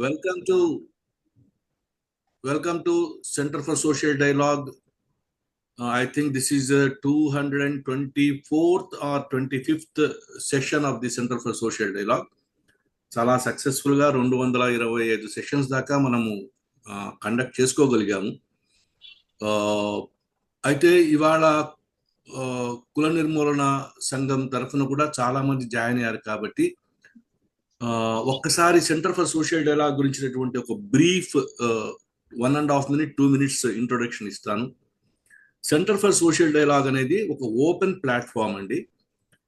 Welcome to Center for Social Dialogue. I think this is the 224th or 25th session of the Center for Social Dialogue. చాలా సక్సెస్ఫుల్గా 225 sessions దాకా మనము conduct చేసుకోగలిగాము. అయితే ఇవాళ కుల నిర్మూలన సంఘం తరఫున కూడా చాలా మంది జాయిన్ అయ్యారు కాబట్టి ఒక్కసారి సెంటర్ ఫర్ సోషల్ డైలాగ్ గురించినటువంటి ఒక బ్రీఫ్ 1.5 minute 2 minutes ఇంట్రొడక్షన్ ఇస్తాను. సెంటర్ ఫర్ సోషల్ డైలాగ్ అనేది ఒక ఓపెన్ ప్లాట్ఫామ్ అండి.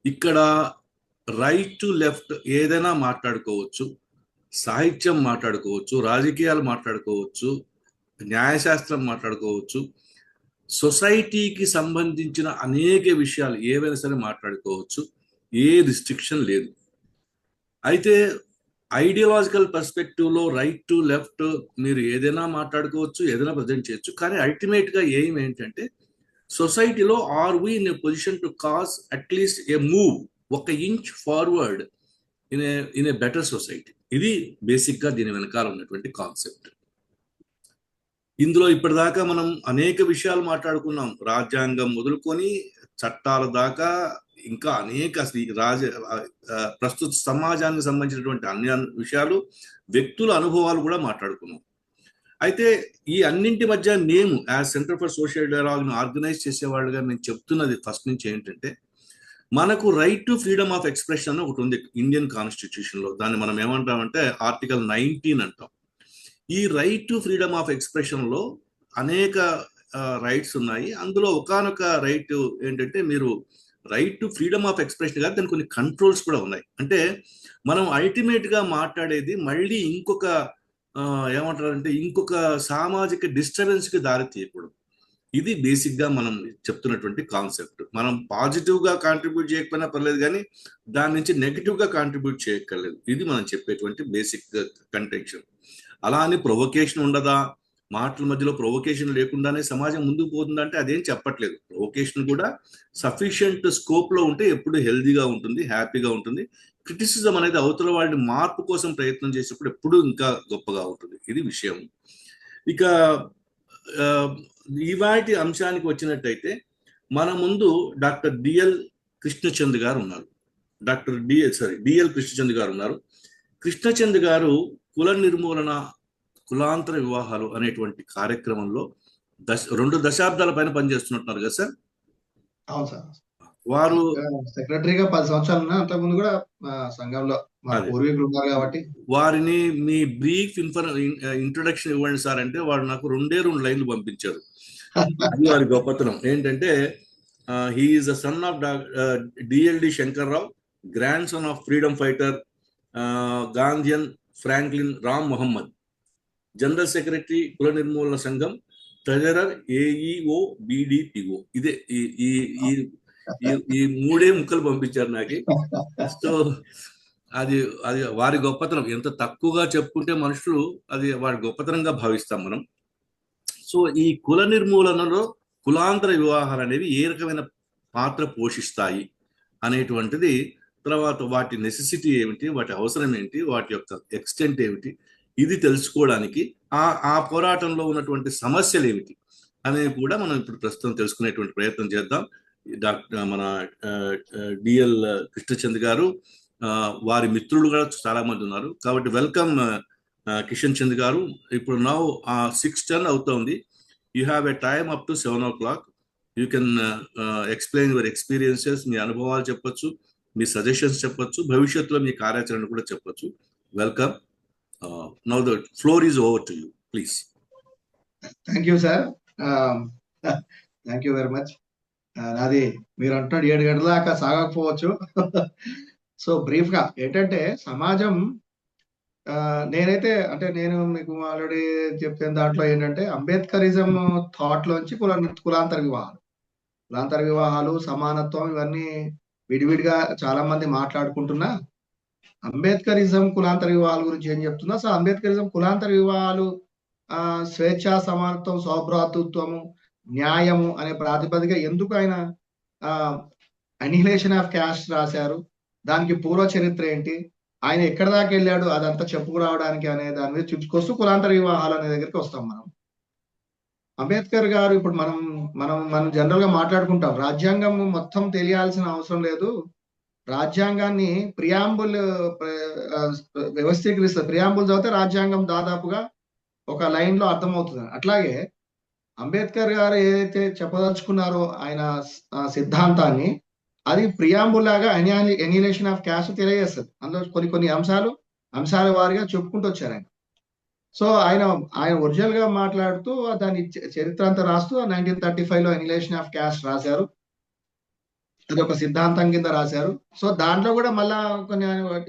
ఇక్కడ రైట్ టు లెఫ్ట్ ఏదైనా మాట్లాడుకోవచ్చు, సాహిత్యం మాట్లాడుకోవచ్చు, రాజకీయాలు మాట్లాడుకోవచ్చు, న్యాయశాస్త్రం మాట్లాడుకోవచ్చు, సొసైటీకి సంబంధించిన అనేక విషయాలు ఏవైనా సరే మాట్లాడుకోవచ్చు, ఏ రిస్ట్రిక్షన్ లేదు. అయితే ఐడియాలజికల్ పర్స్పెక్టివ్లో రైట్ టు లెఫ్ట్ మీరు ఏదైనా మాట్లాడుకోవచ్చు, ఏదైనా ప్రజెంట్ చేయొచ్చు. కానీ అల్టిమేట్గా ఎయిమ్ ఏంటంటే సొసైటీలో are we in a position to cause at least a move, ఒక inch forward in a better society. ఇది బేసిక్గా దీని వెనకాల ఉన్నటువంటి కాన్సెప్ట్. ఇందులో ఇప్పటిదాకా మనం అనేక విషయాలు మాట్లాడుకున్నాం. రాజ్యాంగం మొదలుకొని చట్టాల దాకా ఇంకా అనేక ప్రస్తుత సమాజానికి సంబంధించినటువంటి అన్ని విషయాలు, వ్యక్తుల అనుభవాలు కూడా మాట్లాడుకున్నాం. అయితే ఈ అన్నింటి మధ్య మేము యాజ్ సెంటర్ ఫర్ సోషల్ డైలాగ్ను ఆర్గనైజ్ చేసేవాళ్ళుగా మేము చెప్తున్నది ఫస్ట్ నుంచి ఏంటంటే, మనకు right to freedom of expression అని ఒకటి ఉంది ఇండియన్ కాన్స్టిట్యూషన్లో. దాన్ని మనం ఏమంటామంటే ఆర్టికల్ 19 అంటాం. ఈ రైట్ టు ఫ్రీడమ్ ఆఫ్ ఎక్స్ప్రెషన్లో అనేక రైట్స్ ఉన్నాయి. అందులో ఒకానొక రైట్ ఏంటంటే, మీరు right to freedom of expression కాదు, దానికి కొన్ని కంట్రోల్స్ కూడా ఉన్నాయి. అంటే మనం అల్టిమేట్గా మాట్లాడేది మళ్ళీ ఇంకొక ఏమంటారంటే ఇంకొక సామాజిక డిస్టర్బెన్స్కి దారి తీయకూడదు. ఇది బేసిక్గా మనం చెప్తున్నటువంటి కాన్సెప్ట్. మనం పాజిటివ్గా కాంట్రిబ్యూట్ చేయకపోయినా పర్లేదు, కానీ దాని నుంచి నెగిటివ్గా కాంట్రిబ్యూట్ చేయక్కర్లేదు. ఇది మనం చెప్పేటువంటి బేసిక్ కంటెన్షన్. అలా అని ప్రొవొకేషన్ ఉండదా, మాటల మధ్యలో ప్రొవొకేషన్ లేకుండానే సమాజం ముందుకు పోతుందంటే అదేం చెప్పట్లేదు. ప్రొవొకేషన్ కూడా సఫిషియంట్ స్కోప్లో ఉంటే ఎప్పుడు హెల్దీగా ఉంటుంది, హ్యాపీగా ఉంటుంది. క్రిటిసిజం అనేది అవతల వాళ్ళని మార్పు కోసం ప్రయత్నం చేసేప్పుడు ఎప్పుడు ఇంకా గొప్పగా ఉంటుంది. ఇది విషయం. ఇక ఇవాటి అంశానికి వచ్చినట్టయితే మన ముందు డాక్టర్ డిఎల్ కృష్ణచంద్ గారు ఉన్నారు. డిఎల్ కృష్ణచంద్ గారు ఉన్నారు. కృష్ణచంద్ గారు కుల నిర్మూలన, కులాంతర వివాహాలు అనేటువంటి కార్యక్రమంలో 2 దశాబ్దాల పైన పనిచేస్తున్నట్టున్నారు కదా సార్? అవును సార్. వారు సెక్రటరీగా 10 సంవత్సరాలు అంతకుముందు కూడా సంఘంలో పూర్వీకులు ఉన్నారు కాబట్టి వారిని మీ బ్రీఫ్ ఇంట్రొడక్షన్ ఇవ్వండి సార్ అంటే వాడు నాకు 2 లైన్లు పంపించారు. అది వారి గొప్పతనం ఏంటంటే, he is the son of DLD Shankar Rao, grand son of freedom fighter Gandhian Franklin Ram Mohammad, general secretary కుల నిర్మూలన సంఘం, ట్రెజరర్ ఏఈఓ బిడిపిఓ. ఇదే ఈ 3 ముక్కలు పంపించారు నాకు. సో అది వారి గొప్పతనం. ఎంత తక్కువగా చెప్పుకుంటే మనుషులు అది వారి గొప్పతనంగా భావిస్తాం మనం. సో ఈ కుల నిర్మూలనలో కులాంతర వివాహాలు అనేవి ఏ రకమైన పాత్ర పోషిస్తాయి అనేటువంటిది, తర్వాత వాటి నెసెసిటీ ఏమిటి, వాటి అవసరం ఏంటి, వాటి యొక్క ఎక్స్టెంట్ ఏమిటి, ఇది తెలుసుకోవడానికి ఆ పోరాటంలో ఉన్నటువంటి సమస్యలు ఏమిటి అనేవి కూడా మనం ఇప్పుడు ప్రస్తుతం తెలుసుకునేటువంటి ప్రయత్నం చేద్దాం. మన డిఎల్ కృష్ణచంద్ గారు, వారి మిత్రులు కూడా చాలా మంది ఉన్నారు కాబట్టి వెల్కమ్ కిషన్ చంద్ గారు. ఇప్పుడు నౌ 6:10 అవుతోంది. You have a time up to 7 o'clock. You can explain your experiences, మీ అనుభవాలు చెప్పొచ్చు, మీ సజెషన్స్ చెప్పొచ్చు, భవిష్యత్తులో మీ కార్యాచరణ కూడా చెప్పొచ్చు. Welcome. Now the floor is over to you, please. Thank you sir. Thank you very much. నాది మీరు అంటున్నాడు 7 గంటల దాకా సాగకపోవచ్చు. సో బ్రీఫ్ గా ఏంటంటే, సమాజం నేనైతే అంటే నేను మీకు ఆల్రెడీ చెప్పిన దాంట్లో ఏంటంటే, అంబేద్కరిజం థాట్ లోంచి కులాంతర వివాహాలు, సమానత్వం, ఇవన్నీ విడివిడిగా చాలా మంది మాట్లాడుకుంటున్నా, అంబేద్కరిజం కులాంతర వివాహాల గురించి ఏం చెప్తున్నా. సో అంబేద్కరిజం కులాంతర వివాహాలు స్వేచ్ఛ, సమానత్వం, సౌభ్రాతృత్వము, న్యాయము అనే ప్రాతిపదిక ఎందుకు ఆయన అనిహిలేషన్ ఆఫ్ క్యాస్ట్ రాశారు, దానికి పూర్వ చరిత్ర ఏంటి, ఆయన ఎక్కడి దాకా వెళ్ళాడు అదంతా చెప్పుకురావడానికి అనే దాని మీద చూసుకొస్తూ కులాంతర వివాహాలు అనే దగ్గరికి వస్తాం మనం. అంబేద్కర్ గారు ఇప్పుడు మనం జనరల్ గా మాట్లాడుకుంటాం, రాజ్యాంగం మొత్తం తెలియాల్సిన అవసరం లేదు, రాజ్యాంగాన్ని ప్రియాంబుల్ వ్యవస్థీకరిస్తారు, ప్రియాంబుల్ చదివితే రాజ్యాంగం దాదాపుగా ఒక లైన్ లో అర్థమవుతుంది. అట్లాగే అంబేద్కర్ గారు ఏదైతే చెప్పదలుచుకున్నారో ఆయన సిద్ధాంతాన్ని, అది ప్రియాంబుల్ లాగా ఎన్యులేషన్ ఆఫ్ క్యాస్ట్ తెలియజేస్తుంది. అందులో కొన్ని అంశాల వారిగా చెప్పుకుంటూ వచ్చారు ఆయన. సో ఆయన ఒరిజినల్ గా మాట్లాడుతూ దాని చరిత్ర అంతా రాస్తూ 1935 లో ఎన్యులేషన్ ఆఫ్ క్యాస్ట్ రాశారు. అది ఒక సిద్ధాంతం కింద రాశారు. సో దాంట్లో కూడా మళ్ళా కొన్ని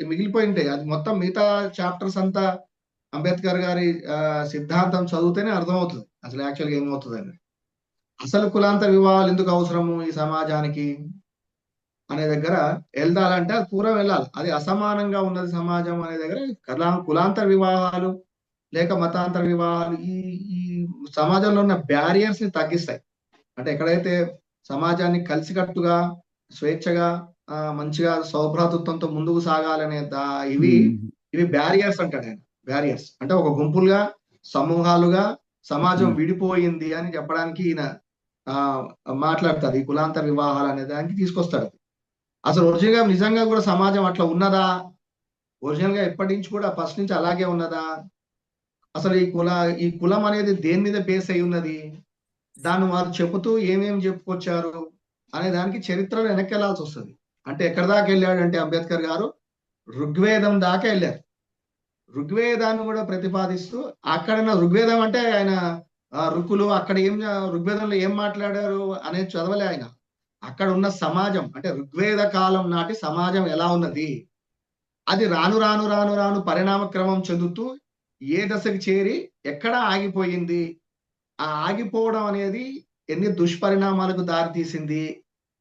మిగిలిపోయి ఉంటాయి. అది మొత్తం మిగతా చాప్టర్స్ అంతా అంబేద్కర్ గారి సిద్ధాంతం చదివితేనే అర్థమవుతుంది అసలు యాక్చువల్గా ఏమవుతుంది అని. అసలు కులాంతర వివాహాలు ఎందుకు అవసరము ఈ సమాజానికి అనే దగ్గర వెళ్ళాలంటే అది పూర్వం వెళ్ళాలి. అది అసమానంగా ఉన్నది సమాజం అనే దగ్గర కులాంతర వివాహాలు లేక మతాంతర వివాహాలు ఈ సమాజంలో ఉన్న బ్యారియర్స్ ని తగ్గిస్తాయి. అంటే ఎక్కడైతే సమాజాన్ని కలిసికట్టుగా స్వేచ్ఛగా మంచిగా సౌభ్రాతృత్వంతో ముందుకు సాగాలనే ఇవి బ్యారియర్స్ అంటాడు ఆయన. బ్యారియర్స్ అంటే ఒక గుంపులుగా సమూహాలుగా సమాజం విడిపోయింది అని చెప్పడానికి ఈయన మాట్లాడతారు. ఈ కులాంతర వివాహాలు అనే దానికి తీసుకొస్తాడు. అసలు ఒరిజినల్ గా నిజంగా కూడా సమాజం అట్లా ఉన్నదా, ఒరిజినల్ గా ఎప్పటి నుంచి కూడా ఫస్ట్ నుంచి అలాగే ఉన్నదా, అసలు ఈ కులం అనేది దేని మీద బేస్ అయి ఉన్నది, దాన్ని వారు చెబుతూ ఏమేమి చెప్పుకొచ్చారు అనే దానికి చరిత్రలో వెనక్కి వెళ్లాల్సి వస్తుంది. అంటే ఎక్కడి దాకా వెళ్ళాడంటే అంబేద్కర్ గారు ఋగ్వేదం దాకా వెళ్ళారు. ఋగ్వేదాన్ని కూడా ప్రతిపాదిస్తూ అక్కడ ఋగ్వేదం అంటే ఆయన ఋకులు అక్కడ ఋగ్వేదంలో ఏం మాట్లాడారు అనేది చదవలే ఆయన. అక్కడ ఉన్న సమాజం అంటే ఋగ్వేద కాలం నాటి సమాజం ఎలా ఉన్నది, అది రాను రాను రాను రాను పరిణామ క్రమం చెందుతూ ఏ దశకి చేరి ఎక్కడ ఆగిపోయింది, ఆ ఆగిపోవడం అనేది ఎన్ని దుష్పరిణామాలకు దారితీసింది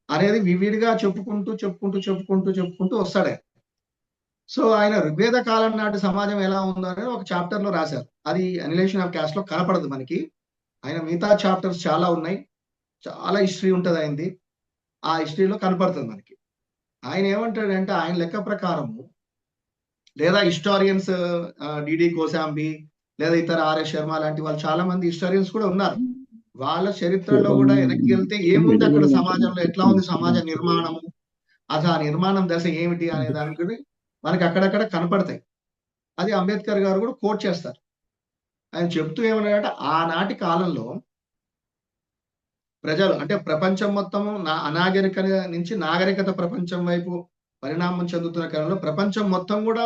అనేది వివిడిగా చెప్పుకుంటూ వస్తాడే. సో ఆయన ఋగ్వేద కాలం నాటి సమాజం ఎలా ఉందో అనేది ఒక చాప్టర్ లో రాశారు. అది ఎన్యులేషన్ ఆఫ్ క్యాస్ట్ లో కనపడదు మనకి. ఆయన మిగతా చాప్టర్స్ చాలా ఉన్నాయి, చాలా హిస్టరీ ఉంటుంది ఆయనది, ఆ హిస్టరీలో కనపడుతుంది మనకి. ఆయన ఏమంటాడంటే ఆయన లెక్క ప్రకారము, లేదా హిస్టారియన్స్ డిడి కోశాంబి లేదా ఇతర ఆర్ఎస్ శర్మ లాంటి వాళ్ళు చాలా మంది హిస్టారియన్స్ కూడా ఉన్నారు. వాళ్ళ చరిత్రలో కూడా వెనక్కి వెళ్తే ఏముంది అక్కడ సమాజంలో, ఎట్లా ఉంది సమాజ నిర్మాణము, అసలు ఆ నిర్మాణం దశ ఏమిటి అనే దానికి మనకి అక్కడక్కడ కనపడతాయి. అది అంబేద్కర్ గారు కూడా కోట్ చేస్తారు. ఆయన చెప్తూ ఏమన్నాడంటే ఆనాటి కాలంలో ప్రజలు అంటే ప్రపంచం మొత్తము అనాగరికత నుంచి నాగరికత ప్రపంచం వైపు పరిణామం చెందుతున్న కాలంలో ప్రపంచం మొత్తం కూడా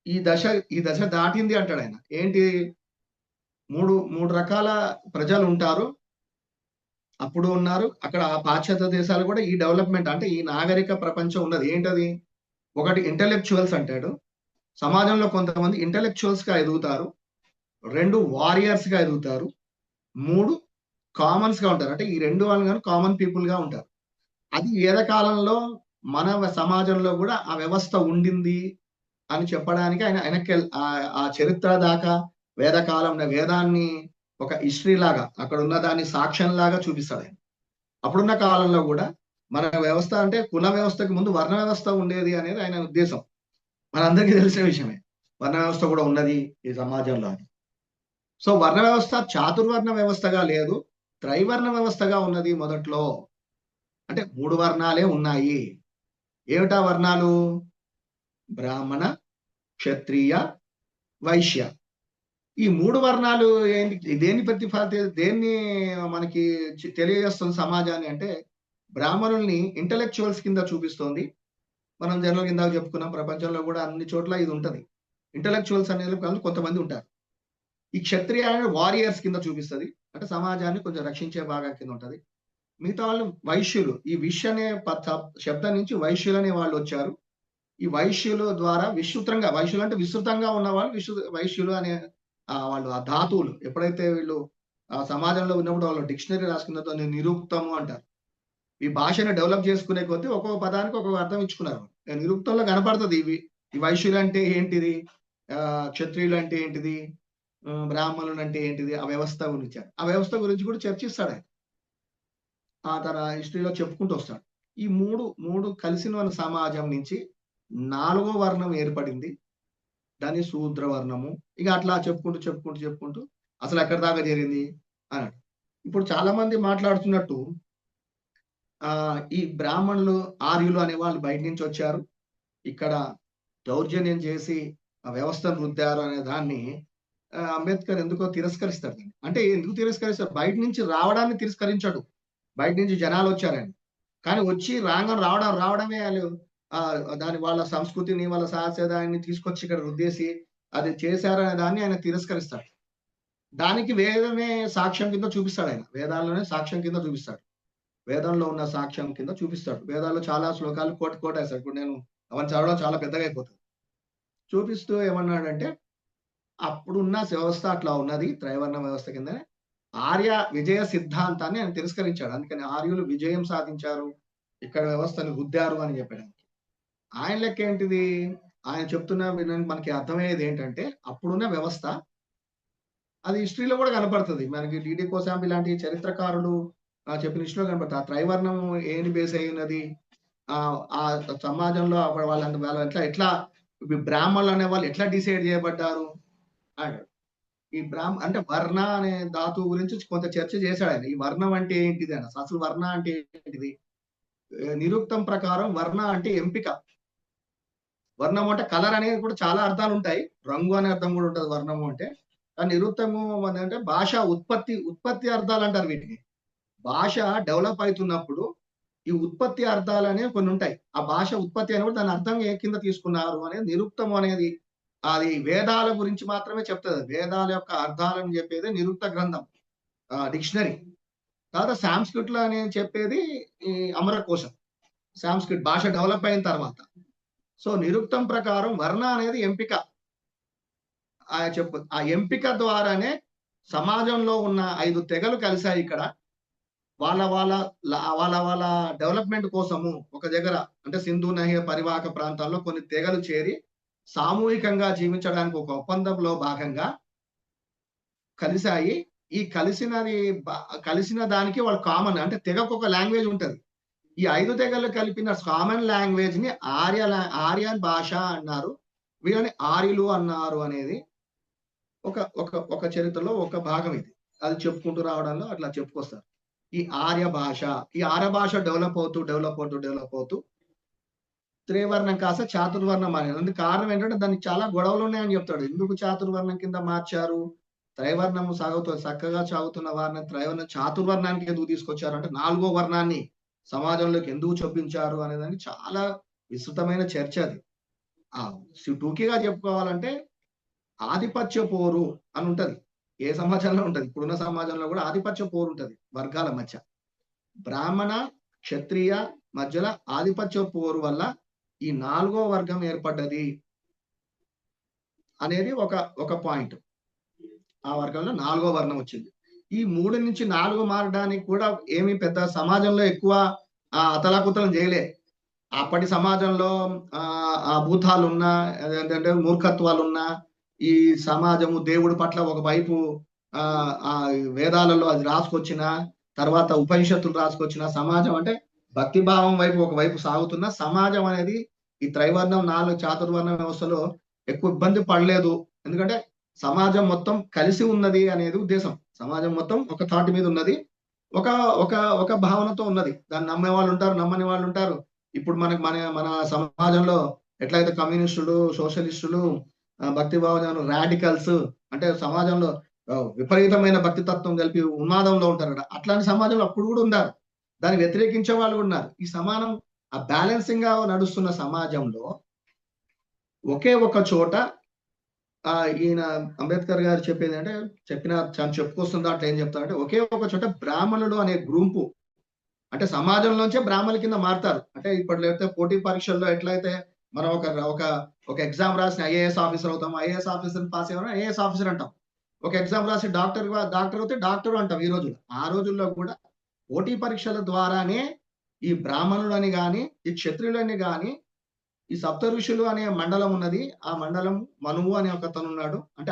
ఈ దశ దాటింది అంటాడు ఆయన. ఏంటి, మూడు రకాల ప్రజలు ఉంటారు, అప్పుడు ఉన్నారు. అక్కడ ఆ పాశ్చాత్య దేశాలు కూడా ఈ డెవలప్మెంట్ అంటే ఈ నాగరిక ప్రపంచం ఉన్నది. ఏంటది, ఒకటి ఇంటెలెక్చువల్స్ అంటాడు, సమాజంలో కొంతమంది ఇంటెలెక్చువల్స్ గా ఎదుగుతారు. 2 వారియర్స్ గా ఎదుగుతారు. 3 కామన్స్ గా ఉంటారు. అంటే ఈ 2 వాళ్ళు కానీ కామన్ పీపుల్ గా ఉంటారు. అది వేద కాలంలో మన సమాజంలో కూడా ఆ వ్యవస్థ ఉండింది అని చెప్పడానికి ఆయన ఆ చరిత్ర దాకా వేదాన్ని ఒక హిస్టరీ లాగా అక్కడ ఉన్న దాన్ని సాక్ష్యం లాగా చూపిస్తాడు ఆయన. అప్పుడున్న కాలంలో కూడా మన వ్యవస్థ అంటే కుల వ్యవస్థకి ముందు వర్ణ వ్యవస్థ ఉండేది అనేది ఆయన ఉద్దేశం. మనందరికీ తెలిసిన విషయమే, వర్ణ వ్యవస్థ కూడా ఉన్నది ఈ సమాజంలో అని. సో వర్ణ వ్యవస్థ చాతుర్వర్ణ వ్యవస్థగా లేదు, త్రైవర్ణ వ్యవస్థగా ఉన్నది. మొదట్లో అంటే 3 వర్ణాలే ఉన్నాయి. ఏమిటా వర్ణాలు, బ్రాహ్మణ, క్షత్రియ, వైశ్య. ఈ 3 వర్ణాలు దేన్ని మనకి తెలియజేస్తుంది సమాజాన్ని అంటే, బ్రాహ్మణుల్ని ఇంటెలెక్చువల్స్ కింద చూపిస్తోంది. మనం జనరల్ కింద చెప్పుకున్నాం, ప్రపంచంలో కూడా అన్ని చోట్ల ఇది ఉంటది. ఇంటెలెక్చువల్స్ అనేది కొంతమంది ఉంటారు. ఈ క్షత్రియ వారియర్స్ కింద చూపిస్తుంది, అంటే సమాజాన్ని కొంచెం రక్షించే భాగం కింద ఉంటది. మిగతా వాళ్ళు వైశ్యులు. ఈ విశ్వ అనే శబ్దం నుంచి వైశ్యులు అనే వాళ్ళు వచ్చారు. ఈ వైశ్యుల ద్వారా విస్తృతంగా, వైశ్యులు అంటే విస్తృతంగా ఉన్న వాళ్ళు వైశ్యులు అనే వాళ్ళు ఆ ధాతువులు ఎప్పుడైతే వీళ్ళు సమాజంలో ఉన్నప్పుడు వాళ్ళు డిక్షనరీ రాసుకున్న నిరూక్తము అంటారు. ఈ భాషను డెవలప్ చేసుకునే కొద్దీ ఒక్కొక్క పదానికి ఒక్కొక్క అర్థం ఇచ్చుకున్నారు. నిరూక్తంలో కనపడుతుంది ఈ వైశ్యులు అంటే ఏంటిది, క్షత్రియులు అంటే ఏంటిది, బ్రాహ్మణులు అంటే ఏంటిది, ఆ వ్యవస్థ గురించి కూడా చర్చిస్తాడు ఆయన. తన హిస్టరీలో చెప్పుకుంటూ వస్తాడు. ఈ మూడు కలిసిన సమాజం నుంచి 4వ వర్ణం ఏర్పడింది, దాని శూద్ర వర్ణము. ఇక అట్లా చెప్పుకుంటూ అసలు ఎక్కడి దాకా చేరింది అన్నాడు. ఇప్పుడు చాలా మంది మాట్లాడుతున్నట్టు ఈ బ్రాహ్మణులు, ఆర్యులు అనే వాళ్ళు బయట నుంచి వచ్చారు, ఇక్కడ దౌర్జన్యం చేసి ఆ వ్యవస్థను రుద్దారు అనే దాన్ని అంబేద్కర్ ఎందుకో తిరస్కరిస్తాడు. అంటే ఎందుకు తిరస్కరిస్తాడు? బయట నుంచి రావడాన్ని తిరస్కరించాడు. బయట నుంచి జనాలు వచ్చారని. కానీ వచ్చి రావడమే వాళ్ళు దాని వాళ్ళ సంస్కృతిని, వాళ్ళ సాంప్రదాయాన్ని తీసుకొచ్చి ఇక్కడ రుద్దేసి అది చేశారనే దాన్ని ఆయన తిరస్కరిస్తాడు. దానికి వేదమే సాక్ష్యం కింద చూపిస్తాడు ఆయన. వేదాల్లోనే సాక్ష్యం కింద చూపిస్తాడు. వేదంలో ఉన్న సాక్ష్యం కింద చూపిస్తాడు. వేదాల్లో చాలా శ్లోకాలు కోటేస్తాడు. ఇప్పుడు నేను అవన్నీ చదవడం చాలా పెద్దగా అయిపోతుంది. చూపిస్తూ ఏమన్నాడంటే, అప్పుడున్న వ్యవస్థ అట్లా ఉన్నది, త్రైవర్ణ వ్యవస్థ కిందనే ఆర్య విజయ సిద్ధాంతాన్ని ఆయన తిరస్కరించాడు. అందుకని ఆర్యులు విజయం సాధించారు, ఇక్కడ వ్యవస్థను రుద్దారు అని చెప్పడానికి. ఆయన లెక్క ఏంటిది? ఆయన చెప్తున్న మనకి అర్థమయ్యేది ఏంటంటే, అప్పుడున్న వ్యవస్థ అది హిస్టరీలో కూడా కనపడుతుంది. మనకి డిడి కోశాంబి లాంటి చరిత్రకారులు చెప్పిన హిస్టరీలో కనపడుతుంది. ఆ త్రైవర్ణం ఏంటి బేస్ అయి ఉన్నది, ఆ సమాజంలో వాళ్ళ ఎట్లా బ్రాహ్మణులు అనే వాళ్ళు ఎట్లా డిసైడ్ చేయబడ్డారు అంటాడు. ఈ అంటే వర్ణ అనే ధాతువు గురించి కొంత చర్చ చేశాడు ఆయన. ఈ వర్ణం అంటే ఏంటిది అని. అసలు వర్ణ అంటే ఏంటిది? నిరుక్తం ప్రకారం వర్ణ అంటే ఎంపిక. వర్ణము అంటే కలర్ అనేది కూడా చాలా అర్థాలు ఉంటాయి. రంగు అనే అర్థం కూడా ఉంటుంది వర్ణము అంటే. కానీ నిరుక్తము అంటే భాష ఉత్పత్తి అర్థాలు అంటారు వీటిని. భాష డెవలప్ అవుతున్నప్పుడు ఈ ఉత్పత్తి అర్థాలు అనేవి కొన్ని ఉంటాయి. ఆ భాష ఉత్పత్తి అనేప్పుడు దాని అర్థం ఏ కింద తీసుకున్నారు అనేది నిరుక్తం అనేది అది వేదాల గురించి మాత్రమే చెప్తుంది. వేదాల యొక్క అర్థాలను చెప్పేది నిరుక్త గ్రంథం, డిక్షనరీ. తర్వాత సాంస్క్రిట్ లో అని చెప్పేది ఈ అమరకోశం. సాంస్క్రిట్ భాష డెవలప్ అయిన తర్వాత. సో నిరుక్తం ప్రకారం వర్ణ అనేది ఎంపిక. ఆ ఎంపిక ద్వారానే సమాజంలో ఉన్న 5 తెగలు కలిశాయి ఇక్కడ. వాళ్ళ డెవలప్మెంట్ కోసము ఒక దగ్గర అంటే సింధు నహ్య పరివాహక ప్రాంతాల్లో కొన్ని తెగలు చేరి సామూహికంగా జీవించడానికి ఒక ఒప్పందంలో భాగంగా కలిశాయి. ఈ కలిసిన దానికి వాళ్ళు కామన్ అంటే తెగకు ఒక లాంగ్వేజ్ ఉంటది. ఈ 5 తెగలు కలిపిన కామన్ లాంగ్వేజ్ ని ఆర్యన్ భాష అన్నారు, వీళ్ళని ఆర్యులు అన్నారు అనేది ఒక చరిత్రలో ఒక భాగం ఇది. అది చెప్పుకుంటూ రావడంలో అట్లా చెప్పుకొస్తారు. ఈ ఆర్య భాష డెవలప్ అవుతూ త్రివర్ణం కాస్త చాతుర్వర్ణం అనేది. అందుకు కారణం ఏంటంటే దానికి చాలా గొడవలు ఉన్నాయని చెప్తాడు. ఎందుకు చాతుర్వర్ణం కింద మార్చారు? త్రైవర్ణం చక్కగా సాగుతున్న వారిని త్రైవర్ణం చాతుర్వర్ణానికి ఎందుకు తీసుకొచ్చారు అంటే 4వ వర్ణాన్ని సమాజంలోకి ఎందుకు చొప్పించారు అనేదానికి చాలా విస్తృతమైన చర్చ అది. టూకీగా చెప్పుకోవాలంటే ఆధిపత్య పోరు అని ఉంటది. ఏ సమాజంలో ఉంటది? ఇప్పుడున్న సమాజంలో కూడా ఆధిపత్య పోరు ఉంటది వర్గాల మధ్య. బ్రాహ్మణ క్షత్రియ మధ్యలో ఆధిపత్య పోరు వల్ల ఈ 4వ వర్గం ఏర్పడ్డది అనేది ఒక పాయింట్. ఆ వర్గంలో 4వ వర్ణం వచ్చింది. ఈ 3 నుంచి 4 మారడానికి కూడా ఏమి పెద్ద సమాజంలో ఎక్కువ అతలాకుతలం చేయలే. అప్పటి సమాజంలో భూతాలున్నా ఏంటంటే మూర్ఖత్వాలున్నా ఈ సమాజము దేవుడి పట్ల ఒకవైపు వేదాలలో అది రాసుకొచ్చిన తర్వాత ఉపనిషత్తులు రాసుకొచ్చిన సమాజం అంటే భక్తిభావం వైపు ఒకవైపు సాగుతున్న సమాజం అనేది ఈ త్రైవర్ణం 4 చాతుర్వర్ణ వ్యవస్థలో ఎక్కువ ఇబ్బంది పడలేదు. ఎందుకంటే సమాజం మొత్తం కలిసి ఉన్నది అనేది ఉద్దేశం. సమాజం మొత్తం ఒక థాట్ మీద ఉన్నది, ఒక భావనతో ఉన్నది. దాన్ని నమ్మే వాళ్ళు ఉంటారు, నమ్మని వాళ్ళు ఉంటారు. ఇప్పుడు మన సమాజంలో ఎట్లయితే కమ్యూనిస్టులు, సోషలిస్టులు, భక్తి భావన రాడికల్స్ అంటే సమాజంలో విపరీతమైన భక్తి తత్వం కలిపి ఉన్మాదంలో ఉంటారు. అట్లాంటి సమాజంలో అప్పుడు కూడా ఉన్నారు, దాన్ని వ్యతిరేకించే వాళ్ళు కూడా ఉన్నారు. ఈ సమానం ఆ బ్యాలెన్సింగ్ గా నడుస్తున్న సమాజంలో ఒకే ఒక చోట ఈయన అంబేద్కర్ గారు చెప్పేది అంటే చెప్పుకొస్తున్న దాంట్లో ఏం చెప్తారంటే ఒకే ఒక చోట బ్రాహ్మణుడు అనే గ్రూపు అంటే సమాజంలోంచే బ్రాహ్మణుల కింద మారుతారు. అంటే ఇప్పట్లో పోటీ పరీక్షల్లో ఎట్లయితే మనం ఒక ఎగ్జామ్ రాసిన ఐఏఎస్ ఆఫీసర్ అవుతాం, ఐఏఎస్ ఆఫీసర్ పాస్ అయ్యామని ఐఏఎస్ ఆఫీసర్ అంటాం. ఒక ఎగ్జామ్ రాసి డాక్టర్ అయితే డాక్టర్ అంటాం ఈ రోజుల్లో. ఆ రోజుల్లో కూడా పోటీ పరీక్షల ద్వారానే ఈ బ్రాహ్మణులని గాని ఈ క్షత్రియులని గాని ఈ సప్త ఋషులు అనే మండలం ఉన్నది. ఆ మండలం మనువు అనే ఒకతను ఉన్నాడు. అంటే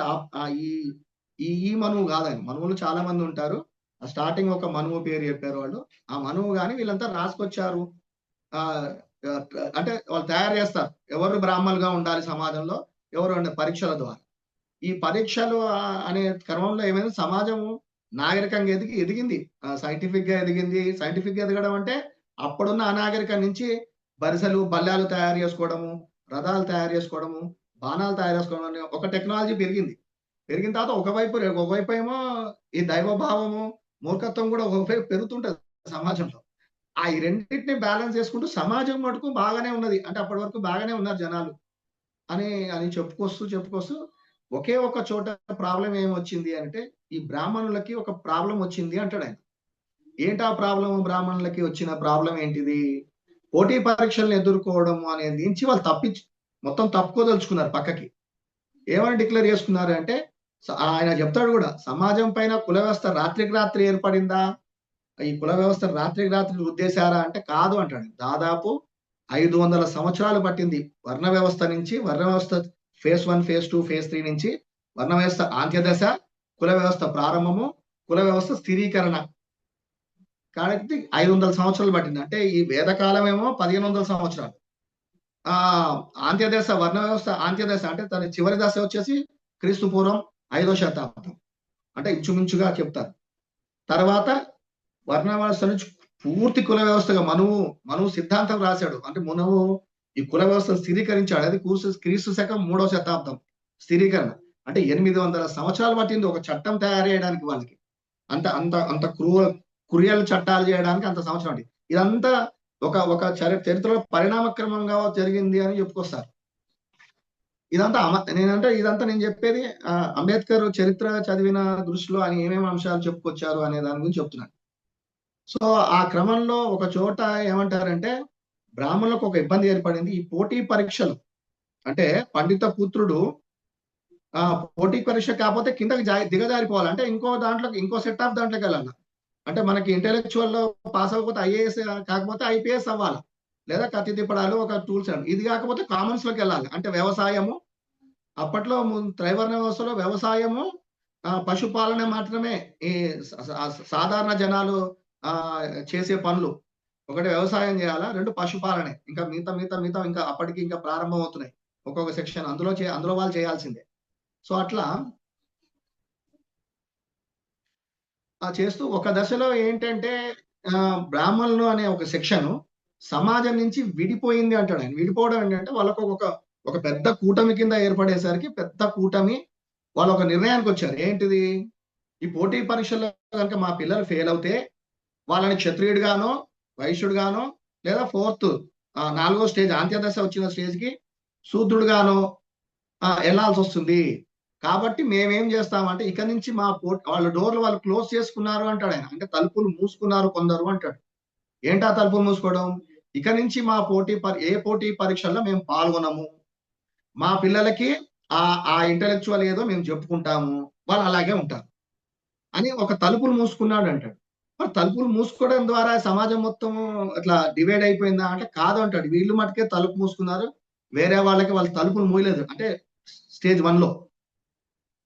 ఈ మనువు కాదని, మనువులు చాలా మంది ఉంటారు. స్టార్టింగ్ ఒక మనువు పేరు చెప్పారు వాళ్ళు. ఆ మనువు గాని వీళ్ళంతా రాసుకొచ్చారు. ఆ, అంటే వాళ్ళు తయారు చేస్తారు ఎవరు బ్రాహ్మణులుగా ఉండాలి సమాజంలో, ఎవరు అంటే పరీక్షల ద్వారా. ఈ పరీక్షలు అనే క్రమంలో ఏమైంది, సమాజము నాగరికంగా ఎదిగింది, సైంటిఫిక్ గా ఎదిగింది. సైంటిఫిక్ గా ఎదగడం అంటే అప్పుడున్న అనాగరికం నుంచి బరిసెలు బల్లాలు తయారు చేసుకోవడము, రథాలు తయారు చేసుకోవడము, బాణాలు తయారు చేసుకోవడం అనే ఒక టెక్నాలజీ పెరిగింది. పెరిగిన తర్వాత ఒకవైపు ఏమో ఈ దైవభావము, మూర్ఖత్వం కూడా ఒకవైపు పెరుగుతుంటది సమాజంలో. ఆ ఈ రెండింటిని బ్యాలెన్స్ చేసుకుంటూ సమాజం మటుకు బాగానే ఉన్నది, అంటే అప్పటి వరకు బాగానే ఉన్నారు జనాలు అని అని చెప్పుకొస్తూ ఒకే ఒక చోట ప్రాబ్లం ఏమొచ్చింది అంటే, ఈ బ్రాహ్మణులకి ఒక ప్రాబ్లం వచ్చింది అంటాడు ఆయన. ఏంటా ప్రాబ్లం? బ్రాహ్మణులకి వచ్చిన ప్రాబ్లం ఏంటిది? పోటీ పరీక్షలను ఎదుర్కోవడం అనేది నుంచి వాళ్ళు మొత్తం తప్పుకోదలుచుకున్నారు పక్కకి. ఏమని డిక్లేర్ చేసుకున్నారు అంటే, ఆయన చెప్తాడు కూడా, సమాజం పైన కుల వ్యవస్థ రాత్రికి రాత్రి ఏర్పడిందా, ఈ కుల వ్యవస్థ రాత్రికి రాత్రి ఉద్దేశారా అంటే కాదు అంటాడు. దాదాపు 500 సంవత్సరాలు పట్టింది వర్ణ వ్యవస్థ నుంచి. వర్ణ వ్యవస్థ ఫేజ్ 1, ఫేజ్ 2, ఫేజ్ 3 నుంచి వర్ణ వ్యవస్థ అంత్యదశ, కుల వ్యవస్థ ప్రారంభము, కుల వ్యవస్థ స్థిరీకరణ కాబట్టి 500 సంవత్సరాలు పట్టింది. అంటే ఈ వేదకాలం ఏమో 1500 సంవత్సరాలు. ఆ అంత్యదశ, వర్ణ వ్యవస్థ అంత్యదశ అంటే తన చివరి దశ వచ్చేసి క్రీస్తు పూర్వం 5వ శతాబ్దం, అంటే ఇంచుమించుగా చెప్తారు. తర్వాత వర్ణ వ్యవస్థ నుంచి పూర్తి కుల వ్యవస్థగా మనువు సిద్ధాంతం రాశాడు. అంటే మనువు ఈ కుల వ్యవస్థను స్థిరీకరించాడు. అది క్రీస్తు శకం 3వ శతాబ్దం స్థిరీకరణ. అంటే 800 సంవత్సరాలు పట్టింది ఒక చట్టం తయారు చేయడానికి వాళ్ళకి. అంత అంత అంత క్రూయల్ చట్టాలు చేయడానికి అంత సంవత్సరం అంటే ఇదంతా ఒక చరిత్రలో పరిణామక్రమంగా జరిగింది అని చెప్పుకొస్తారు. ఇదంతా నేను చెప్పేది అంబేద్కర్ చరిత్ర చదివిన దృష్టిలో ఆయన ఏమేమి అంశాలు చెప్పుకొచ్చారు అనే దాని గురించి చెప్తున్నాను. సో ఆ క్రమంలో ఒక చోట ఏమంటారంటే, బ్రాహ్మణులకు ఒక ఇబ్బంది ఏర్పడింది. ఈ పోటీ పరీక్షలు అంటే పండిత పుత్రుడు పోటీ పరీక్ష కాకపోతే కిందకి దిగజారిపోవాలి, అంటే ఇంకో సెట్ ఆఫ్ దాంట్లోకి వెళ్ళాలి. అంటే మనకి ఇంటెలెక్చువల్ లో పాస్ అవ్వకపోతే ఐఏఎస్, కాకపోతే ఐపీఎస్ అవ్వాలి, లేదా కత్తి తిప్పడాలు ఒక టూల్స్ అండి. ఇది కాకపోతే కామన్స్ లోకి వెళ్ళాలి, అంటే వ్యవసాయము. అప్పట్లో త్రైవర్ణ వ్యవస్థలో వ్యవసాయము, పశుపాలన మాత్రమే ఈ సాధారణ జనాలు చేసే పనులు. ఒకటి వ్యవసాయం చేయాలా, 2 పశుపాలనే. ఇంకా మిగతా ఇంకా అప్పటికి ఇంకా ప్రారంభం అవుతున్నాయి ఒక్కొక్క సెక్షన్, అందులో వాళ్ళు చేయాల్సిందే. సో అట్లా చేస్తూ ఒక దశలో ఏంటంటే బ్రాహ్మణులు అనే ఒక సెక్షన్ సమాజం నుంచి విడిపోయింది అంటాడు ఆయన. విడిపోవడం ఏంటంటే వాళ్ళకు ఒక పెద్ద కూటమి కింద ఏర్పడేసరికి పెద్ద కూటమి వాళ్ళు ఒక నిర్ణయానికి వచ్చారు. ఏంటిది, ఈ పోటీ పరీక్షల్లో కనుక మా పిల్లలు ఫెయిల్ అవుతే వాళ్ళని క్షత్రియుడిగానో, వైశ్యుడిగానో, లేదా 4వ స్టేజ్ అంత్యదశ వచ్చిన స్టేజ్ కి శూద్రుడుగానో వెళ్ళాల్సి వస్తుంది. కాబట్టి మేమేం చేస్తామంటే ఇక నుంచి వాళ్ళ డోర్లు వాళ్ళు క్లోజ్ చేసుకున్నారు అంటాడు ఆయన. అంటే తలుపులు మూసుకున్నారు కొందరు అంటాడు. ఏంటా తలుపులు మూసుకోవడం? ఇక నుంచి మా ఏ పోటీ పరీక్షల్లో మేము పాల్గొనము, మా పిల్లలకి ఆ ఇంటెలెక్చువల్ ఏదో మేము చెప్పుకుంటాము, వాళ్ళు అలాగే ఉంటారు అని ఒక తలుపులు మూసుకున్నాడు అంటాడు. మరి తలుపులు మూసుకోవడం ద్వారా సమాజం మొత్తం అట్లా డివైడ్ అయిపోయిందా అంటే కాదు అంటాడు. వీళ్ళు మటుకే తలుపు మూసుకున్నారు, వేరే వాళ్ళు తలుపులు మూయలేదు. అంటే స్టేజ్ 1లో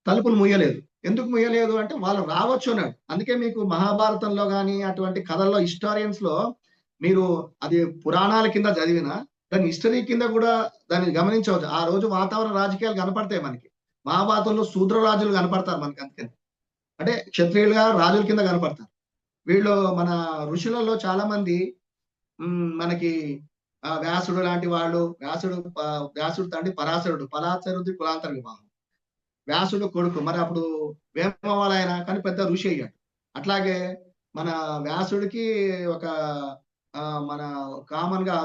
తలుపులు ముయ్యలేదు. ఎందుకు ముయ్యలేదు అంటే వాళ్ళు రావచ్చు అన్నాడు. అందుకే మీకు మహాభారతంలో కానీ అటువంటి కథల్లో హిస్టారియన్స్ లో మీరు అది పురాణాల కింద చదివిన దాని హిస్టరీ కింద కూడా దాన్ని గమనించవచ్చు. ఆ రోజు వాతావరణ రాజకీయాలు కనపడతాయి మనకి. మహాభారతంలో శూద్ర రాజులు కనపడతారు మనకి. అందుకని అంటే క్షత్రియులుగా రాజుల కింద కనపడతారు. వీళ్ళు మన ఋషులలో చాలా మంది మనకి వ్యాసుడు లాంటి వాళ్ళు, వ్యాసుడు తండ్రి పరాశరుడి కులాంతర వివాహం, వ్యాసుడు కొడుకు. మరి అప్పుడు వేమవాళ్ళ ఆయన కానీ పెద్ద ఋషి అయ్యాడు. అట్లాగే మన వ్యాసుడికి ఒక మన కామన్ గా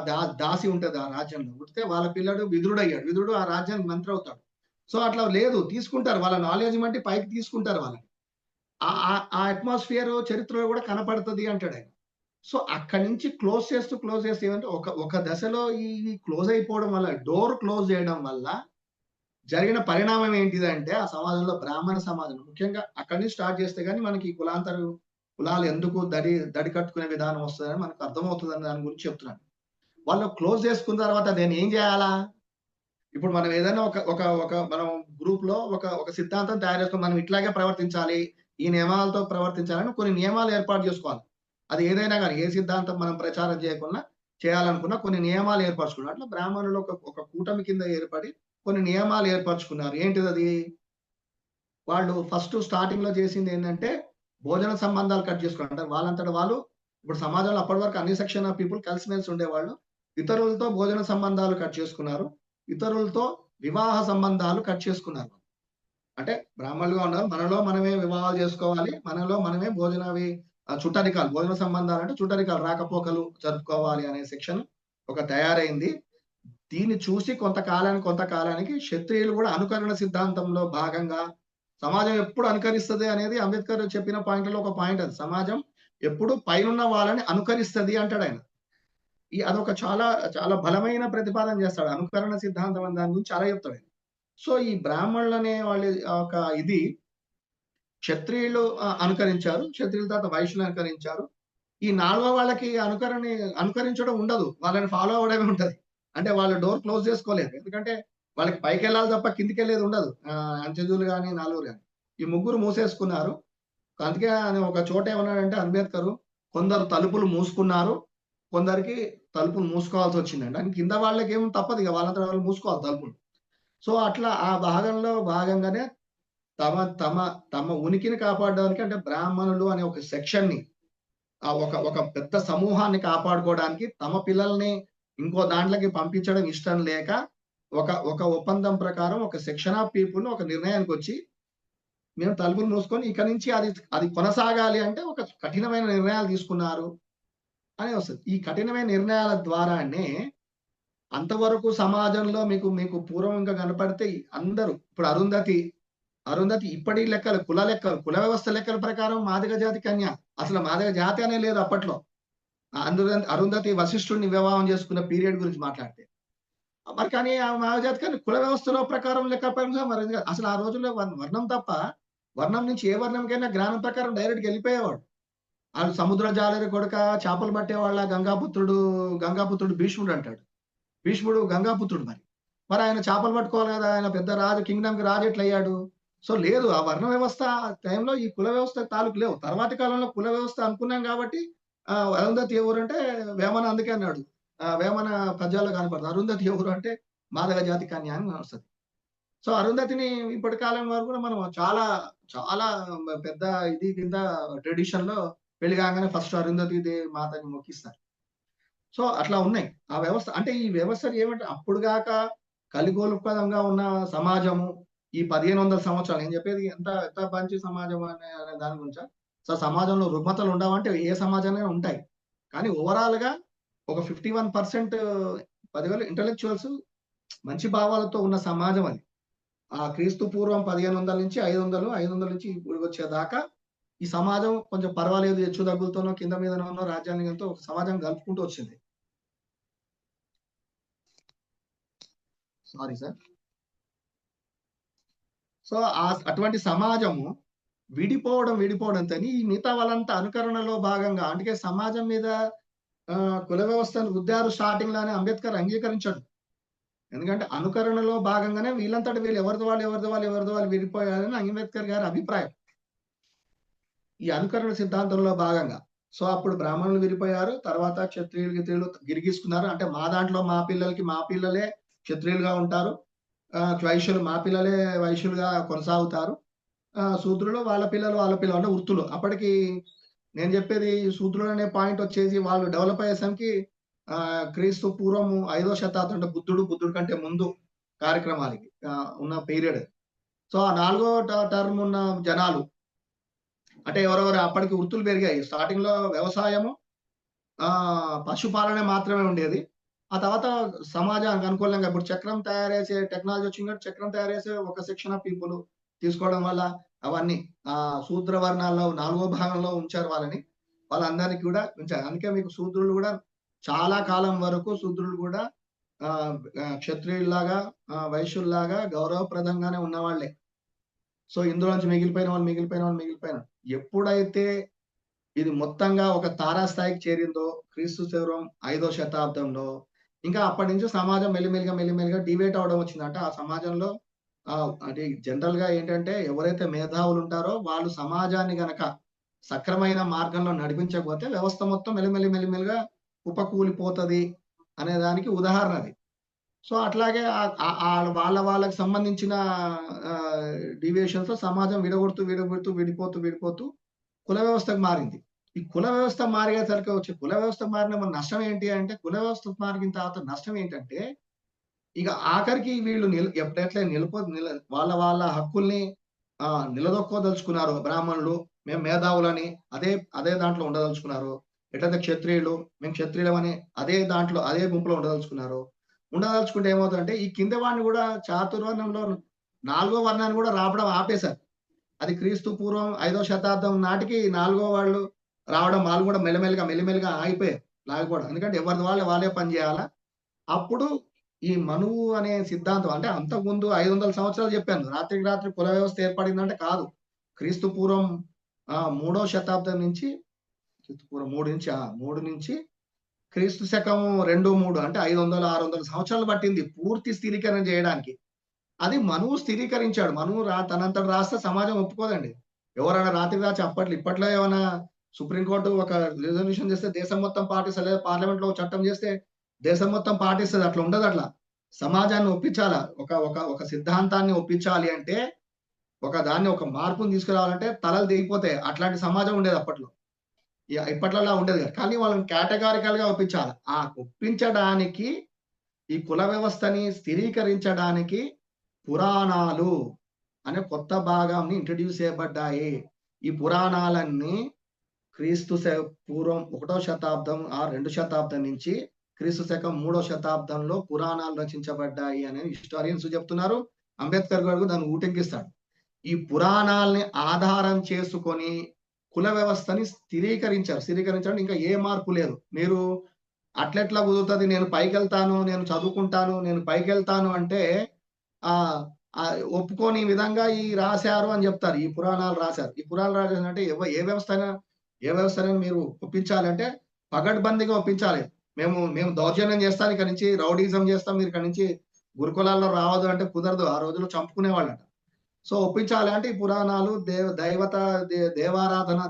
దాసి ఉంటది ఆ రాజ్యంలో, పుడితే వాళ్ళ పిల్లడు విదురుడు అయ్యాడు. విదురుడు ఆ రాజ్యానికి మంత్రి అవుతాడు. సో అట్లా లేదు, తీసుకుంటారు వాళ్ళ నాలెడ్జ్ బట్టి పైకి తీసుకుంటారు వాళ్ళని. ఆ అట్మాస్ఫియర్ చరిత్రలో కూడా కనపడుతుంది అంటాడు ఆయన. సో అక్కడి నుంచి క్లోజ్ చేస్తూ ఏమంటే ఒక దశలో ఈ క్లోజ్ అయిపోవడం వల్ల, డోర్ క్లోజ్ చేయడం వల్ల జరిగిన పరిణామం ఏంటిదంటే ఆ సమాజంలో బ్రాహ్మణ సమాజం ముఖ్యంగా అక్కడి నుంచి స్టార్ట్ చేస్తే గానీ మనకి కులాలు ఎందుకు దడి కట్టుకునే విధానం వస్తుందని మనకు అర్థమవుతుందని దాని గురించి చెప్తున్నాను. వాళ్ళు క్లోజ్ చేసుకున్న తర్వాత దాన్ని ఏం చేయాలా? ఇప్పుడు మనం ఏదైనా ఒక మనం గ్రూప్ లో ఒక సిద్ధాంతం తయారు చేసుకుని మనం ఇట్లాగే ప్రవర్తించాలి, ఈ నియమాలతో ప్రవర్తించాలని కొన్ని నియమాలు ఏర్పాటు చేసుకోవాలి. అది ఏదైనా కానీ ఏ సిద్ధాంతం మనం ప్రచారం చేయకుండా చేయాలనుకున్న కొన్ని నియమాలు ఏర్పరచుకున్నారు. అట్లా బ్రాహ్మణులు ఒక కూటమి కింద ఏర్పడి కొన్ని నియమాలు ఏర్పరచుకున్నారు. ఏంటిది అది? వాళ్ళు ఫస్ట్ స్టార్టింగ్ లో చేసింది ఏంటంటే భోజన సంబంధాలు కట్ చేసుకున్నారు. అంటే వాళ్ళంతట వాళ్ళు ఇప్పుడు సమాజంలో అప్పటి వరకు అన్ని సెక్షన్ ఆఫ్ పీపుల్ కలిసిమెలిసి ఉండేవాళ్ళు. ఇతరులతో భోజన సంబంధాలు కట్ చేసుకున్నారు. ఇతరులతో వివాహ సంబంధాలు కట్ చేసుకున్నారు. అంటే బ్రాహ్మణులుగా ఉన్నారు, మనలో మనమే వివాహాలు చేసుకోవాలి, మనలో మనమే చుట్టరికాలు, భోజన సంబంధాలు అంటే చుట్టరికాలు, రాకపోకలు జరుపుకోవాలి అనే సెక్షన్ ఒక తయారైంది. దీన్ని చూసి కొంతకాలానికి క్షత్రియులు కూడా అనుకరణ సిద్ధాంతంలో భాగంగా సమాజం ఎప్పుడు అనుకరిస్తుంది అనేది అంబేద్కర్ చెప్పిన పాయింట్లలో ఒక పాయింట్. అది సమాజం ఎప్పుడు పైనున్న వాళ్ళని అనుకరిస్తుంది అంటాడు ఆయన. అదొక చాలా చాలా బలమైన ప్రతిపాదన చేస్తాడు. అనుకరణ సిద్ధాంతం అని దాని గురించి చాలా చెప్తాడు ఆయన. సో ఈ బ్రాహ్మణులు అనే వాళ్ళ ఒక ఇది క్షత్రియులు అనుకరించారు, క్షత్రియుల తర్వాత వైశ్యులు అనుకరించారు. ఈ నాలుగో వాళ్ళకి అనుకరించడం ఉండదు, వాళ్ళని ఫాలో అవ్వడమే ఉంటది. అంటే వాళ్ళు డోర్ క్లోజ్ చేసుకోలేదు, ఎందుకంటే వాళ్ళకి పైకి వెళ్ళాలి తప్ప కిందికి వెళ్ళేది ఉండదు. అంచెజులు కానీ నాలుగురు కానీ ఈ ముగ్గురు మూసేసుకున్నారు. అందుకే ఆయన ఒక చోట ఏమన్నాడంటే అంబేద్కర్, కొందరు తలుపులు మూసుకున్నారు, కొందరికి తలుపులు మూసుకోవాల్సి వచ్చిందండి. అని కింద వాళ్ళకి ఏం తప్పదు, ఇక వాళ్ళంతా వాళ్ళు మూసుకోవాలి తలుపులు. సో అట్లా ఆ భాగంలో భాగంగానే తమ తమ తమ ఉనికిని కాపాడడానికి, అంటే బ్రాహ్మణులు అనే ఒక సెక్షన్ ని ఒక పెద్ద సమూహాన్ని కాపాడుకోవడానికి తమ పిల్లల్ని ఇంకో దాంట్లోకి పంపించడం ఇష్టం లేక ఒక ఒప్పందం ప్రకారం ఒక సెక్షన్ ఆఫ్ పీపుల్ ఒక నిర్ణయానికి వచ్చి, మేము తలుపులు మూసుకొని ఇక నుంచి అది కొనసాగాలి అంటే ఒక కఠినమైన నిర్ణయాలు తీసుకున్నారు అని వస్తుంది. ఈ కఠినమైన నిర్ణయాల ద్వారానే అంతవరకు సమాజంలో మీకు పూర్వం ఇంకా కనపడితే అందరూ, ఇప్పుడు అరుంధతి ఇప్పటి లెక్కలు, కుల వ్యవస్థ లెక్కల ప్రకారం మాదిగ జాతి కన్య, అసలు మాదిగ జాతి అనే లేదు అప్పట్లో. అరుంధతి వశిష్ఠుడిని వివాహం చేసుకున్న పీరియడ్ గురించి మాట్లాడితే మరి, కానీ ఆ మాదిగ జాతి కన్య కుల వ్యవస్థలో ప్రకారం లెక్క మరి అసలు ఆ రోజుల్లో వర్ణం తప్ప, వర్ణం నుంచి ఏ వర్ణంకైనా జ్ఞానం ప్రకారం డైరెక్ట్గా వెళ్ళిపోయేవాడు. వాళ్ళు సముద్ర జాలరి కొడుక, చేపలు పట్టేవాళ్ళ, గంగాపుత్రుడు భీష్ముడు అంటాడు. భీష్ముడు గంగాపుత్రుడు. మరి ఆయన చేపలు పట్టుకోవాలి కదా, ఆయన పెద్ద రాజు, కింగ్డమ్ కి రాజు ఎట్లా అయ్యాడు? సో లేదు, ఆ వర్ణ వ్యవస్థ టైంలో ఈ కుల వ్యవస్థ తాలూకు లేవు. తర్వాతి కాలంలో కుల వ్యవస్థ అనుకున్నాం కాబట్టి అరుంధతి ఎవరు అంటే వేమన అందుకే అన్నాడు, వేమన పద్యాల్లో కనపడదు, అరుంధతి ఎవరు అంటే మాదగ జాతి కన్య అని వస్తుంది. సో అరుంధతిని ఇప్పటి కాలం వరకు కూడా మనం చాలా చాలా పెద్ద ఇది కింద ట్రెడిషన్ లో పెళ్లి కాగానే ఫస్ట్ అరుంధతి మాతని మొక్కిస్తారు. సో అట్లా ఉన్నాయి ఆ వ్యవస్థ. అంటే ఈ వ్యవస్థ ఏమంటే అప్పుడుగాక కలిగోలుపదంగా ఉన్న సమాజము ఈ 1500 సంవత్సరాలు, నేను చెప్పేది ఎంత ఎంత మంచి సమాజం అనే దాని గురించా. సో సమాజంలో రుగ్మతలు ఉండవంటే ఏ సమాజంలో ఉంటాయి, కానీ ఓవరాల్ గా ఒక 51% 10,000 ఇంటలెక్చువల్స్ మంచి భావాలతో ఉన్న సమాజం అది. ఆ క్రీస్తు పూర్వం 1500 నుంచి 500 నుంచి ఇప్పుడు వచ్చేదాకా ఈ సమాజం కొంచెం పర్వాలేదు, హెచ్చు దగ్గులతోనో కింద మీదనో రాజ్యాంగంతో ఒక సమాజం కలుపుకుంటూ వచ్చింది. Sorry sir. సో అటువంటి సమాజము విడిపోవడం తని ఈ మిగతా వాళ్ళంతా అనుకరణలో భాగంగా, అందుకే సమాజం మీద కుల వ్యవస్థను రుద్దారు స్టార్టింగ్ లోనే, అంబేద్కర్ అంగీకరించాడు. ఎందుకంటే అనుకరణలో భాగంగానే వీళ్ళంతటి వీళ్ళు ఎవరిది వాళ్ళు విడిపోయారని అంబేద్కర్ గారి అభిప్రాయం ఈ అనుకరణ సిద్ధాంతంలో భాగంగా. సో అప్పుడు బ్రాహ్మణులు విడిపోయారు, తర్వాత క్షత్రియులు గిరిగీసుకున్నారు. అంటే మా దాంట్లో మా పిల్లలే క్షత్రియులుగా ఉంటారు, వైశ్యులు మా పిల్లలే వైశ్యులుగా కొనసాగుతారు, శూద్రులు వాళ్ళ పిల్లలు అంటే వృత్తులు. అప్పటికి నేను చెప్పేది శూద్రులు అనే పాయింట్ వచ్చేసి వాళ్ళు డెవలప్ అయ్యేసరికి క్రీస్తు పూర్వం 5వ శతాబ్దం, అంటే బుద్ధుడు కంటే ముందు కార్యక్రమాలకి ఉన్న పీరియడ్. సో ఆ 4వ టర్మ్ ఉన్న జనాలు అంటే ఎవరెవరు అప్పటికి వృత్తులు పెరిగాయి. స్టార్టింగ్ లో వ్యవసాయము, పశుపాలన మాత్రమే ఉండేది. ఆ తర్వాత సమాజానికి అనుకూలంగా ఇప్పుడు చక్రం తయారు చేసే టెక్నాలజీ వచ్చింది, చక్రం తయారు చేసే ఒక సెక్షన్ ఆఫ్ పీపుల్ తీసుకోవడం వల్ల అవన్నీ శూద్ర వర్ణాల్లో 4వ భాగంలో ఉంచారు వాళ్ళందరికీ కూడా ఉంచారు. అందుకే మీకు శూద్రులు కూడా చాలా కాలం వరకు శూద్రులు కూడా క్షత్రియుల్లాగా వైశ్యుల్లాగా గౌరవప్రదంగానే ఉన్నవాళ్లే. సో ఇందులోంచి మిగిలిపోయిన ఎప్పుడైతే ఇది మొత్తంగా ఒక తారాస్థాయికి చేరిందో క్రీస్తు పూర్వం 5వ శతాబ్దంలో, ఇంకా అప్పటి నుంచి సమాజం మెల్లిమెల్లిగా డివేట్ అవడం వచ్చింది. అంటే ఆ సమాజంలో అంటే జనరల్ గా ఏంటంటే ఎవరైతే మేధావులు ఉంటారో వాళ్ళు సమాజాన్ని గనక సక్రమైన మార్గంలో నడిపించకపోతే వ్యవస్థ మొత్తం మెల్లిమెల్లిగా కుప్పకూలిపోతది అనే దానికి ఉదాహరణ అది. సో అట్లాగే వాళ్ళకి సంబంధించిన డీవియేషన్స్ సమాజం విడిపోతూ కుల వ్యవస్థకు మారింది. ఈ కుల వ్యవస్థ మారేసరికి వచ్చి కుల వ్యవస్థ మారిన మన నష్టం ఏంటి అంటే, కుల వ్యవస్థ మారిన తర్వాత నష్టం ఏంటంటే, ఇక ఆఖరికి వీళ్ళు ఎప్పుడెట్లా వాళ్ళ హక్కుల్ని నిలదొక్కోదలుచుకున్నారో బ్రాహ్మణులు, మేము మేధావులని అదే దాంట్లో ఉండదలుచుకున్నారు. ఎట్లయితే క్షత్రియులు, మేము క్షత్రియులమని అదే గుంపులో ఉండదలుచుకుంటే ఏమవుతుందంటే, ఈ కింద వాడిని కూడా చాతుర్వర్ణంలో 4వ వర్ణాన్ని కూడా రావడం ఆపేశారు. అది క్రీస్తు పూర్వం 5వ శతాబ్దం నాటికి 4వ వాళ్ళు రావడం, వాళ్ళు కూడా మెల్లిమెల్లిగా ఆగిపోయారు లాగిపోవడం. ఎందుకంటే ఎవరిది వాళ్ళే పని చేయాలా. అప్పుడు ఈ మనువు అనే సిద్ధాంతం, అంటే అంతకుముందు 500 సంవత్సరాలు చెప్పాను. రాత్రికి రాత్రి కుల వ్యవస్థ ఏర్పడిందంటే కాదు. క్రీస్తు పూర్వం 3వ శతాబ్దం నుంచి, క్రీస్తు పూర్వం 3 నుంచి క్రీస్తు శకం 2, 3 అంటే 500, 600 సంవత్సరాలు పట్టింది పూర్తి స్థిరీకరణ చేయడానికి. అది మనువు స్థిరీకరించాడు. మనువు తనంతట రాస్తే సమాజం ఒప్పుకోదండి. ఎవరైనా రాత్రికి రాచి ఇప్పట్లో ఏమైనా సుప్రీంకోర్టు ఒక రిజల్యూషన్ చేస్తే దేశం మొత్తం పాటిస్తుంది, లేదా పార్లమెంట్ లో చట్టం చేస్తే దేశం మొత్తం పాటిస్తుంది. అట్లా ఉండదు. అట్లా సమాజాన్ని ఒప్పించాలా. ఒక సిద్ధాంతాన్ని ఒప్పించాలి అంటే, ఒక మార్పుని తీసుకురావాలంటే తలలు దిగిపోతాయి. అట్లాంటి సమాజం ఉండేది అప్పట్లో. ఇప్పట్లోలా ఉండేది కాదు. కానీ వాళ్ళని కేటగారికల్ గా ఒప్పించాలి. ఒప్పించడానికి, ఈ కుల వ్యవస్థని స్థిరీకరించడానికి పురాణాలు అనే కొత్త భాగాన్ని ఇంట్రడ్యూస్ చేయబడ్డాయి. ఈ పురాణాలన్నీ క్రీస్తు పూర్వం 1వ శతాబ్దం 2 శతాబ్దం నుంచి క్రీస్తు శకం 3వ శతాబ్దంలో పురాణాలు రచించబడ్డాయి అని హిస్టారియన్స్ చెప్తున్నారు. అంబేద్కర్ గారు దాన్ని ఊటెక్కిస్తాడు. ఈ పురాణాలని ఆధారం చేసుకొని కుల వ్యవస్థని స్థిరీకరించడం ఇంకా ఏ మార్పు లేదు. మీరు అట్లెట్లా కుదురుతుంది, నేను పైకెళ్తాను, నేను చదువుకుంటాను, నేను పైకెళ్తాను అంటే ఒప్పుకోని విధంగా రాశారు అని చెప్తారు. ఈ పురాణాలు రాశారు. ఈ పురాణాలు రాశారంటే ఏ వ్యవస్థనైనా మీరు ఒప్పించాలంటే పగడ్బందీగా ఒప్పించాలి. మేము దౌర్జన్యం చేస్తాం, ఇక్కడ నుంచి రౌడీజం చేస్తాం, మీరు ఇక్కడ నుంచి గురుకులాల్లో రావద్దు అంటే కుదరదు. ఆ రోజుల్లో చంపుకునేవాళ్ళట. సో ఒప్పించాలి అంటే ఈ పురాణాలు దేవారాధన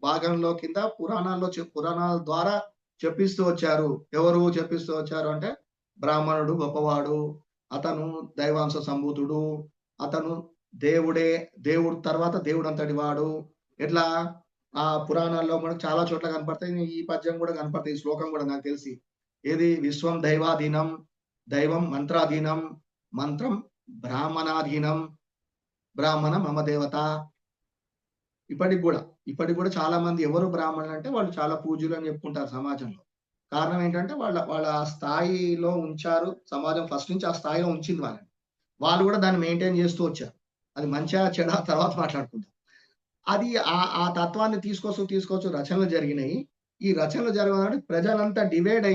భాగంలో కింద పురాణాల ద్వారా చెప్పిస్తూ వచ్చారు. ఎవరు చెప్పిస్తూ వచ్చారు అంటే, బ్రాహ్మణుడు గొప్పవాడు, అతను దైవాంశ సంభూతుడు, అతను దేవుడు తర్వాత దేవుడు అంతటి వాడు. ఇట్లా ఆ పురాణాల్లో మనకు చాలా చోట్ల కనపడతాయి. ఈ పద్యం కూడా కనపడతాయి, ఈ శ్లోకం కూడా నాకు తెలిసి. ఏది? విశ్వం దైవాధీనం, దైవం మంత్రాధీనం, మంత్రం బ్రాహ్మణాధీనం, బ్రాహ్మణ మమ దేవత. ఇప్పటికి కూడా చాలా మంది ఎవరు బ్రాహ్మణులు అంటే వాళ్ళు చాలా పూజ్యులు అని చెప్పుకుంటారు సమాజంలో. కారణం ఏంటంటే వాళ్ళ ఆ స్థాయిలో ఉంచారు. సమాజం ఫస్ట్ నుంచి ఆ స్థాయిలో ఉంచింది వాళ్ళని. వాళ్ళు కూడా దాన్ని మెయింటైన్ చేస్తూ వచ్చారు. అది మంచిగా చెడా తర్వాత మాట్లాడుకుంటాం. అది ఆ తత్వాన్ని తీసుకొచ్చు రచనలు జరిగినాయి. ఈ రచనలు జరగడానికి ప్రజలంతా డివైడ్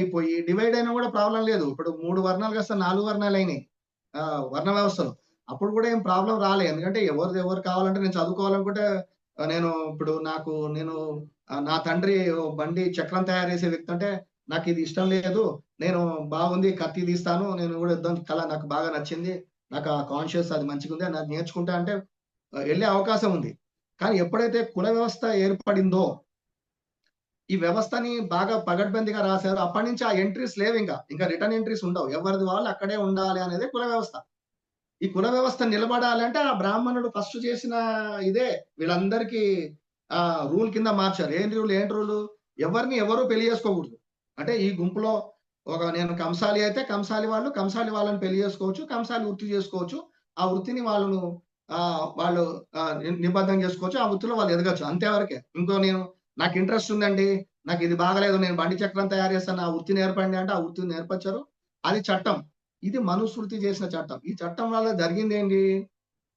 అయినా కూడా ప్రాబ్లం లేదు. ఇప్పుడు 3 వర్ణాలు కాస్త 4 వర్ణాలు అయినాయి వర్ణ వ్యవస్థలో. అప్పుడు కూడా ఏం ప్రాబ్లం రాలేదు. ఎందుకంటే ఎవరు కావాలంటే, నేను చదువుకోవాలనుకుంటే, నేను నా తండ్రి బండి చక్రం తయారు చేసే వ్యక్తి అంటే నాకు ఇది ఇష్టం లేదు, నేను బాగుంది కత్తి తీస్తాను, నేను కూడా యుద్ధం కళ నాకు బాగా నచ్చింది, నాకు ఆ కాన్షియస్ అది మంచిగా ఉంది, నాకు నేర్చుకుంటా అంటే వెళ్ళే అవకాశం ఉంది. కానీ ఎప్పుడైతే కుల వ్యవస్థ ఏర్పడిందో, ఈ వ్యవస్థని బాగా పగడ్బందీగా రాశారు. అప్పటి నుంచి ఆ ఎంట్రీస్ లేవు, ఇంకా రిటర్న్ ఎంట్రీస్ ఉండవు. ఎవరిది వాళ్ళు అక్కడే ఉండాలి అనేది కుల వ్యవస్థ. ఈ కుల వ్యవస్థ నిలబడాలి అంటే ఆ బ్రాహ్మణుడు ఫస్ట్ చేసిన ఇదే వీళ్ళందరికీ రూల్ కింద మార్చారు. ఏంటి రూలు? ఎవరు పెళ్లి చేసుకోకూడదు. అంటే ఈ గుంపులో నేను కంసాలి అయితే కంసాలి వాళ్ళని పెళ్లి చేసుకోవచ్చు, కంసాలి వృత్తి చేసుకోవచ్చు. ఆ వృత్తిని వాళ్ళు నిబద్ధం చేసుకోవచ్చు, ఆ వృత్తిలో వాళ్ళు ఎదగచ్చు, అంతేవరకే. నాకు ఇంట్రెస్ట్ ఉందండి, నాకు ఇది బాగలేదు, నేను బండి చక్రం తయారు చేస్తాను, ఆ వృత్తి నేర్పండి అంటే ఆ వృత్తిని నేర్పచ్చారు. అది చట్టం. ఇది మనుస్మృతి చేసిన చట్టం. ఈ చట్టం వల్ల జరిగింది ఏంటి?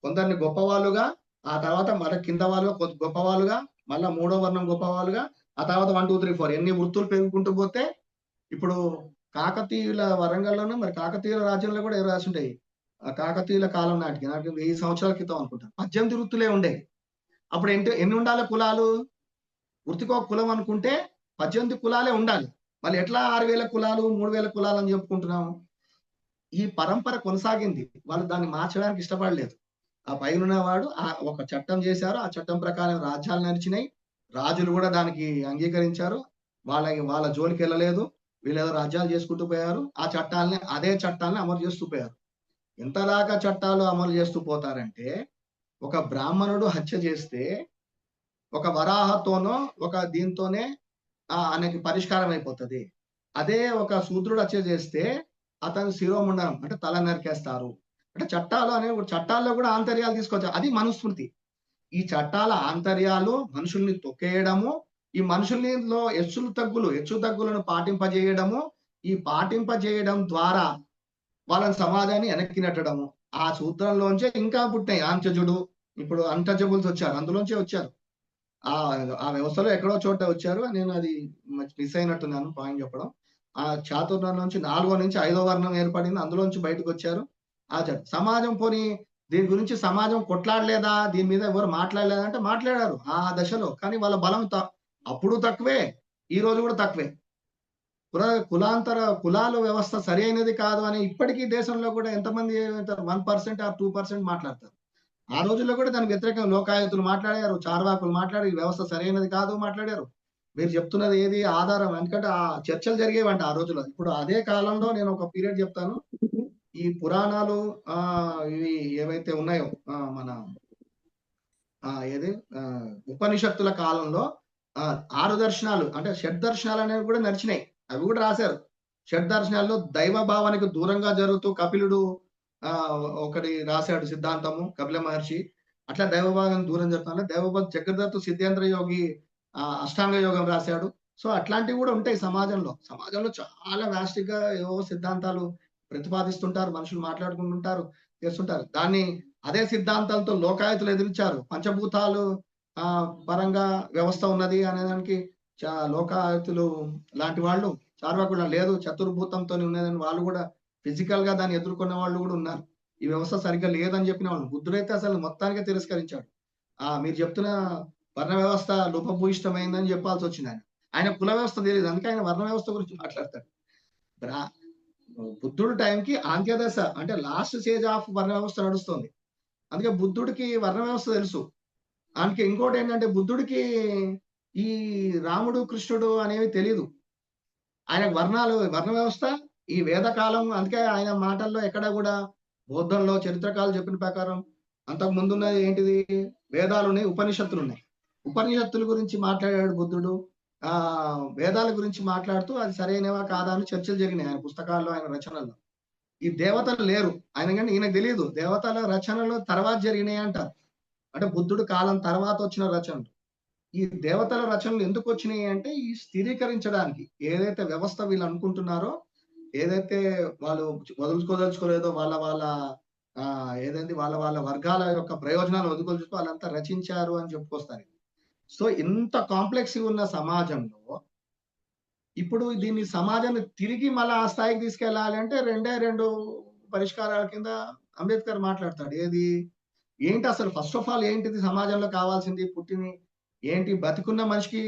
కొందరిని గొప్పవాళ్ళుగా, ఆ తర్వాత మన కింద వాళ్ళు గొప్పవాళ్ళుగా, మళ్ళా 3వ వర్ణం గొప్పవాళ్ళుగా, ఆ తర్వాత 1, 2, 3, 4 ఎన్ని వృత్తులు పెరుగుకుంటూ పోతే ఇప్పుడు కాకతీయుల వరంగల్లోనే, మరి కాకతీయుల రాజ్యంలో కూడా రాసి ఉంటాయి. కాకతీయుల కాలం నాటికి, నాకు 1000 సంవత్సరాల క్రితం అనుకుంటా, 18 వృత్తులే ఉండేవి. అప్పుడు ఎన్ని ఉండాలి కులాలు? వృత్తికో కులం అనుకుంటే 18 కులాలే ఉండాలి. మళ్ళీ ఎట్లా 6000 కులాలు 3000 కులాలు అని చెప్పుకుంటున్నాము? ఈ పరంపర కొనసాగింది. వాళ్ళు దాన్ని మార్చడానికి ఇష్టపడలేదు. ఆ పైన వాడు ఒక చట్టం చేశారు. ఆ చట్టం ప్రకారం రాజ్యాలు నడిచినాయి. రాజులు కూడా దానికి అంగీకరించారు. వాళ్ళ జోలికి వెళ్ళలేదు. వీళ్ళు ఏదో రాజ్యాలు చేసుకుంటూ పోయారు, ఆ చట్టాలని అదే చట్టాలని అమలు చేస్తూ పోయారు. ఎంతలాగా చట్టాలు అమలు చేస్తూ పోతారంటే, ఒక బ్రాహ్మణుడు హత్య చేస్తే ఒక వరాహతోనో ఒక దీంతోనే ఆయనకి పరిష్కారం అయిపోతుంది. అదే ఒక శూద్రుడు హత్య చేస్తే అతను శిరోముండనం అంటే తల నరికేస్తారు. అంటే చట్టాల్లో కూడా ఆంతర్యాలు తీసుకొచ్చారు. అది మనుస్మృతి. ఈ చట్టాల ఆంతర్యాలు మనుషుల్ని తొక్కేయడము, ఈ మనుషుల్లో హెచ్చు తగ్గులను పాటింపజేయడము, ఈ పాటింపజేయడం ద్వారా వాళ్ళని సమాజాన్ని వెనక్కి నెట్టడము. ఆ సూత్రంలోంచే ఇంకా పుట్టినాయి ఆంత్యజుడు, ఇప్పుడు అన్టచబుల్స్ వచ్చారు, అందులోంచే వచ్చారు. ఆ వ్యవస్థలో ఎక్కడో చోట వచ్చారు. నేను అది మిస్ అయినట్టున్నాను పాయింట్ చెప్పడం. ఆ చాతుర్ణం నుంచి 4వ నుంచి 5వ వర్ణం ఏర్పడింది, అందులోంచి బయటకు వచ్చారు. సమాజం పోనీ దీని గురించి సమాజం కొట్లాడలేదా, దీని మీద ఎవరు మాట్లాడలేదా అంటే మాట్లాడారు ఆ దశలో. కానీ వాళ్ళ బలం అప్పుడు తక్కువే, ఈ రోజు కూడా తక్కువే. కులాల వ్యవస్థ సరైనది కాదు అని ఇప్పటికీ దేశంలో కూడా ఎంతమంది 1% ఆర్ 2% మాట్లాడతారు. ఆ రోజుల్లో కూడా దానికి వ్యతిరేకంగా లోకాయుతులు మాట్లాడారు, చార్వాకులు మాట్లాడి ఈ వ్యవస్థ సరైనది కాదు మాట్లాడారు. మీరు చెప్తున్నది ఏది ఆధారం? ఎందుకంటే ఆ చర్చలు జరిగేవంట ఆ రోజుల్లో. ఇప్పుడు అదే కాలంలో నేను ఒక పీరియడ్ చెప్తాను. ఈ పురాణాలు ఇవి ఏవైతే ఉన్నాయో మన ఏది ఉపనిషత్తుల కాలంలో 6 దర్శనాలు అంటే షడ్ దర్శనాలు అనేవి కూడా నడిచినాయి. అవి కూడా రాశారు. షడ్ దర్శనాల్లో దైవ భావానికి దూరంగా జరుగుతూ కపిలుడు ఒకటి రాశాడు సిద్ధాంతము, కపిల మహర్షి. అట్లా దైవ భావానికి దూరం జరుగుతుంది. చక్రదత్తు సిద్ధేంద్ర యోగి అష్టాంగ యోగం రాశాడు. సో అట్లాంటివి కూడా ఉంటాయి సమాజంలో. సమాజంలో చాలా వ్యాస్టిక్ గా ఏవో సిద్ధాంతాలు ప్రతిపాదిస్తుంటారు, మనుషులు మాట్లాడుకుంటుంటారు, చేస్తుంటారు. దాన్ని అదే సిద్ధాంతాలతో లోకాయుతులు ఎదిరించారు. పంచభూతాలు పరంగా వ్యవస్థ ఉన్నది అనేదానికి లోకాయుతులు లాంటి వాళ్ళు, చార్వాకులు లేదు చతుర్భూతంతో ఉన్నదని వాళ్ళు కూడా ఫిజికల్ గా దాన్ని ఎదుర్కొన్న వాళ్ళు కూడా ఉన్నారు. ఈ వ్యవస్థ సరిగ్గా లేదని చెప్పిన వాళ్ళు. బుద్ధుడైతే అసలు మొత్తానికే తిరస్కరించాడు. మీరు చెప్తున్న వర్ణ వ్యవస్థ లోపభూయిష్టమైందని చెప్పాల్సి వచ్చింది. ఆయన కుల వ్యవస్థ తెలియదు, అందుకే ఆయన వర్ణ వ్యవస్థ గురించి మాట్లాడతాడు. బుద్ధుడు టైంకి ఆంత్యదశ అంటే లాస్ట్ స్టేజ్ ఆఫ్ వర్ణ వ్యవస్థ నడుస్తుంది. అందుకే బుద్ధుడికి వర్ణ వ్యవస్థ తెలుసు. అందుకే ఇంకోటి ఏంటంటే బుద్ధుడికి ఈ రాముడు కృష్ణుడు అనేవి తెలియదు. ఆయన వర్ణ వ్యవస్థ ఈ వేదకాలం. అందుకే ఆయన మాటల్లో ఎక్కడ కూడా బౌద్ధంలో చరిత్రకాలు చెప్పిన ప్రకారం అంతకు ముందున్నది ఏంటిది, వేదాలు ఉన్నాయి, ఉపనిషత్తులు ఉన్నాయి. ఉపనిషత్తుల గురించి మాట్లాడాడు బుద్ధుడు. వేదాల గురించి మాట్లాడుతూ అది సరైనవా కాదా అని చర్చలు జరిగినాయి ఆయన పుస్తకాల్లో, ఆయన రచనల్లో. ఈ దేవతలు లేరు ఆయన, కానీ ఈయనకు తెలియదు దేవతల రచనలు తర్వాత జరిగినాయి అంటారు. అంటే బుద్ధుడు కాలం తర్వాత వచ్చిన రచనలు. ఈ దేవతల రచనలు ఎందుకు వచ్చినాయి అంటే ఈ స్థిరీకరించడానికి ఏదైతే వ్యవస్థ వీళ్ళు అనుకుంటున్నారో, ఏదైతే వాళ్ళు వదులుకోదలుచుకోలేదో వాళ్ళ ఏదైతే వాళ్ళ వర్గాల యొక్క ప్రయోజనాలు వదులుకోదలుచుకో వాళ్ళంతా రచించారు అని చెప్పుకొస్తారు. సో ఇంత కాంప్లెక్స్ ఉన్న సమాజంలో ఇప్పుడు దీన్ని సమాజాన్ని తిరిగి మళ్ళీ ఆ స్థాయికి తీసుకెళ్ళాలి అంటే 2 పరిష్కారాల కింద అంబేద్కర్ మాట్లాడతాడు. ఏంటి అసలు ఫస్ట్ ఆఫ్ ఆల్ ఏంటిది సమాజంలో కావాల్సింది, పుట్టిని ఏంటి, బతికున్న మనిషికి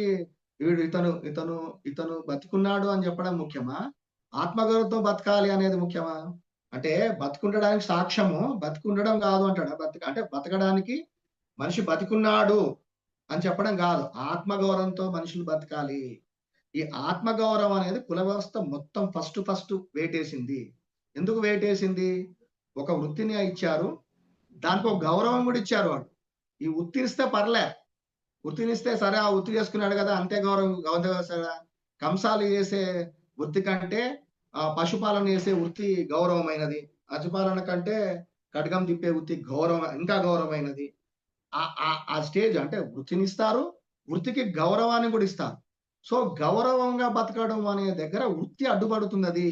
ఇతను బతికున్నాడు అని చెప్పడం ముఖ్యమా, ఆత్మగౌరవంతో బతకాలి అనేది ముఖ్యమా? అంటే బతుకుండడానికి సాక్ష్యము బతుకుండడం కాదు అంటాడు. అంటే బతకడానికి మనిషి బతికున్నాడు అని చెప్పడం కాదు, ఆత్మగౌరవంతో మనుషులు బతకాలి. ఈ ఆత్మగౌరవం అనేది కుల వ్యవస్థ మొత్తం ఫస్ట్ వేటేసింది. ఎందుకు వేటేసింది? ఒక వృత్తిని ఇచ్చారు, దానికి ఒక గౌరవం కూడా ఇచ్చారు. వాడు ఈ వృత్తినిస్తే పర్లే, వృత్తినిస్తే సరే ఆ వృత్తి చేసుకున్నాడు కదా అంతే గౌరవం. కంసాలు చేసే వృత్తి కంటే పశుపాలన చేసే వృత్తి గౌరవమైనది, పశుపాలన కంటే ఖడ్గం తిప్పే వృత్తి ఇంకా గౌరవమైనది. ఆ స్టేజ్ అంటే వృత్తినిస్తారు, వృత్తికి గౌరవాన్ని కూడా ఇస్తారు. సో గౌరవంగా బతకడం అనే దగ్గర వృత్తి అడ్డుపడుతున్నది.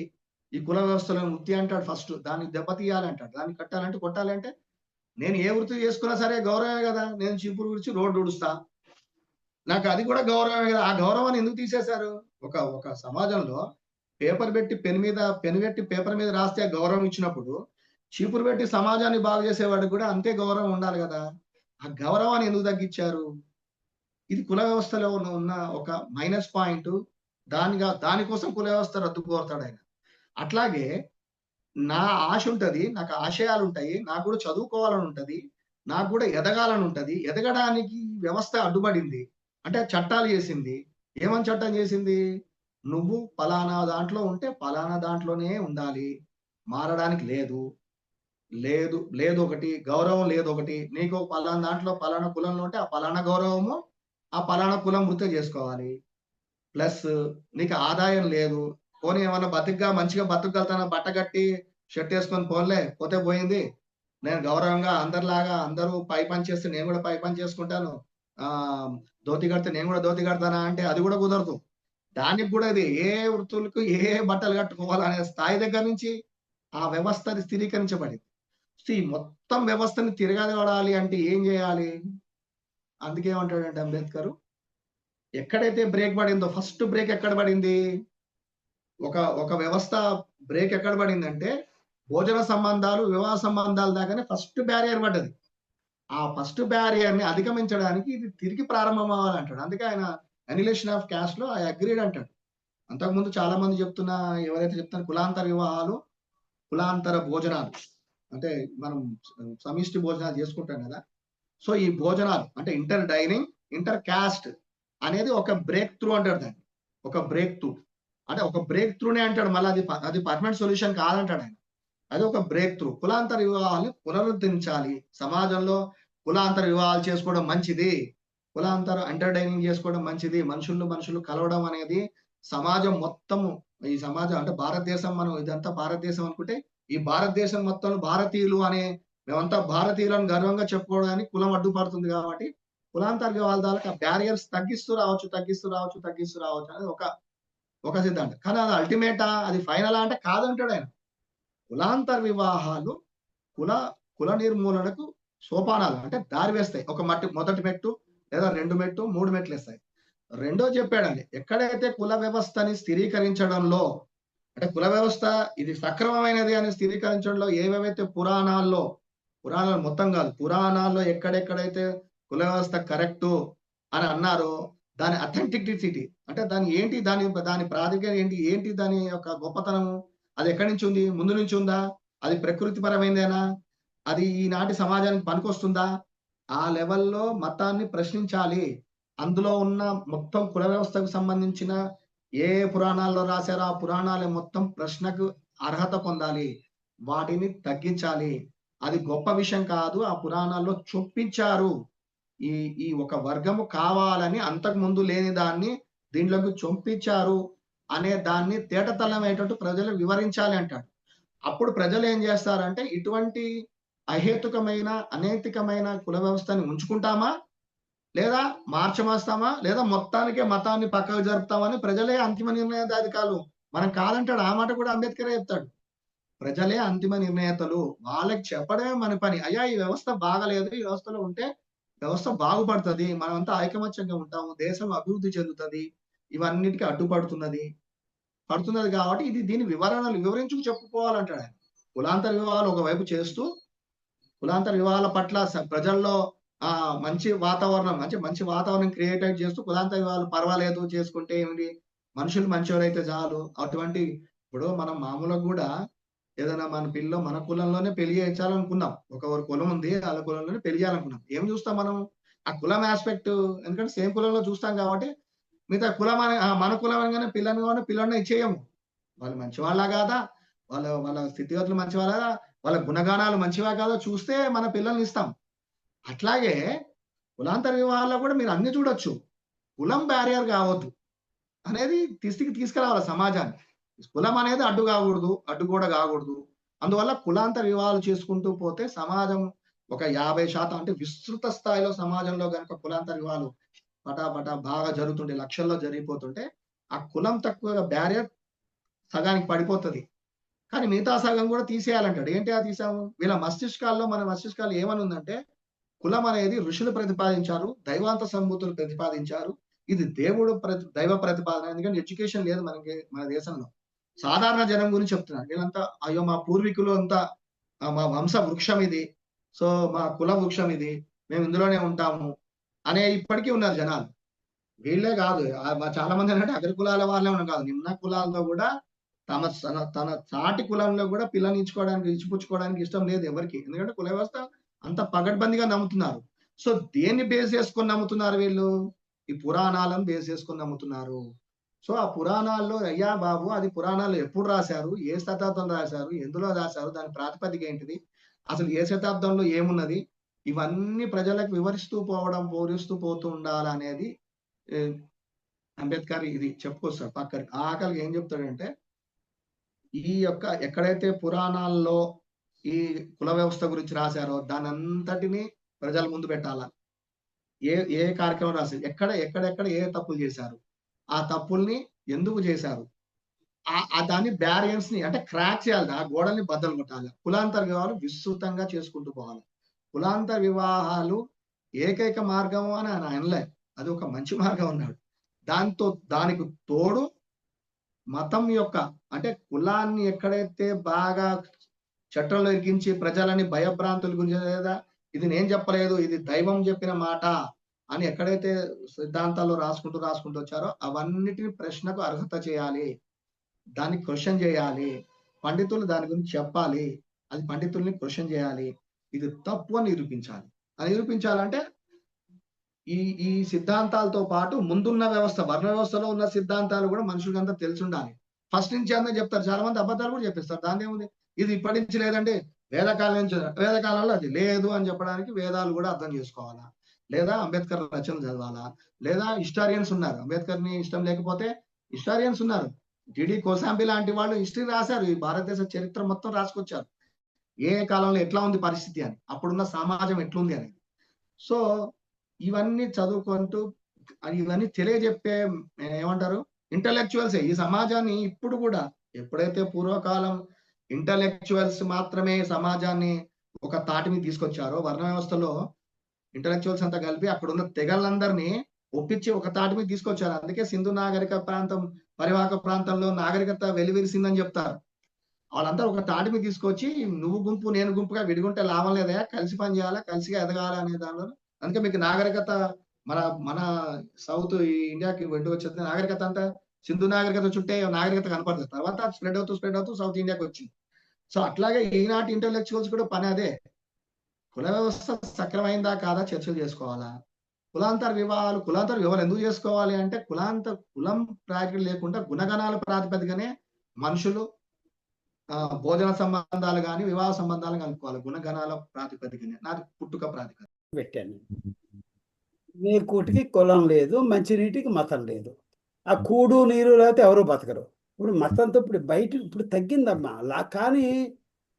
ఈ కుల వ్యవస్థలో వృత్తి అంటాడు ఫస్ట్, దాన్ని దెబ్బతీయాలంటాడు, దాన్ని కట్టాలంటే కొట్టాలంటే నేను ఏ వృత్తి చేసుకున్నా సరే గౌరవమే కదా. నేను చీపురు గురించి రోడ్డు ఉడుస్తా, నాకు అది కూడా గౌరవమే కదా. ఆ గౌరవాన్ని ఎందుకు తీసేశారు? ఒక సమాజంలో పేపర్ పెట్టి పెన్ పెట్టి పేపర్ మీద రాస్తే గౌరవం ఇచ్చినప్పుడు, చీపురు పెట్టి సమాజాన్ని బాగు చేసేవాడికి కూడా అంతే గౌరవం ఉండాలి కదా. ఆ గౌరవాన్ని ఎందుకు తగ్గించారు? ఇది కుల వ్యవస్థలో ఉన్న ఒక మైనస్ పాయింట్. దానికోసం కుల వ్యవస్థ రద్దు కోరుతాడు ఆయన. అట్లాగే నా ఆశ ఉంటది, నాకు ఆశయాలు ఉంటాయి, నాకు కూడా చదువుకోవాలని ఉంటది, నాకు కూడా ఎదగాలని ఉంటది. ఎదగడానికి వ్యవస్థ అడ్డుపడింది అంటే చట్టాలు చేసింది. ఏమని చట్టం చేసింది? నువ్వు పలానా దాంట్లో ఉంటే పలానా దాంట్లోనే ఉండాలి, మారడానికి లేదు. లేదు లేదు ఒకటి, గౌరవం లేదు ఒకటి. నీకు పలానా దాంట్లో పలానా కులంలో ఉంటే ఆ పలానా గౌరవము ఆ పలానా కులం వృత్తి చేసుకోవాలి. ప్లస్ నీకు ఆదాయం లేదు, పోనీ ఏమన్నా బతిగ్గా మంచిగా బతకగలుగుతానా, బట్ట కట్టి షర్ట్ వేసుకొని పోన్లే పోతే పోయింది, నేను గౌరవంగా అందరిలాగా అందరూ పై పని చేస్తే నేను కూడా పై పని చేసుకుంటాను, ఆ ధోతి కడితే నేను కూడా ధోతి కడతానా అంటే అది కూడా కుదరదు. దానికి కూడా ఇది ఏ వృత్తులకు ఏ బట్టలు కట్టుకోవాలనే స్థాయి దగ్గర నుంచి ఆ వ్యవస్థ అది స్థిరీకరించబడింది. ఈ మొత్తం వ్యవస్థని తిరగదోడాలి అంటే ఏం చేయాలి? అందుకే ఏమంటాడంటే అంబేద్కర్, ఎక్కడైతే బ్రేక్ పడిందో, ఫస్ట్ బ్రేక్ ఎక్కడ పడింది? ఒక ఒక వ్యవస్థ బ్రేక్ ఎక్కడ పడిందంటే భోజన సంబంధాలు, వివాహ సంబంధాల దాకానే ఫస్ట్ బ్యారియర్ పడ్డది. ఆ ఫస్ట్ బ్యారియర్ ని అధిగమించడానికి ఇది తిరిగి ప్రారంభం అవ్వాలంటాడు. అందుకే ఆయన అనిలేషన్ ఆఫ్ క్యాస్ట్ లో ఐ అగ్రీడ్ అంటాడు. అంతకుముందు చాలా మంది చెప్తున్న, ఎవరైతే చెప్తున్న కులాంతర వివాహాలు, కులాంతర భోజనాలు, అంటే మనం సమిష్టి భోజనాలు చేసుకుంటాం కదా. సో ఈ భోజనాలు అంటే ఇంటర్ డైనింగ్, ఇంటర్ క్యాస్ట్ అనేది ఒక బ్రేక్ త్రూ అంటాడు దాన్ని. ఒక బ్రేక్ త్రూ అంటే ఒక బ్రేక్ త్రూనే అంటాడు. మళ్ళీ అది పర్మనెంట్ సొల్యూషన్ కాదంటాడు ఆయన. అది ఒక బ్రేక్ త్రూ. కులాంతర వివాహాలు పునరుద్ధరించాలి సమాజంలో. కులాంతర వివాహాలు చేసుకోవడం మంచిది, కులాంతర ఎంటర్టైనింగ్ చేసుకోవడం మంచిది, మనుషులు కలవడం అనేది సమాజం మొత్తము, ఈ సమాజం అంటే భారతదేశం, మనం ఇదంతా భారతదేశం అనుకుంటే ఈ భారతదేశం మొత్తం భారతీయులు అనే, మేమంతా భారతీయులను గర్వంగా చెప్పుకోవడానికి కులం అడ్డుపడుతుంది. కాబట్టి కులాంతర వివాహాల ద్వారా బ్యారియర్స్ తగ్గిస్తూ రావచ్చు అనేది ఒక సిద్ధాంతం. కానీ అది అల్టిమేటా, అది ఫైనలా అంటే కాదంటాడు ఆయన. కులాంతర వివాహాలు కుల కుల నిర్మూలనకు సోపానాలు, అంటే దారి వేస్తాయి. మొదటి మెట్టు లేదా 2 మెట్టు 3 మెట్లు వేస్తాయి. రెండో చెప్పాడండి, ఎక్కడైతే కుల వ్యవస్థని స్థిరీకరించడంలో, అంటే కుల వ్యవస్థ ఇది సక్రమమైనది అని స్థిరీకరించడంలో ఏవేవైతే పురాణాలు మొత్తం కాదు, పురాణాల్లో ఎక్కడెక్కడైతే కుల వ్యవస్థ కరెక్టు అని అన్నారో దాని అథెంటిసిటీ, అంటే దాని ప్రాతినిధ్యం ఏంటి దాని యొక్క గొప్పతనము, అది ఎక్కడి నుంచి ఉంది? ముందు నుంచి ఉందా? అది ప్రకృతి పరమైందేనా? అది ఈనాటి సమాజానికి పనికొస్తుందా? ఆ లెవెల్లో మతాన్ని ప్రశ్నించాలి. అందులో ఉన్న మొత్తం కుల వ్యవస్థకు సంబంధించిన ఏ పురాణాల్లో రాశారో ఆ పురాణాలు మొత్తం ప్రశ్నకు అర్హత పొందాలి, వాటిని తగ్గించాలి. అది గొప్ప విషయం కాదు, ఆ పురాణాల్లో చొప్పించారు. ఈ ఈ ఒక వర్గము కావాలని అంతకు ముందు లేని దాన్ని దీంట్లోకి చొప్పించారు అనే దాన్ని తేటతెల్లమయ్యేటట్టు ప్రజలు వివరించాలి అంటాడు. అప్పుడు ప్రజలు ఏం చేస్తారంటే ఇటువంటి అహేతుకమైన అనైతికమైన కుల వ్యవస్థని ఉంచుకుంటామా, లేదా మార్చమేస్తామా, లేదా మొత్తానికే మతాన్ని పక్కకు జరుపుతామని ప్రజలే అంతిమ నిర్ణయాధికారులు. మనం కాదంటాడు, ఆ మాట కూడా అంబేద్కరే చెప్తాడు. ప్రజలే అంతిమ నిర్ణేతలు, వాళ్ళకి చెప్పడమే మన పని. అయ్యా ఈ వ్యవస్థ బాగలేదు, ఈ వ్యవస్థలో ఉంటే వ్యవస్థ బాగుపడుతుంది, మనమంతా ఐకమత్యంగా ఉంటాము, దేశం అభివృద్ధి చెందుతుంది, ఇవన్నిటికీ అడ్డుపడుతున్నది కాబట్టి దీని వివరించుకు చెప్పుకోవాలంటాడు ఆయన. కులాంతర వివాహాలు ఒకవైపు చేస్తూ, కులాంతర వివాహాల పట్ల ప్రజల్లో మంచి వాతావరణం క్రియేట్ చేస్తూ, కులాంతర వివాహాలు పర్వాలేదు చేసుకుంటే ఏమిటి, మనుషులు మంచివారైతే చాలు. అటువంటి, ఇప్పుడు మనం మామూలుగా కూడా ఏదైనా మన కులంలోనే పెళ్లి చేయించాలనుకున్నాం, ఒకరి కులం ఉంది వాళ్ళ కులంలోనే పెళ్లి చేయాలనుకున్నాం, ఏం చూస్తాం మనం? ఆ కులం ఆస్పెక్ట్, ఎందుకంటే సేమ్ కులంలో చూస్తాం కాబట్టి మిగతా కులం మన కులం అనగానే పిల్లని ఇచ్చేయము. వాళ్ళు మంచివాళ్ళ కాదా, వాళ్ళ స్థితిగతులు మంచివాళ్ళ కాదా, వాళ్ళ గుణగానాలు మంచివా కాదో చూస్తే మన పిల్లల్ని ఇస్తాం. అట్లాగే కులాంతర వివాహాల్లో కూడా మీరు అన్ని చూడొచ్చు, కులం బ్యారియర్ కావద్దు అనేది తీసుకురావాలి సమాజాన్ని. కులం అనేది అడ్డు కూడా కాకూడదు. అందువల్ల కులాంతర వివాహాలు చేసుకుంటూ పోతే సమాజం ఒక 50%, అంటే విస్తృత స్థాయిలో సమాజంలో కనుక కులాంతర వివాహాలు పటాపటా బాగా జరుగుతుంటే, లక్షల్లో జరిగిపోతుంటే, ఆ కులం తక్కువ బ్యారియర్ సగానికి పడిపోతుంది. కానీ మిగతా సగం కూడా తీసేయాలంటాడు. ఏంటి ఆ తీసాము? మన మస్తిష్కాల్లో ఏమని ఉందంటే, కులం అనేది ఋషులు ప్రతిపాదించారు, దైవాంత సంభూతులు ప్రతిపాదించారు, ఇది దైవ ప్రతిపాదన. ఎందుకంటే ఎడ్యుకేషన్ లేదు మన దేశంలో. సాధారణ జనం గురించి చెప్తున్నారు. వీళ్ళంతా అయ్యో మా పూర్వీకులు అంతా, మా వంశ వృక్షం ఇది, సో మా కుల వృక్షం ఇది, మేము ఇందులోనే ఉంటాము అనే ఇప్పటికీ ఉన్నారు జనాలు. వీళ్ళే కాదు, చాలా మంది అంటే అగ్ర కులాల వాళ్ళే ఉన్నారు కాదు, నిమ్న కులాల్లో కూడా తన చాటి కులంలో కూడా పిల్లని ఇచ్చిపుచ్చుకోవడానికి ఇష్టం లేదు ఎవరికి. ఎందుకంటే కుల వ్యవస్థ అంత పగడ్బందీగా నమ్ముతున్నారు. సో దేన్ని బేస్ చేసుకొని నమ్ముతున్నారు వీళ్ళు? ఈ పురాణాలను బేస్ చేసుకొని నమ్ముతున్నారు. సో ఆ పురాణాల్లో అయ్యా బాబు అది పురాణాలు ఎప్పుడు రాశారు, ఏ శతాబ్దం రాశారు, ఎందులో రాశారు, దాని ప్రాతిపదిక ఏంటిది, అసలు ఏ శతాబ్దంలో ఏమున్నది, ఇవన్నీ ప్రజలకు వివరిస్తూ పోతూ ఉండాలనేది అంబేద్కర్ ఇది చెప్పుకొస్తాడు పక్కకి. ఆఖరికి ఏం చెప్తాడంటే, ఈ యొక్క ఎక్కడైతే పురాణాల్లో ఈ కుల వ్యవస్థ గురించి రాశారో దాని అంతటిని ప్రజల ముందు పెట్టాలా. ఏ ఏ కార్యక్రమం రాశారు, ఎక్కడెక్కడ ఏ తప్పులు చేశారు, ఆ తప్పుల్ని ఎందుకు చేశారు, దాని బ్యారియర్స్ ని అంటే క్రాక్ చేయాలి, ఆ గోడల్ని బద్దలు కొట్టాలి. కులాంతర వివాహాలు విస్తృతంగా చేసుకుంటూ పోవాలి. కులాంతర వివాహాలు ఏకైక మార్గం అని ఆయన అనలే, అది ఒక మంచి మార్గం అన్నాడు. దానికి తోడు మతం యొక్క అంటే కులాన్ని ఎక్కడైతే బాగా చట్టంలో ఎరిగించి ప్రజలని భయభ్రాంతుల గురించి, లేదా ఇది నేను చెప్పలేదు, ఇది దైవం చెప్పిన మాట అని ఎక్కడైతే సిద్ధాంతాల్లో రాసుకుంటూ వచ్చారో అవన్నిటిని ప్రశ్నకు అర్హత చేయాలి, దాన్ని క్వశ్చన్ చేయాలి, పండితులు దాని గురించి చెప్పాలి, అది పండితుల్ని క్వశ్చన్ చేయాలి, ఇది తప్పు అని నిరూపించాలి. అది నిరూపించాలంటే ఈ సిద్ధాంతాలతో పాటు ముందున్న వ్యవస్థ, వర్ణ వ్యవస్థలో ఉన్న సిద్ధాంతాలు కూడా మనుషులకంతా తెలిసి ఉండాలి. ఫస్ట్ నుంచి అందరూ చెప్తారు, చాలా మంది అబద్ధాలు కూడా చెప్పిస్తారు. దాని ఏముంది, ఇది ఇప్పటి నుంచి లేదండి, వేదకాలం నుంచి, వేదకాలంలో అది లేదు అని చెప్పడానికి వేదాలు కూడా అర్థం చేసుకోవాలా, లేదా అంబేద్కర్ రచనలు చదవాలా, లేదా హిస్టారియన్స్ ఉన్నారు, అంబేద్కర్ ని ఇష్టం లేకపోతే హిస్టారియన్స్ ఉన్నారు. డిడి కోసాంబి లాంటి వాళ్ళు హిస్టరీ రాశారు, ఈ భారతదేశ చరిత్ర మొత్తం రాసుకొచ్చారు, ఏ కాలంలో ఎట్లా ఉంది పరిస్థితి అని, అప్పుడున్న సమాజం ఎట్లుంది అనేది. సో ఇవన్నీ చదువుకుంటూ ఇవన్నీ తెలియజెప్పే ఏమంటారు ఇంటలెక్చువల్సే ఈ సమాజాన్ని ఇప్పుడు కూడా. ఎప్పుడైతే పూర్వకాలం ఇంటలెక్చువల్స్ మాత్రమే సమాజాన్ని ఒక తాటి మీద తీసుకొచ్చారో, వర్ణ వ్యవస్థలో ఇంటలెక్చువల్స్ అంతా కలిపి అక్కడున్న తెగలందరినీ ఒప్పించి ఒక తాటి మీద తీసుకొచ్చారు. అందుకే సింధు నాగరిక ప్రాంతం, పరివాహక ప్రాంతంలో నాగరికత వెలివిరిసిందని చెప్తారు. వాళ్ళందరూ ఒక తాటి మీద తీసుకొచ్చి నువ్వు గుంపు నేను గుంపుగా విడిగుంటే లాభం లేదా, కలిసి పని చేయాలా, కలిసిగా ఎదగాల అనే దానిలో. అందుకే మీకు నాగరికత మన సౌత్ ఇండియాకి వెంట వచ్చేది నాగరికత అంతా సింధు నాగరికత చుట్టే నాగరికత కనపడుతుంది, తర్వాత స్ప్రెడ్ అవుతూ సౌత్ ఇండియాకి వచ్చింది. సో అట్లాగే ఈనాటి ఇంటెలెక్చువల్స్ కూడా పని అదే, కుల వ్యవస్థ సక్రమైందా కాదా చర్చలు చేసుకోవాలా, కులాంతర వివాహాలు ఎందుకు చేసుకోవాలి అంటే కులం ప్రాక్టికల్ లేకుండా గుణగణాల ప్రాతిపదికనే మనుషులు భోజన సంబంధాలు కానీ వివాహ సంబంధాలు కలుపుకోవాలి, గుణగణాల ప్రాతిపదికనే, నాది పుట్టుక ప్రాతిపదిక పెట్టాను. నీ కూటికి కులం లేదు, మంచినీటికి మతం లేదు, ఆ కూడు నీరు లేకపోతే ఎవరు బతకరు. ఇప్పుడు మతంతో ఇప్పుడు తగ్గిందమ్మా అలా. కానీ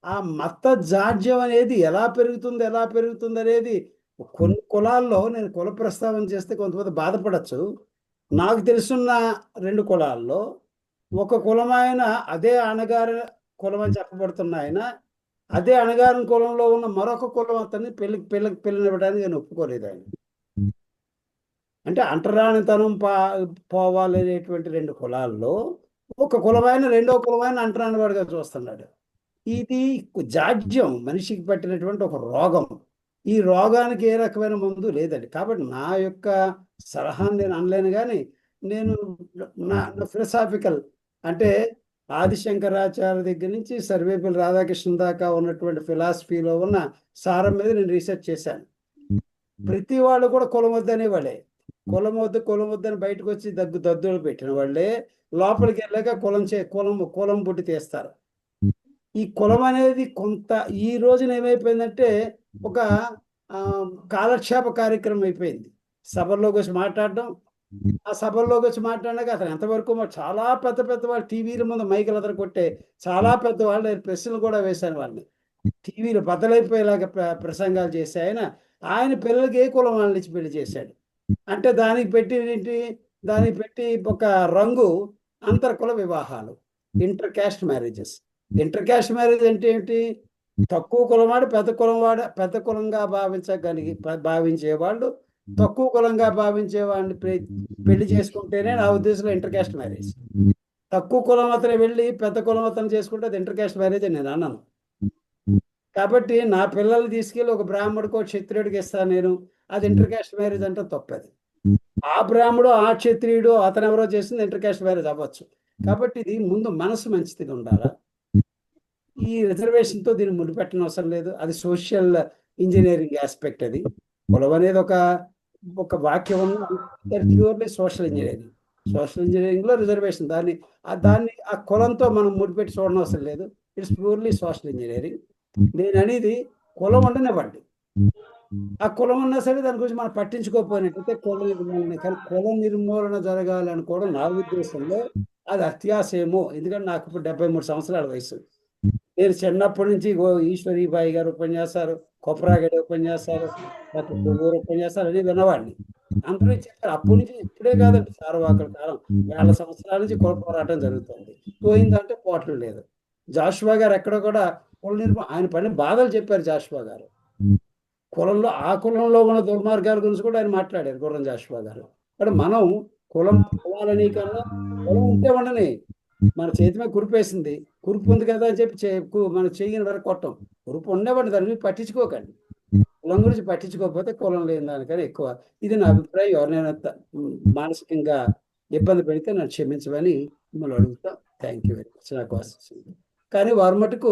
ఆ మత జాడ్యం అనేది ఎలా పెరుగుతుంది అనేది కొన్ని కులాల్లో, నేను కుల ప్రస్తావన చేస్తే కొంతమంది బాధపడచ్చు, నాకు తెలుసున్న 2 కులాల్లో ఒక కులమైన అదే అణగారి కులం అని చెప్పబడుతున్న ఆయన అదే అణగారిన కులంలో ఉన్న మరొక కులం అతన్ని పెళ్ళనివ్వడానికి నేను ఒప్పుకోలేదు. ఆయన అంటే అంటరానితనం పోవాలనేటువంటి 2 కులాల్లో ఒక కులమైన రెండో కులమైన అంటరానివాడిగా చూస్తున్నాడు. ఇది జాడ్యం, మనిషికి పట్టినటువంటి ఒక రోగం. ఈ రోగానికి ఏ రకమైన మందు లేదండి. కాబట్టి నా యొక్క సలహాను నేను అనలేను, కానీ నేను నా ఫిలసాఫికల్ అంటే ఆదిశంకరాచార్య దగ్గర నుంచి సర్వేపల్లి రాధాకృష్ణ దాకా ఉన్నటువంటి ఫిలాసఫీలో ఉన్న సారం మీద నేను రీసెర్చ్ చేశాను. ప్రతి వాళ్ళు కూడా కులం వద్దనేవాళ్ళే, కులం వద్దని బయటకు వచ్చి దద్దులు పెట్టిన వాళ్ళే లోపలికి వెళ్ళాక కులం బుట్టి తీస్తారు. ఈ కులం అనేది కొంత ఈ రోజున ఏమైపోయిందంటే ఒక కాలక్షేప కార్యక్రమం అయిపోయింది. సభల్లోకి వచ్చి మాట్లాడడం, ఆ సభల్లోకి వచ్చి మాట్లాడినాక అతను ఎంతవరకు చాలా పెద్ద వాళ్ళు టీవీల ముందు మైకులు అతను కొట్టే చాలా పెద్ద వాళ్ళు ప్రశ్నలు కూడా వేశాను. వాళ్ళని టీవీలు బద్దలైపోయేలాగా ప్రసంగాలు చేసి ఆయన పిల్లలకి ఏ కులం వాళ్ళని ఇచ్చి పెళ్లి చేశాడు అంటే దానికి పెట్టి ఒక రంగు అంతర్కుల వివాహాలు, inter caste marriages. Inter caste marriage అంటే ఏంటి, తక్కువ కులవాడు పెద్ద కులంగా భావించేవాళ్ళు తక్కువ కులంగా భావించేవాడిని పెళ్లి చేసుకుంటేనే నా ఉద్దేశంలో ఇంటర్ క్యాస్ట్ మ్యారేజ్. తక్కువ కులం అతను వెళ్ళి పెద్ద కులం అతను చేసుకుంటే అది ఇంటర్ క్యాస్ట్ మ్యారేజ్ అని నేను అన్నాను. కాబట్టి నా పిల్లల్ని తీసుకెళ్ళి ఒక బ్రాహ్మడికో క్షత్రియుడికి ఇస్తాను నేను, అది ఇంటర్ క్యాస్ట్ మ్యారేజ్ అంటే తప్పది. ఆ బ్రాహ్మడు ఆ క్షత్రియుడు అతను ఎవరో చేసింది ఇంటర్ క్యాస్ట్ మ్యారేజ్ అవ్వచ్చు. కాబట్టి ఇది ముందు మనసు మంచిదిగా ఉండాలా. ఈ రిజర్వేషన్తో దీన్ని ముడిపెట్టడం అవసరం లేదు, అది సోషల్ ఇంజనీరింగ్ ఆస్పెక్ట్. అది కులం అనేది ఒక వాక్యం ప్యూర్లీ సోషల్ ఇంజనీరింగ్. సోషల్ ఇంజనీరింగ్లో రిజర్వేషన్ దాన్ని ఆ కులంతో మనం ముడిపెట్టి చూడడం అవసరం లేదు. It's purely social engineering. నేను అనేది కులం ఉండనివ్వండి, ఆ కులం ఉన్నా సరే దాని గురించి మనం పట్టించుకోకపోయినట్టయితే కుల నిర్మూలన. కానీ కుల నిర్మూలన జరగాలి అనుకోవడం నా ఉద్దేశంలో అది అత్యాశయము. ఎందుకంటే నాకు ఇప్పుడు 73 సంవత్సరాల వయసు. నేను చిన్నప్పటి నుంచి ఈశ్వరీబాయి గారు ఉపన్యాసాలు, కొప్పరాగడి ఉపన్యాసాలు, డాక్టర్ కొవ్వూరు ఉపన్యాసాలు అన్నీ విన్నవాడిని. అందరూ చెప్పారు. అప్పటి నుంచి ఇప్పుడే కాదండి, సార్వత్రిక కాలం, వేల సంవత్సరాల నుంచి కుల పోరాటం జరుగుతుంది. పోయిందంటే పోవటం లేదు. జాషువా గారు ఎక్కడో కూడా ఆయన పని బాధలు చెప్పారు. జాషువా గారు కులంలో, ఆ కులంలో ఉన్న దుర్మార్గాల గురించి కూడా ఆయన మాట్లాడారు, గుర్రం జాషువా గారు. అంటే మనం కులం పోవాలని కన్నా కులం ఉంటే ఉండని, మన చేతి మీద కురిపేసింది, కురుపు ఉంది కదా అని చెప్పి మన చెయ్యిని వరకు కొట్టం. కురుపు ఉండేవాడిని, దాని గురించి పట్టించుకోకండి. కులం గురించి పట్టించుకోకపోతే కులం లేని దానికన్నా ఎక్కువ. ఇది నా అభిప్రాయం. ఎవరినైనా మానసికంగా ఇబ్బంది పెడితే నన్ను క్షమించమని మిమ్మల్ని అడుగుతాం. Thank you very much. నాకు వస్తుంది. కానీ వారి మటుకు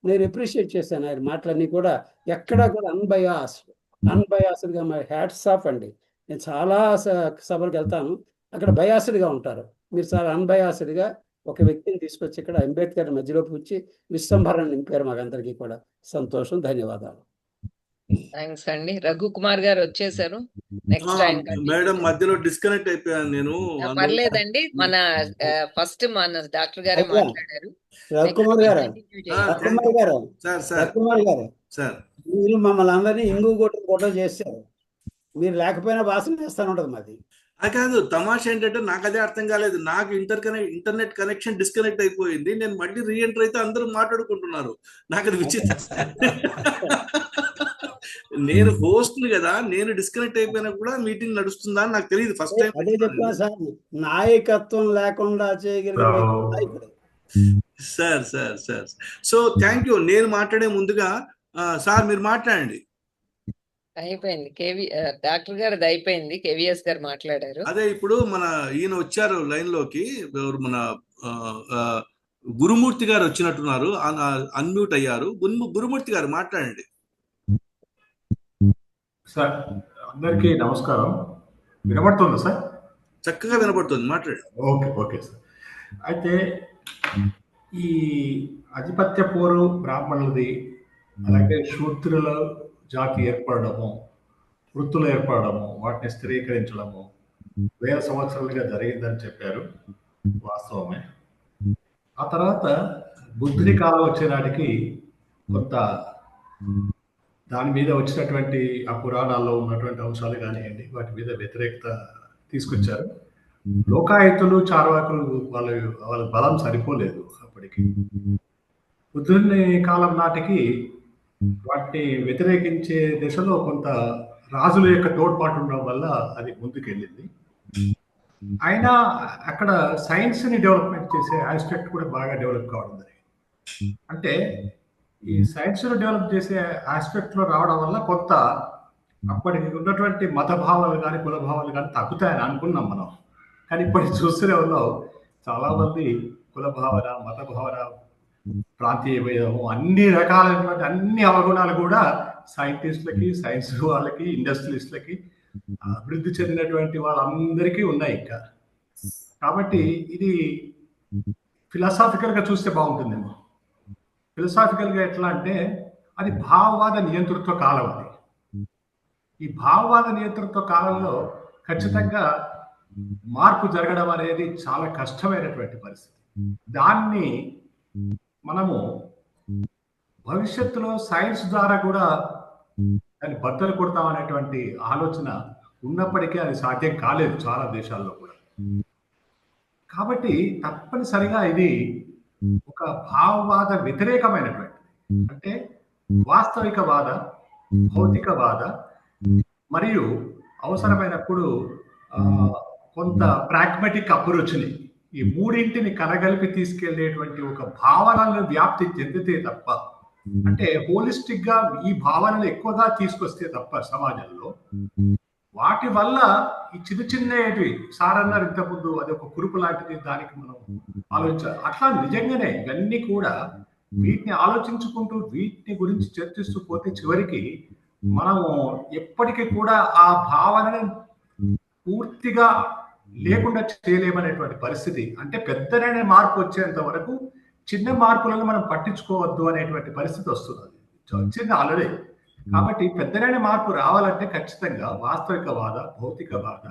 నేను అప్రిషియేట్ చేశాను. ఆయన మాటలన్నీ కూడా ఎక్కడా కూడా అన్బయాస్డ్గా మై హ్యాట్స్ ఆఫ్ అండి. నేను చాలా సభలకు వెళ్తాను, అక్కడ బయాస్డ్గా ఉంటారు. మీరు చాలా అన్బయాస్డ్గా ఒక వ్యక్తిని తీసుకొచ్చి ఇక్కడ అంబేద్కర్ మధ్యలో కూర్చి విశ్వంభరణ నింపారు. మాకందరికీ కూడా సంతోషం. ధన్యవాదాలు. థ్యాంక్స్ అండి. రఘు కుమార్ గారు వచ్చేసారు. నెక్స్ట్ మేడం మధ్యలో డిస్కనెక్ట్ అయిపోయాను నేను. పర్లేదండి, మన ఫస్ట్ మన డాక్టర్ గారే మాట్లాడారు. రఘుకుమార్ గారు, మీరు మమ్మల్ని అందరినీ ఇంగు గొట్టలు చేశారు. మీరు లేకపోయినా భాషను చేస్తాను ఉంటుంది మాది. కాదు, తమాషా ఏంటంటే నాకు అదే అర్థం కాలేదు. నాకు ఇంటర్నెట్ కనెక్షన్ డిస్కనెక్ట్ అయిపోయింది. నేను మళ్ళీ రీఎంటర్ అయితే అందరూ మాట్లాడుకుంటున్నారు. నాకు అది విచిత్రం. నేను హోస్ట్ని కదా, నేను డిస్కనెక్ట్ అయిపోయినా కూడా మీటింగ్ నడుస్తుందా అని నాకు తెలియదు. ఫస్ట్ టైం అదే చెప్తాను సార్, నాయకత్వం లేకుండా చేయగలిగిన సార్. So thank you. నేను మాట్లాడే ముందుగా సార్ మీరు మాట్లాడండి. అయిపోయింది. డాక్టర్ గారు అది అయిపోయింది. కేవీఎస్ గారు మాట్లాడారు. అదే ఇప్పుడు మన ఈయన వచ్చారు లైన్ లోకి, మన గురుమూర్తి గారు వచ్చినట్టున్నారు, అన్మ్యూట్ అయ్యారు. గురుమూర్తి గారు మాట్లాడండి. సార్ అందరికీ నమస్కారం. వినబడుతుందా సార్? చక్కగా వినబడుతుంది, మాట్లాడండి. Okay sir. అయితే ఈ ఆధిపత్య పోరు బ్రాహ్మణులది, అలాగే శూద్రుల జాతి ఏర్పడము, వృత్తులు ఏర్పడము, వాటిని స్థిరీకరించడము వేల సంవత్సరాలుగా జరిగిందని చెప్పారు. వాస్తవమే. ఆ తర్వాత బుద్ధుని కాలం వచ్చేనాటికి కొంత దాని మీద వచ్చినటువంటి ఆ పురాణాల్లో ఉన్నటువంటి అంశాలు కానివ్వండి, వాటి మీద వ్యతిరేకత తీసుకొచ్చారు. లోకాయుతులు, చార్వాకులు వాళ్ళ బలం సరిపోలేదు అప్పటికి. బుద్ధుని కాలం నాటికి వాటిని వ్యతిరేకించే దిశలో కొంత రాజుల యొక్క తోడ్పాటు ఉండడం వల్ల అది ముందుకెళ్ళింది. అయినా అక్కడ సైన్స్ ని డెవలప్మెంట్ చేసే ఆస్పెక్ట్ కూడా బాగా డెవలప్ కావడం జరిగింది. అంటే ఈ సైన్స్ ను డెవలప్ చేసే ఆస్పెక్ట్ లో రావడం వల్ల కొంత అప్పటికి ఉన్నటువంటి మత భావాలు కానీ కుల భావాలు కానీ తగ్గుతాయని అనుకున్నాం మనం. కానీ ఇప్పటికి చూస్తూనే ఉన్నాం, చాలా మంది కుల భావన, మత భావన, ప్రాంతీయ భేదము, అన్ని రకాలైనటువంటి అన్ని అవగుణాలు కూడా సైంటిస్టులకి, సైన్స్ వాళ్ళకి, ఇండస్ట్రియలిస్టులకి, అభివృద్ధి చెందినటువంటి వాళ్ళందరికీ ఉన్నాయి ఇంకా. కాబట్టి ఇది ఫిలాసాఫికల్ గా చూస్తే బాగుంటుందేమో. ఫిలాసాఫికల్ గా ఎట్లా అంటే అది భావవాద నియంతృత్వ కాలం. అది ఈ భావవాద నియంతృత్వ కాలంలో ఖచ్చితంగా మార్పు జరగడం అనేది చాలా కష్టమైనటువంటి పరిస్థితి. దాన్ని మనము భవిష్యత్తులో సైన్స్ ద్వారా కూడా దాన్ని బద్దలు కొడతాం అనేటువంటి ఆలోచన ఉన్నప్పటికీ అది సాధ్యం కాలేదు చాలా దేశాల్లో కూడా. కాబట్టి తప్పనిసరిగా ఇది ఒక భావవాద వ్యతిరేకమైనటువంటి, అంటే వాస్తవికవాద, భౌతికవాద మరియు అవసరమైనప్పుడు కొంత ప్రాగ్మాటిక్ అప్రోచ్ని, ఈ మూడింటిని కలగలిపి తీసుకెళ్లేటువంటి ఒక భావనలను వ్యాప్తి చెందితే తప్ప, అంటే హోలిస్టిక్ గా ఈ భావనలు ఎక్కువగా తీసుకొస్తే తప్ప సమాజంలో, వాటి వల్ల ఈ చిన్నవి సార్ అన్నారు ఇంతకుముందు, అది ఒక కురుపు లాంటిది, దానికి మనం ఆలోచించాలి. అట్లా నిజంగానే ఇవన్నీ కూడా వీటిని ఆలోచించుకుంటూ వీటిని గురించి చర్చిస్తూ పోతే చివరికి మనము ఎప్పటికీ కూడా ఆ భావనని పూర్తిగా లేకుండా చేయలేమనేటువంటి పరిస్థితి. అంటే పెద్దనే మార్పు వచ్చేంత వరకు చిన్న మార్పులను మనం పట్టించుకోవద్దు అనేటువంటి పరిస్థితి వస్తుంది. వచ్చింది ఆల్రెడీ. కాబట్టి పెద్దనే మార్పు రావాలంటే ఖచ్చితంగా వాస్తవికవాద, భౌతికవాద,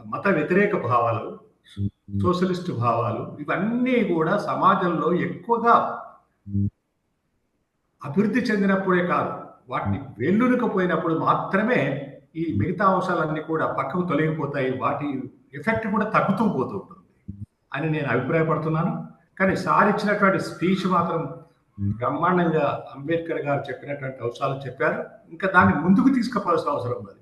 మత వ్యతిరేక భావాలు, సోషలిస్ట్ భావాలు ఇవన్నీ కూడా సమాజంలో ఎక్కువగా అభివృద్ధి చెందినప్పుడే కాదు, వాటిని వెల్లునికపోయినప్పుడు మాత్రమే ఈ మిగతా అంశాలన్నీ కూడా పక్కకు తొలగిపోతాయి, వాటి ఎఫెక్ట్ కూడా తగ్గుతూ పోతూ ఉంటుంది అని నేను అభిప్రాయపడుతున్నాను. కానీ సార్ ఇచ్చినటువంటి స్పీచ్ మాత్రం బ్రహ్మాండంగా అంబేద్కర్ గారు చెప్పినటువంటి అంశాలు చెప్పారు. ఇంకా దాన్ని ముందుకు తీసుకుపోవాల్సిన అవసరం ఉంది.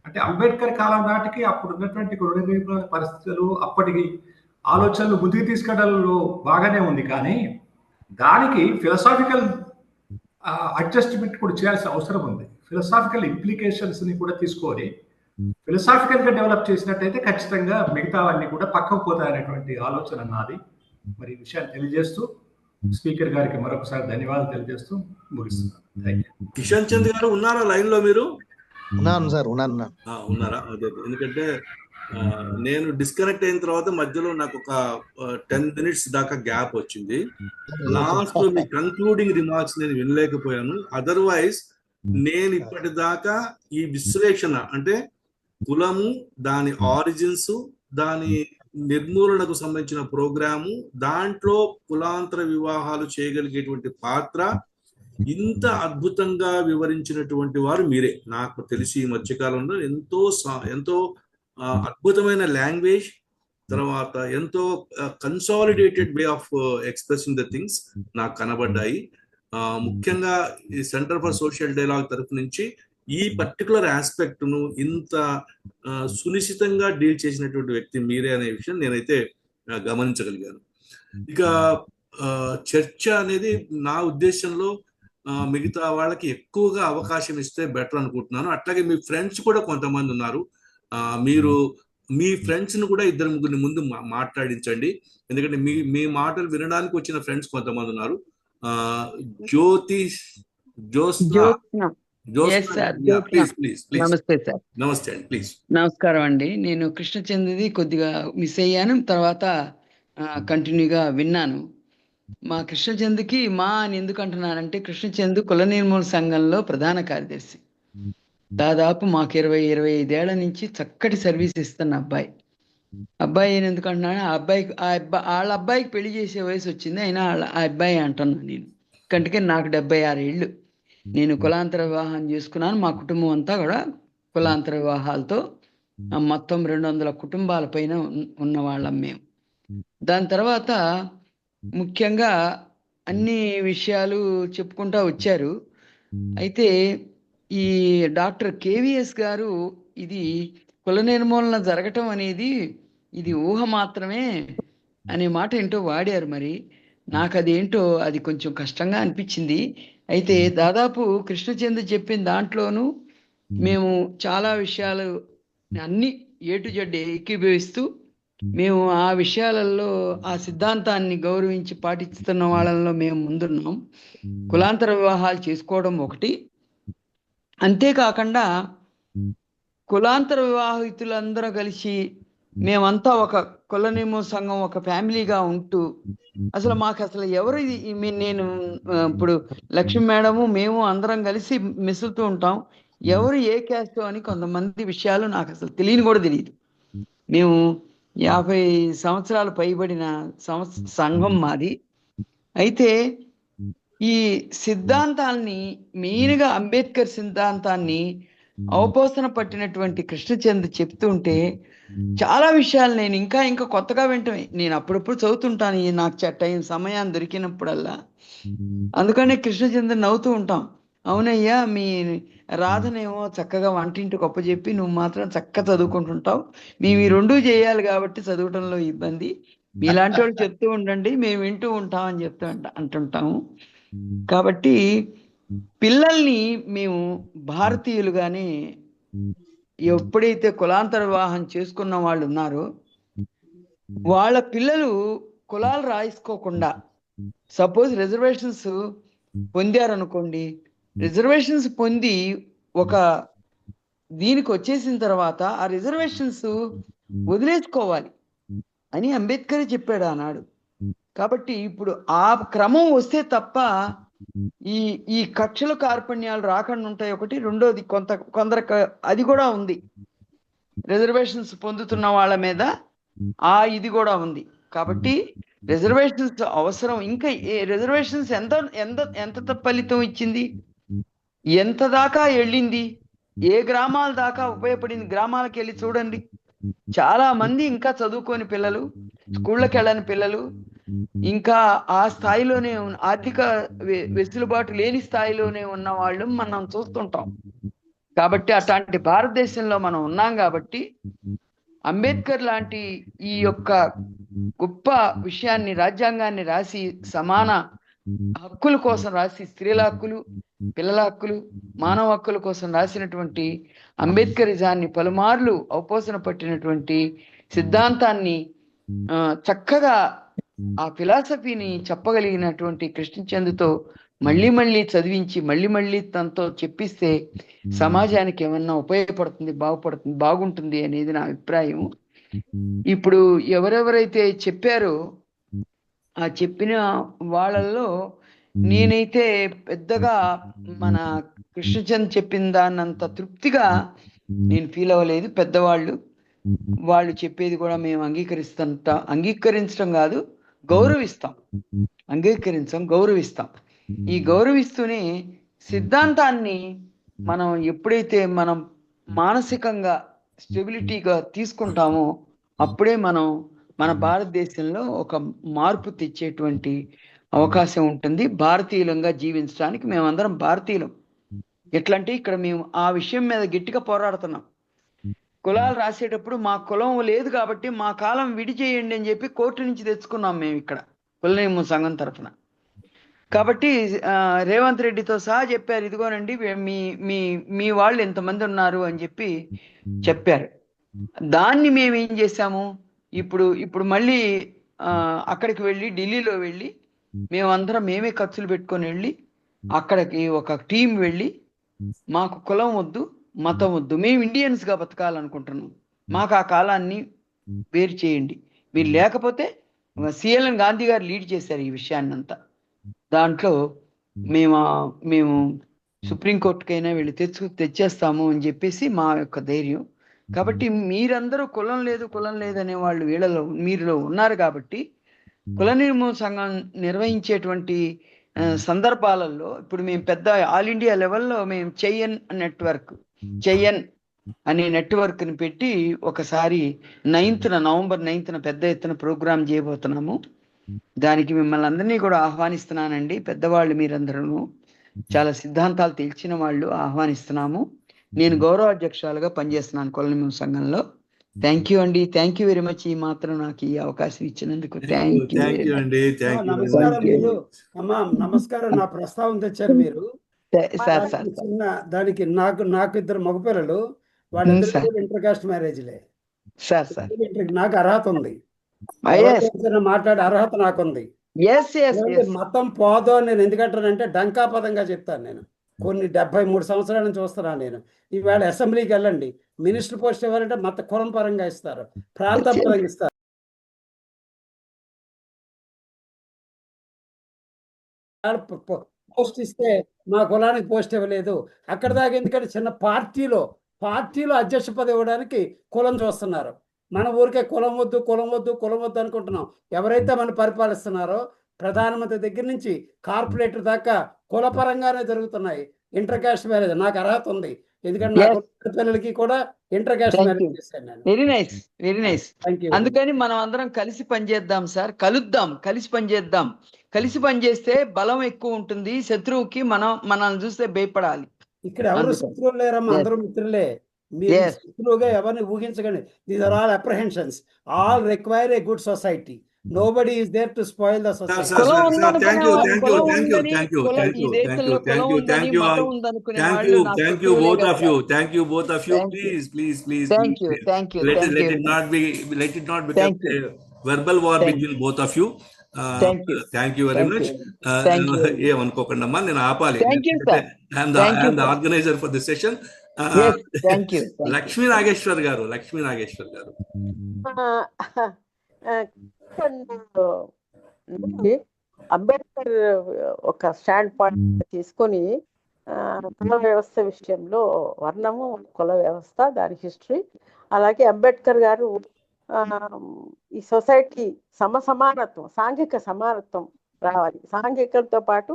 అంటే అంబేద్కర్ కాలం నాటికి అప్పుడు ఉన్నటువంటి గృహ పరిస్థితులు, అప్పటికి ఆలోచనలు ముందుకు తీసుకెళ్లడంలో బాగానే ఉంది. కానీ దానికి ఫిలసాఫికల్ అడ్జస్ట్మెంట్ కూడా చేయాల్సిన అవసరం ఉంది. ఫిలసాఫికల్ ఇంప్లికేషన్స్ ని కూడా తీసుకొని ఫిలసాఫికల్ గా డెవలప్ చేసినట్టయితే ఖచ్చితంగా మిగతావన్నీ కూడా పక్కకు పోతాయనేటువంటి ఆలోచన నాది. మరి ఈ విషయాన్ని తెలియజేస్తూ స్పీకర్ గారికి మరొకసారి ధన్యవాదాలు తెలియజేస్తూ ముగిస్తున్నాను. కిషన్ చంద్ గారు ఉన్నారా లైన్ లో? మీరు ఉన్నాను సార్, ఉన్నారా? అదే, ఎందుకంటే నేను డిస్కనెక్ట్ అయిన తర్వాత మధ్యలో నాకు ఒక 10 minutes దాకా గ్యాప్ వచ్చింది. లాస్ట్ మీ కంక్లూడింగ్ రిమార్క్స్ నేను వినలేకపోయాను. అదర్వైజ్ నేను ఇప్పటిదాకా ఈ విశ్లేషణ అంటే కులము, దాని ఆరిజిన్స్, దాని నిర్మూలనకు సంబంధించిన ప్రోగ్రాము, దాంట్లో కులాంతర వివాహాలు చేయగలిగేటువంటి పాత్ర ఇంత అద్భుతంగా వివరించినటువంటి వారు మీరే. నాకు తెలిసి ఈ మధ్యకాలంలో ఎంతో అద్భుతమైన లాంగ్వేజ్, తర్వాత ఎంతో consolidated way of expressing the things నాకు కనబడ్డాయి. ముఖ్యంగా ఈ సెంటర్ ఫర్ సోషల్ డైలాగ్ తరఫు నుంచి ఈ పర్టికులర్ ఆస్పెక్ట్ ను ఇంత సునిశ్చితంగా డీల్ చేసినటువంటి వ్యక్తి మీరే అనే విషయం నేనైతే గమనించగలిగాను. ఇక చర్చ అనేది నా ఉద్దేశంలో మిగతా వాళ్ళకి ఎక్కువగా అవకాశం ఇస్తే బెటర్ అనుకుంటున్నాను. అట్లాగే మీ ఫ్రెండ్స్ కూడా కొంతమంది ఉన్నారు, మీరు మీ ఫ్రెండ్స్ ను కూడా 2-3 ముందు మాట్లాడించండి. ఎందుకంటే మీ మాటలు వినడానికి వచ్చిన ఫ్రెండ్స్ కొంతమంది ఉన్నారు. నమస్తే సార్. నమస్కారం అండి. నేను కృష్ణచంద్ది కొద్దిగా మిస్ అయ్యాను, తర్వాత కంటిన్యూగా విన్నాను. మా కృష్ణచంద్కి మా అని ఎందుకు అంటున్నానంటే, కృష్ణచంద్ కుల నిర్మూలన సంఘంలో ప్రధాన కార్యదర్శి. దాదాపు మాకు 20-25 ఏళ్ల నుంచి చక్కటి సర్వీస్ ఇస్తున్న అబ్బాయి అని ఎందుకు అంటున్నాను, వాళ్ళ అబ్బాయికి పెళ్లి చేసే వయసు వచ్చింది, అయినా ఆ అబ్బాయి అంటున్నాను నేను. కంటికే నాకు 76 ఏళ్ళు. నేను కులాంతర వివాహం చేసుకున్నాను. మా కుటుంబం అంతా కూడా కులాంతర వివాహాలతో మొత్తం 200 కుటుంబాల పైన ఉన్న వాళ్ళం మేము. దాని తర్వాత ముఖ్యంగా అన్ని విషయాలు చెప్పుకుంటా వచ్చారు. అయితే ఈ డాక్టర్ కేవీఎస్ గారు ఇది కుల నిర్మూలన జరగటం అనేది ఇది ఊహ మాత్రమే అనే మాట ఏంటో వాడారు. మరి నాకు అదేంటో అది కొంచెం కష్టంగా అనిపించింది. అయితే దాదాపు కృష్ణచంద్ చెప్పిన దాంట్లోనూ మేము చాలా విషయాలు అన్ని A to Z ఏకీభవిస్తూ మేము ఆ విషయాలలో ఆ సిద్ధాంతాన్ని గౌరవించి పాటిస్తున్న వాళ్ళలో మేము ముందున్నాం. కులాంతర వివాహాలు చేసుకోవడం ఒకటి, అంతేకాకుండా కులాంతర వివాహితులందరూ కలిసి మేమంతా ఒక కుల నిర్మూలన సంఘం, ఒక ఫ్యామిలీగా ఉంటూ అసలు మాకు అసలు ఎవరు ఇది నేను ఇప్పుడు లక్ష్మి మేడము మేము అందరం కలిసి మెసులుతూ ఉంటాం. ఎవరు ఏ క్యాస్ట్ అని కొంతమంది విషయాలు నాకు అసలు కూడా తెలియదు. మేము 50 సంవత్సరాలు పైబడిన సంఘం మాది. అయితే ఈ సిద్ధాంతాల్ని మెయిన్గా అంబేద్కర్ సిద్ధాంతాన్ని అవపోసన పట్టినటువంటి కృష్ణచంద్ చెప్తుంటే చాలా విషయాలు నేను ఇంకా కొత్తగా వింటాను. నేను అప్పుడప్పుడు చదువుతుంటాను నాకు టైం సమయాన్ని దొరికినప్పుడల్లా. అందుకనే కృష్ణచంద్ర నవ్వుతూ ఉంటాం. అవునయ్యా, మీ రాధనేమో చక్కగా వంటింటి గొప్ప చెప్పి నువ్వు మాత్రం చక్కగా చదువుకుంటుంటావు. మేము ఈ 2 చేయాలి కాబట్టి చదవటంలో ఇబ్బంది. మీలాంటి వాళ్ళు చెప్తూ ఉండండి, మేము వింటూ ఉంటాం అని అంటుంటాము. కాబట్టి పిల్లల్ని మేము భారతీయులుగానే ఎప్పుడైతే కులాంతర వివాహం చేసుకున్న వాళ్ళు ఉన్నారో వాళ్ళ పిల్లలు కులాలు రాయించుకోకుండా, సపోజ్ రిజర్వేషన్స్ పొందారనుకోండి, రిజర్వేషన్స్ పొంది ఒక దీనికి వచ్చేసిన తర్వాత ఆ రిజర్వేషన్స్ వదిలేసుకోవాలి అని అంబేద్కర్ చెప్పాడు ఆనాడు. కాబట్టి ఇప్పుడు ఆ క్రమం వస్తే తప్ప ఈ ఈ కక్షల కార్పణ్యాలు రాకుండా ఉంటాయి. ఒకటి. రెండోది కొందరికి అది కూడా ఉంది, రిజర్వేషన్స్ పొందుతున్న వాళ్ళ మీద ఇది కూడా ఉంది. కాబట్టి రిజర్వేషన్స్ అవసరం. ఇంకా రిజర్వేషన్స్ ఎంత ఎంత ఎంత ఫలితం ఇచ్చింది, ఎంత దాకా వెళ్ళింది, ఏ గ్రామాల దాకా ఉపయోగపడింది. గ్రామాలకు వెళ్ళి చూడండి, చాలా మంది ఇంకా చదువుకోని పిల్లలు, స్కూళ్ళకి వెళ్ళని పిల్లలు, ఇంకా ఆ స్థాయిలోనే ఆర్థిక వెసులుబాటు లేని స్థాయిలోనే ఉన్న వాళ్ళు మనం చూస్తుంటాం. కాబట్టి అట్లాంటి భారతదేశంలో మనం ఉన్నాం. కాబట్టి అంబేద్కర్ లాంటి ఈ యొక్క గొప్ప విషయాన్ని, రాజ్యాంగాన్ని రాసి, సమాన హక్కుల కోసం రాసి, స్త్రీల హక్కులు, పిల్లల హక్కులు, మానవ హక్కుల కోసం రాసినటువంటి అంబేద్కరిజాన్ని పలుమార్లు అవపోసన పట్టినటువంటి సిద్ధాంతాన్ని చక్కగా ఆ ఫిలాసఫీని చెప్పగలిగినటువంటి కృష్ణచంద్రతో మళ్ళీ మళ్ళీ చదివించి మళ్ళీ మళ్ళీ తనతో చెప్పిస్తే సమాజానికి ఏమన్నా ఉపయోగపడుతుంది, బాగుంటుంది అనేది నా అభిప్రాయం. ఇప్పుడు ఎవరెవరైతే చెప్పారో ఆ చెప్పిన వాళ్ళల్లో నేనైతే పెద్దగా మన కృష్ణచంద్ చెప్పిన దాన్నంత తృప్తిగా నేను ఫీల్ అవ్వలేదు. పెద్దవాళ్ళు వాళ్ళు చెప్పేది కూడా మేము అంగీకరించడం కాదు, గౌరవిస్తాం. గౌరవిస్తాం. ఈ గౌరవిస్తూనే సిద్ధాంతాన్ని మనం ఎప్పుడైతే మనం మానసికంగా స్టెబిలిటీగా తీసుకుంటామో అప్పుడే మనం మన భారతదేశంలో ఒక మార్పు తెచ్చేటువంటి అవకాశం ఉంటుంది. భారతీయులంగా జీవించడానికి మేమందరం భారతీయులం. ఎట్లంటే ఇక్కడ మేము ఆ విషయం మీద గట్టిగా పోరాడుతున్నాం. కులాలు రాసేటప్పుడు మా కులం లేదు కాబట్టి మా కాలం విడిచేయండి అని చెప్పి కోర్టు నుంచి తెచ్చుకున్నాం మేము ఇక్కడ కులనిర్మూలన సంఘం తరఫున. కాబట్టి రేవంత్ రెడ్డితో సహా చెప్పారు, ఇదిగోనండి మీ వాళ్ళు ఎంతమంది ఉన్నారు అని చెప్పి చెప్పారు. దాన్ని మేము ఏం చేశాము, ఇప్పుడు మళ్ళీ అక్కడికి వెళ్ళి, ఢిల్లీలో వెళ్ళి మేమందరం మేమే ఖర్చులు పెట్టుకొని వెళ్ళి అక్కడికి ఒక టీం వెళ్ళి, మాకు కులం వద్దు, మతం వద్దు, మేము ఇండియన్స్ గా బతకాలనుకుంటున్నాం, మాకు ఆ కాలాన్ని వేరు చేయండి మీరు. లేకపోతే సిఎల్ఎన్ గాంధీ గారు లీడ్ చేశారు ఈ విషయాన్ని అంతా. దాంట్లో మేము సుప్రీంకోర్టుకైనా వెళ్ళి తెచ్చేస్తాము అని చెప్పేసి మా యొక్క ధైర్యం. కాబట్టి మీరందరూ కులం లేదు అనే వాళ్ళు మీరులో ఉన్నారు. కాబట్టి కుల నిర్మూలన సంఘం నిర్వహించేటువంటి సందర్భాలలో ఇప్పుడు మేము పెద్ద ఆల్ ఇండియా లెవెల్లో మేము చెయ్యన్ అనే నెట్వర్క్ ని పెట్టి ఒకసారి నవంబర్ 9న పెద్ద ఎత్తున ప్రోగ్రాం చేయబోతున్నాము. దానికి మిమ్మల్ని అందరినీ కూడా ఆహ్వానిస్తున్నానండి. పెద్దవాళ్ళు మీరందరూ చాలా సిద్ధాంతాలు తెలిసిన వాళ్ళు ఆహ్వానిస్తున్నాము. నేను గౌరవ అధ్యక్షురాలుగా పనిచేస్తున్నాను కుల నిర్మూలన సంఘంలో. థ్యాంక్ యూ అండి, థ్యాంక్ యూ వెరీ మచ్. ఈ మాత్రం నాకు ఈ అవకాశం ఇచ్చినందుకు థ్యాంక్ యూ అండి. నమస్కారం. నా ప్రస్తావన తెచ్చారు మీరు. దానికి నాకు ఇద్దరు మగపిల్లలు, వాళ్ళిద్దరు ఇంటర్ కాస్ట్ మ్యారేజ్లే. నాకు అర్హత ఉంది, మాట్లాడే అర్హత నాకుంది. మతం పోదో నేను ఎందుకంటానంటే డంకాపదంగా చెప్తాను. నేను కొన్ని 73 సంవత్సరాల నుంచి చూస్తున్నాను. నేను ఈవేళ అసెంబ్లీకి వెళ్ళండి, మినిస్టర్ పోస్ట్ ఇవ్వాలంటే మత కులం పరంగా ఇస్తారు, ప్రాంత పరంగా ఇస్తారు. పోస్ట్ ఇస్తే మా కులానికి పోస్ట్ ఇవ్వలేదు. అక్కడ దాకా ఎందుకంటే చిన్న పార్టీలో అధ్యక్ష పదవి ఇవ్వడానికి కులం చూస్తున్నారు. మన ఊరికే కులం వద్దు అనుకుంటున్నాం. ఎవరైతే మనం పరిపాలిస్తున్నారో ప్రధానమంత్రి దగ్గర నుంచి కార్పొరేటర్ దాకా కులపరంగానే జరుగుతున్నాయి ఇంటర్ కాస్ట్ మ్యారేజ్. నాకు అర్హత ఉంది, ఎందుకంటే నా పిల్లలకి కూడా ఇంటర్ కాస్ట్ మ్యారేజ్ చేశాను నేను. Very nice. అందుకని మనం అందరం కలిసి పనిచేద్దాం సార్, కలిసి పనిచేద్దాం. కలిసి పనిచేస్తే బలం ఎక్కువ ఉంటుంది. శత్రువుకి మనల్ని చూస్తే భయపడాలి. ఇక్కడ ఎవరు శత్రువులు లేరమ్మా, అందరూ మిత్రులే. మీరు శత్రువుగా ఎవరిని ఊహించకండి. These are all apprehensions. All require a good society. Nobody is there to spoil the society. Thank you both of you. Please. Thank you. Let it not become a verbal war between both of you. Thank you very much. ఏమనుకోకండమ్మా, నేను ఆపాలి. I am the organizer for this session. Thank you. Lakshmi Nageshwar గారు అంబేద్కర్ ఒక stand point తీసుకొని కుల వ్యవస్థ విషయంలో వర్ణము కుల వ్యవస్థ దాని హిస్టరీ, అలాగే అంబేద్కర్ గారు ఈ సొసైటీ సమానత్వం, సాంఘిక సమానత్వం రావాలి, సాంఘికంతో పాటు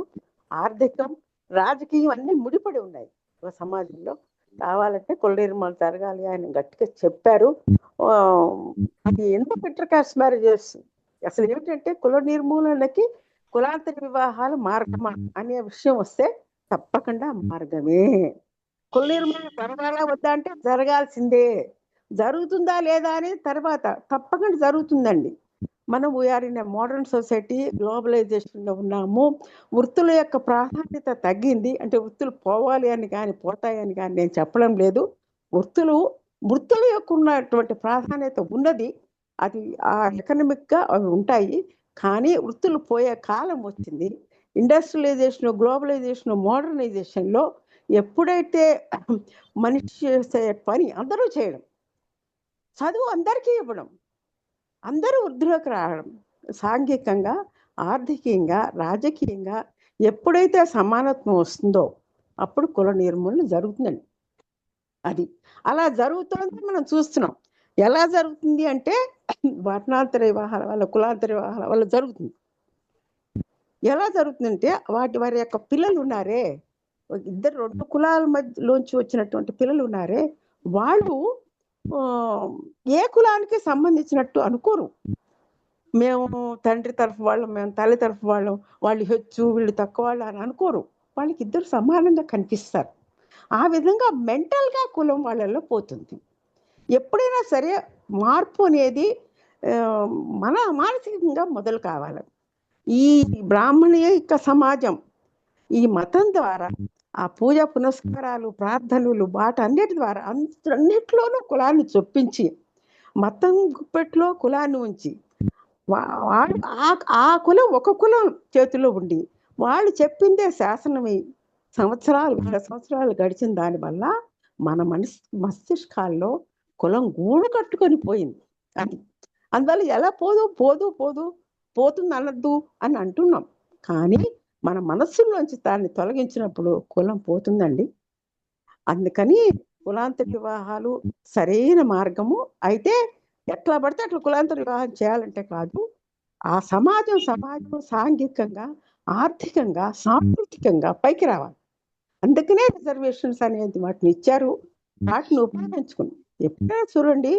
ఆర్థికం, రాజకీయం అన్ని ముడిపడి ఉన్నాయి ఒక సమాజంలో. రావాలంటే కుల నిర్మూలన జరగాలి ఆయన గట్టిగా చెప్పారు. అది ఎందుకు ఇంటర్ కాస్ట్ మ్యారేజెస్ అసలు ఏమిటంటే కుల నిర్మూలనకి కులాంతర వివాహాలు మార్గమా అనే విషయం వస్తే తప్పకుండా మార్గమే. కుల నిర్మూలన జరగాలా వద్దా అంటే జరగాల్సిందే. జరుగుతుందా లేదా అనేది తర్వాత తప్పకుండా జరుగుతుందండి. మనం we are in modern society, globalisation లో ఉన్నాము. వృత్తుల యొక్క ప్రాధాన్యత తగ్గింది. అంటే వృత్తులు పోవాలి అని కానీ పోతాయని కానీ నేను చెప్పడం లేదు. వృత్తుల యొక్క ఉన్నటువంటి ప్రాధాన్యత ఉన్నది. అది ఆ ఎకనమిక్ గా అవి ఉంటాయి. కానీ వృత్తులు పోయే కాలం వచ్చింది. ఇండస్ట్రియలైజేషన్, గ్లోబలైజేషన్, మోడర్నైజేషన్ లో ఎప్పుడైతే మనిషి చేసే పని అందరూ చేయడం, చదువు అందరికీ ఇవ్వడం, అందరూ వృద్ధిలోకి రావడం, సాంఘికంగా, ఆర్థికంగా, రాజకీయంగా ఎప్పుడైతే సమానత్వం వస్తుందో అప్పుడు కుల నిర్మూలన జరుగుతుందండి. అది అలా జరుగుతుంది మనం చూస్తున్నాం. ఎలా జరుగుతుంది అంటే వర్ణాంతర వివాహాల వల్ల, కులాంతర వివాహాల వల్ల జరుగుతుంది. ఎలా జరుగుతుందంటే వారి యొక్క పిల్లలు ఉన్నారే, ఇద్దరు 2 కులాల మధ్యలోంచి వచ్చినటువంటి పిల్లలు ఉన్నారే, వాళ్ళు ఏ కులానికి సంబంధించినట్టు అనుకోరు. మేము తండ్రి తరఫు వాళ్ళం, మేము తల్లి తరఫు వాళ్ళం, వాళ్ళు హెచ్చు వీళ్ళు తక్కువ వాళ్ళు అని అనుకోరు. వాళ్ళకి ఇద్దరు సమానంగా కనిపిస్తారు. ఆ విధంగా మెంటల్ గా కులం వాళ్ళల్లో పోతుంది. ఎప్పుడైనా సరే మార్పు అనేది మన మానసికంగా మొదలు కావాలి. ఈ బ్రాహ్మణీయ సమాజం ఈ మతం ద్వారా, ఆ పూజ పునస్కారాలు, ప్రార్థనలు, అన్నిటి ద్వారా అన్నిట్లోనూ కులాన్ని చొప్పించి, మతం గుప్పెట్లో కులాన్ని ఉంచి, ఆ కులం ఒక కులం చేతిలో ఉండి వాళ్ళు చెప్పిందే శాసనమై వేల సంవత్సరాలు గడిచిన దానివల్ల మన మస్తిష్కాల్లో కులం గూడు కట్టుకొని పోయింది. అది అందువల్ల ఎలా పోతుంది అనద్దు అని అంటున్నాం. కానీ మన మనస్సులోంచి దాన్ని తొలగించినప్పుడు కులం పోతుందండి. అందుకని కులాంతర వివాహాలు సరైన మార్గము. అయితే ఎట్లా పడితే అట్లా కులాంతర వివాహం చేయాలంటే కాదు. ఆ సమాజం సాంఘికంగా, ఆర్థికంగా, సాంస్కృతికంగా పైకి రావాలి. అందుకనే రిజర్వేషన్స్ అనేది వాటిని ఇచ్చారు. వాటిని ఉపయోగించుకుని ఎప్పుడైనా చూడండి,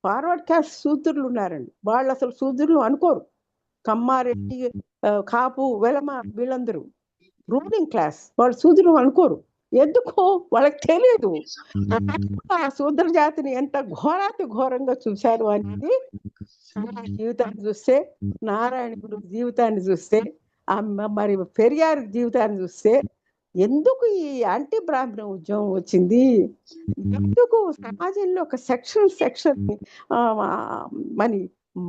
ఫార్వర్డ్ క్యాస్ట్ శూద్రులు ఉన్నారండి. వాళ్ళు అసలు శూద్రులు అనుకోరు. కమ్మారెడ్డి, కాపు, వెలమ వీళ్ళందరూ రూలింగ్ క్లాస్, వాళ్ళు శూద్రులు అనుకోరు. ఎందుకో వాళ్ళకి తెలియదు. ఆ శూద్ర జాతిని ఎంత ఘోరంగా చూశారు అనేది జీవితాన్ని చూస్తే, నారాయణ గురు జీవితాన్ని చూస్తే, మరి పెరియార్ జీవితాన్ని చూస్తే ఎందుకు ఈ యాంటీ బ్రాహ్మణ ఉద్యమం వచ్చింది, ఎందుకు సమాజంలో ఒక సెక్షన్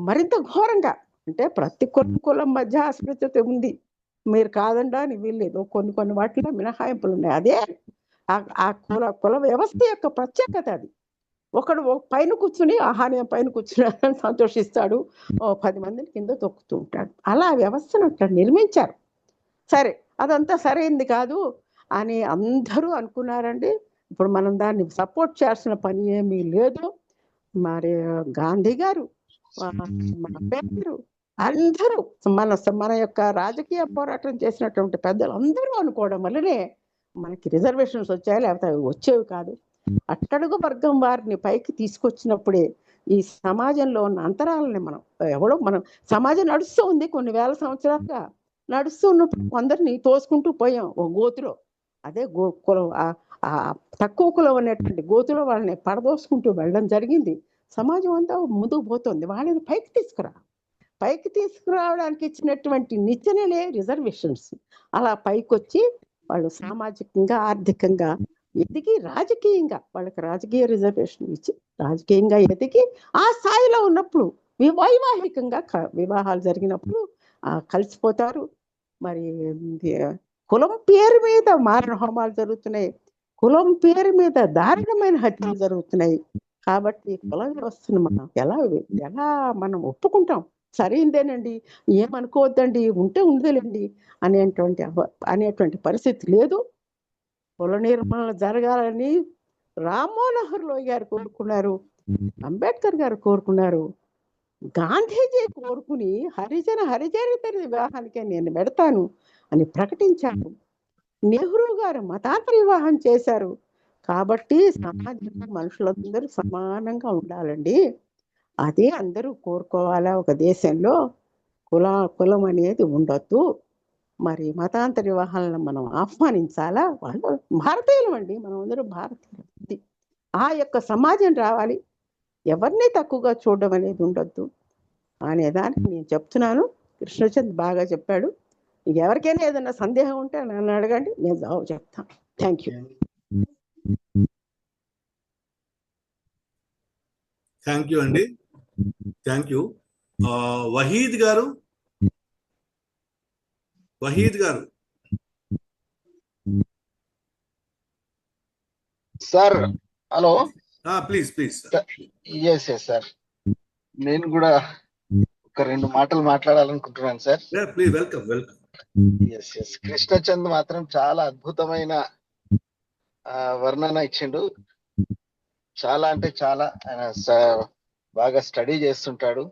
మరింత ఘోరంగా, అంటే ప్రతి కులం మధ్య అస్పృశ్యత ఉంది. మీరు కాదండా అని వీల్లేదు. కొన్ని వాటిలో మినహాయింపులు ఉన్నాయి. అదే ఆ కుల వ్యవస్థ యొక్క ప్రత్యేకత. అది ఒకడు పైన కూర్చుని నేను పైన కూర్చున్నానని సంతోషిస్తాడు, 10 మందిని కింద తొక్కుతూ ఉంటాడు. అలా వ్యవస్థను అట్లా నిర్మించారు. సరే, అదంతా సరైంది కాదు అని అందరూ అనుకున్నారండి. ఇప్పుడు మనం దాన్ని సపోర్ట్ చేయాల్సిన పని ఏమీ లేదు. మరి గాంధీ గారు, అందరూ మన యొక్క రాజకీయ పోరాటం చేసినటువంటి పెద్దలు అందరూ అనుకోవడం వల్లనే మనకి రిజర్వేషన్స్ వచ్చాయి, లేకపోతే అవి వచ్చేవి కాదు. అట్టడుగు వర్గం వారిని పైకి తీసుకొచ్చినప్పుడే ఈ సమాజంలో ఉన్న అంతరాలని మనం సమాజం నడుస్తూ ఉంది, కొన్ని వేల సంవత్సరాలుగా నడుస్తూ ఉన్నప్పుడు కొందరిని తోసుకుంటూ పోయాం ఓ గోతులో. అదే కులం, తక్కువ కులం అనేటువంటి గోతులో వాళ్ళని పడదోసుకుంటూ వెళ్ళడం జరిగింది. సమాజం అంతా ముందుకు పోతుంది. వాళ్ళని పైకి తీసుకురావడానికి ఇచ్చినటువంటి నిచ్చెనలే రిజర్వేషన్స్. అలా పైకి వచ్చి వాళ్ళు సామాజికంగా, ఆర్థికంగా ఎదిగి, రాజకీయంగా వాళ్ళకి రాజకీయ రిజర్వేషన్ ఇచ్చి రాజకీయంగా ఎదిగి ఆ స్థాయిలో ఉన్నప్పుడు వైవాహికంగా వివాహాలు జరిగినప్పుడు కలిసిపోతారు. మరి కులం పేరు మీద మారణ హోమాలు జరుగుతున్నాయి. కులం పేరు మీద దారుణమైన హత్యలు జరుగుతున్నాయి. కాబట్టి కుల వ్యవస్థను మనం ఎలా మనం ఒప్పుకుంటాం? సరైందేనండి, ఏమనుకోవద్దండి, ఉంటే ఉందిలేండి అనేటువంటి పరిస్థితి లేదు. కుల నిర్మూలన జరగాలని రామ్మోహన్ లోయ్ గారు కోరుకున్నారు, అంబేద్కర్ గారు కోరుకున్నారు, గాంధీజీ కోరుకుని హరిజనేతర వివాహానికే నేను పెడతాను అని ప్రకటించారు. నెహ్రూ గారు మతాంతర వివాహం చేశారు. కాబట్టి సమాజంలో మనుషులందరూ సమానంగా ఉండాలండి, అదే అందరూ కోరుకోవాలా. ఒక దేశంలో కులం అనేది ఉండొద్దు. మరి మతాంతర వివాహాలను మనం ఆహ్వానించాలా? వాళ్ళు భారతీయులు అండి, మనం అందరూ భారతీయులు. ఆ యొక్క సమాజం రావాలి, ఎవరిని తక్కువగా చూడడం అనేది ఉండొద్దు అనేదానికి నేను చెప్తున్నాను. కృష్ణచంద్ బాగా చెప్పాడు. ఎవరికైనా ఏదైనా సందేహం ఉంటే నన్ను అడగండి, నేను జవాబు చెప్తాను. Thank you. థ్యాంక్ యూ అండి, థ్యాంక్ యూ. వహీద్ గారు, sir. Hello, please yes sir, నేను కూడా ఒక 2 మాటలు మాట్లాడాలనుకుంటున్నాను sir. Please, welcome. Yes, Krishnachand మాత్రం చాలా అద్భుతమైన వర్ణన ఇచ్చిండు. చాలా అంటే చాలా ఆయన బాగా స్టడీ చేస్తుంటాడు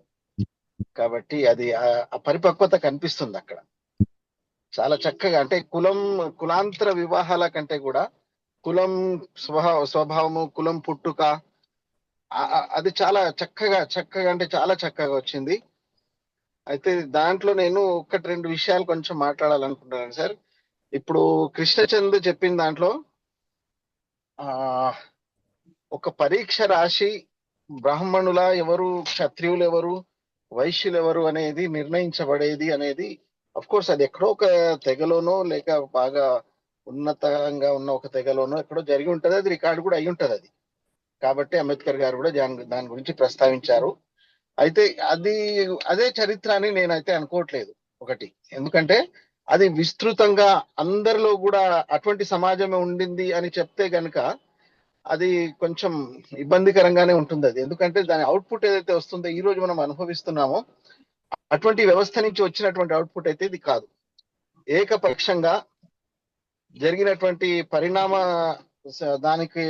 కాబట్టి అది ఆ పరిపక్వత కనిపిస్తుంది అక్కడ చాలా చక్కగా. అంటే కులాంతర వివాహాల కంటే కూడా కులం స్వభావము, కులం పుట్టుక, అది చాలా చక్కగా అంటే చాలా చక్కగా వచ్చింది. అయితే దాంట్లో నేను 1-2 విషయాలు కొంచెం మాట్లాడాలనుకుంటున్నాను సార్. ఇప్పుడు కృష్ణచంద్ చెప్పిన దాంట్లో ఒక పరీక్ష రాసి బ్రాహ్మణుల ఎవరు, క్షత్రియులు ఎవరు, వైశ్యులు ఎవరు అనేది నిర్ణయించబడేది అనేది అఫ్ కోర్స్ అది ఎక్కడో ఒక తెగలోనో లేక బాగా ఉన్నతంగా ఉన్న ఒక తెగలోనో ఎక్కడో జరిగి ఉంటది. అది రికార్డు కూడా అయి ఉంటది అది. కాబట్టి అంబేద్కర్ గారు కూడా దాని గురించి ప్రస్తావించారు. అయితే అదే చరిత్ర అని నేనైతే అనుకోవట్లేదు. ఒకటి, ఎందుకంటే అది విస్తృతంగా అందరిలో కూడా అటువంటి సమాజమే ఉండింది అని చెప్తే గనక అది కొంచెం ఇబ్బందికరంగానే ఉంటుంది అది. ఎందుకంటే దాని అవుట్పుట్ ఏదైతే వస్తుందో ఈ రోజు మనం అనుభవిస్తున్నామో అటువంటి వ్యవస్థ నుంచి వచ్చినటువంటి అవుట్పుట్ అయితే ఇది కాదు. ఏకపక్షంగా జరిగినటువంటి దానికి